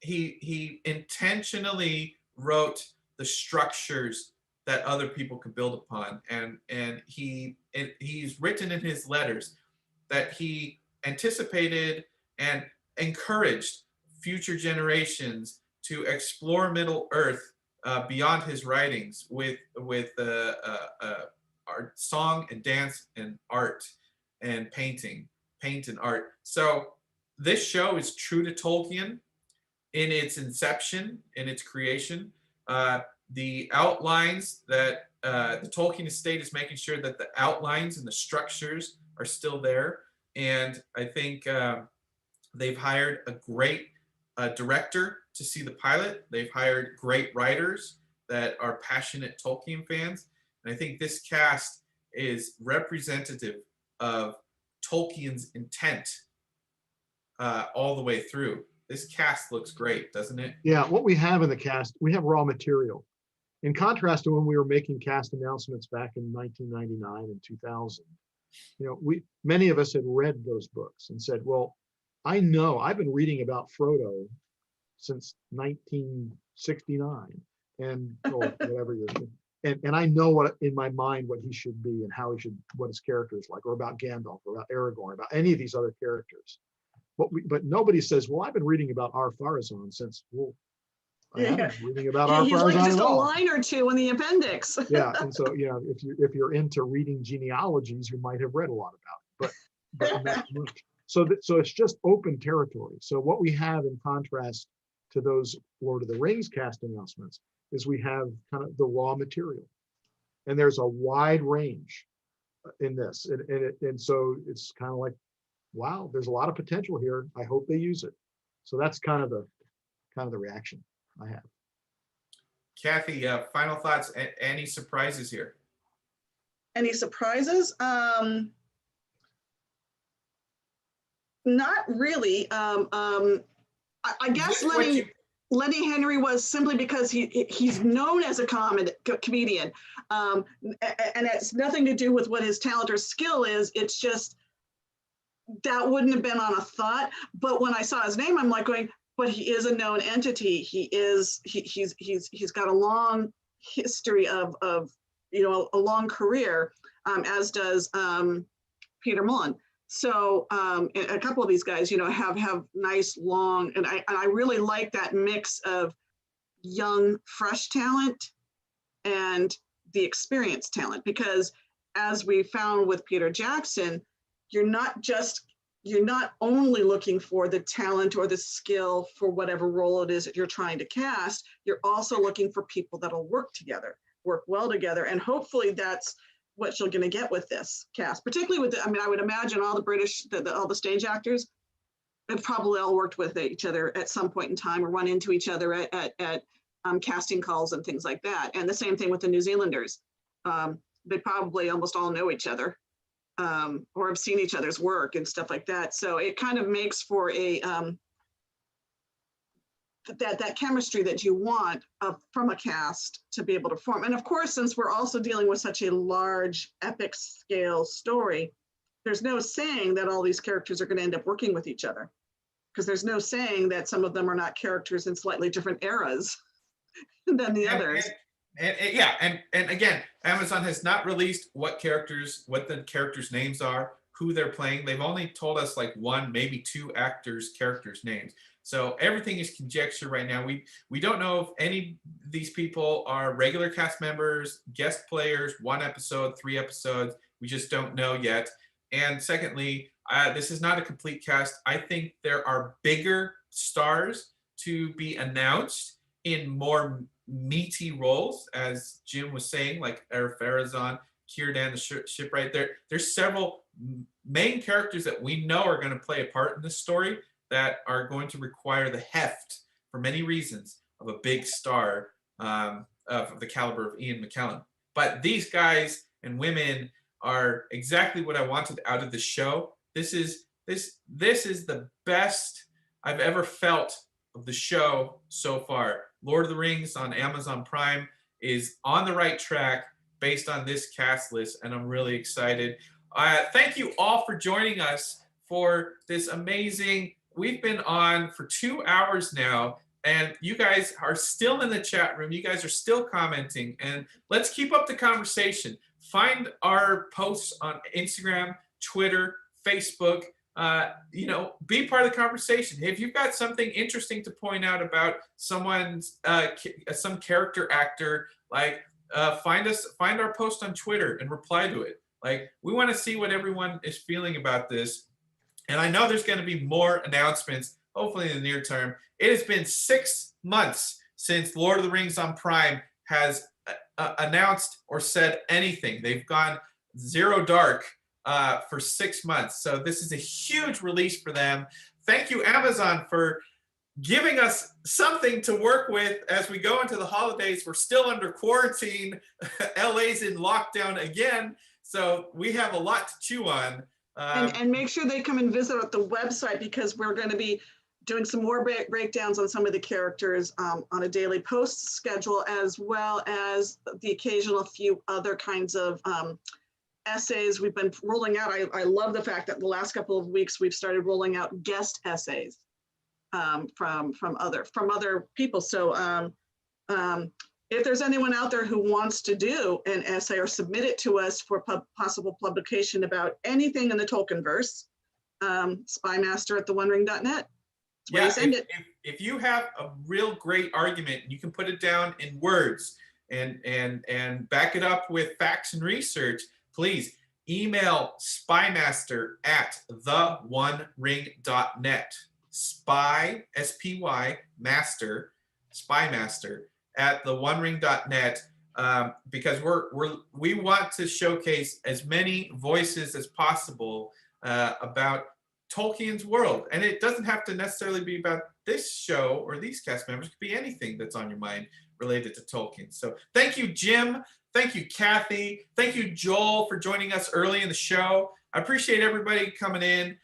he intentionally wrote the structures that other people could build upon, and he's written in his letters that he anticipated and encouraged future generations to explore Middle Earth beyond his writings with art, song and dance and art and paint and art. So this show is true to Tolkien in its inception, in its creation. The outlines that the Tolkien estate is making sure that the outlines and the structures are still there. And I think they've hired a great director to see the pilot. They've hired great writers that are passionate Tolkien fans. And I think this cast is representative of Tolkien's intent all the way through. This cast looks great, doesn't it?
Yeah, what we have in the cast, we have raw material. In contrast to when we were making cast announcements back in 1999 and 2000, many of us had read those books and said, well, I know I've been reading about Frodo since 1969 and whatever year. And I know what in my mind what he should be and how he should, what his character is like, or about Gandalf, or about Aragorn, about any of these other characters. But nobody says, well, I've been reading about Ar-Pharazôn since, well, I haven't been reading about Ar-Pharazôn
he's like just
at all.
a line or two in the appendix.
Yeah, and so if you're into reading genealogies, you might have read a lot about it, but not much. So it's just open territory. So what we have in contrast to those Lord of the Rings cast announcements is we have kind of the raw material, and there's a wide range in this, and so it's kind of like, wow, there's a lot of potential here. I hope they use it. So that's kind of the reaction I have.
Kathy, final thoughts? Any surprises here?
Any surprises? Not really. I guess Lenny Henry was simply because he's known as a comedian, and it's nothing to do with what his talent or skill is. It's just that wouldn't have been on a thought. But when I saw his name, I'm like going, but he is a known entity. He's got a long history of a long career, as does Peter Mullen. So a couple of these guys, have nice long, and I really like that mix of young, fresh talent and the experienced talent, because as we found with Peter Jackson, you're not only looking for the talent or the skill for whatever role it is that you're trying to cast, you're also looking for people that'll work well together. And hopefully that's what you're going to get with this cast, particularly with I would imagine all the British, all the stage actors have probably all worked with each other at some point in time, or run into each other at casting calls and things like that. And the same thing with the New Zealanders. They probably almost all know each other, or have seen each other's work and stuff like that. So it kind of makes for a that chemistry that you want from a cast to be able to form. And of course, since we're also dealing with such a large epic scale story, there's no saying that all these characters are going to end up working with each other, because there's no saying that some of them are not characters in slightly different eras than the others.
And again, Amazon has not released what the characters' names are, who they're playing. They've only told us like one, maybe two characters' names. So everything is conjecture right now. We don't know if any of these people are regular cast members, guest players, 1 episode, 3 episodes. We just don't know yet. And secondly, this is not a complete cast. I think there are bigger stars to be announced in more meaty roles, as Jim was saying, like Farazan, Círdan, the shipwright. There's several main characters that we know are going to play a part in this story that are going to require the heft, for many reasons, of a big star of the caliber of Ian McKellen. But these guys and women are exactly what I wanted out of the show. This is the best I've ever felt of the show so far. Lord of the Rings on Amazon Prime is on the right track based on this cast list, and I'm really excited. Thank you all for joining us for this amazing. We've been on for 2 hours now, and you guys are still in the chat room. You guys are still commenting, and let's keep up the conversation. Find our posts on Instagram, Twitter, Facebook. Be part of the conversation. If you've got something interesting to point out about someone's some character actor, like find our post on Twitter and reply to it. Like, we want to see what everyone is feeling about this. And I know there's going to be more announcements, hopefully in the near term. It has been 6 months since Lord of the Rings on Prime has announced or said anything. They've gone zero dark for 6 months. So this is a huge release for them. Thank you, Amazon, for giving us something to work with as we go into the holidays. We're still under quarantine. LA's in lockdown again. So we have a lot to chew on.
And make sure they come and visit at the website, because we're going to be doing some more breakdowns on some of the characters on a daily post schedule, as well as the occasional few other kinds of essays we've been rolling out. I love the fact that the last couple of weeks we've started rolling out guest essays from other people. So if there's anyone out there who wants to do an essay or submit it to us for possible publication about anything in the Tolkienverse, spymaster@theonering.net.
Yeah, if you have a real great argument, you can put it down in words and back it up with facts and research, please email spymaster@theonering.net. Spy, S-P-Y, master, spymaster @theonering.net, because we want to showcase as many voices as possible about Tolkien's world. And it doesn't have to necessarily be about this show or these cast members. It could be anything that's on your mind related to Tolkien. So thank you, Jim. Thank you, Kathy. Thank you, Joel, for joining us early in the show. I appreciate everybody coming in.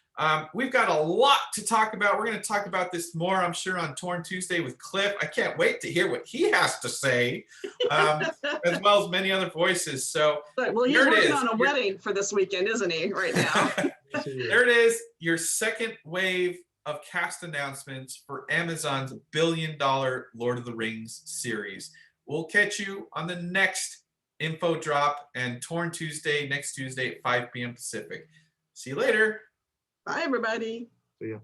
We've got a lot to talk about. We're going to talk about this more, I'm sure, on Torn Tuesday with Cliff. I can't wait to hear what he has to say, as well as many other voices. So,
well, he's working on a wedding for this weekend, isn't he, right now?
There it is, your second wave of cast announcements for Amazon's $1 billion Lord of the Rings series. We'll catch you on the next info drop and Torn Tuesday, next Tuesday at 5 p.m. Pacific. See you later.
Bye, everybody.
See ya.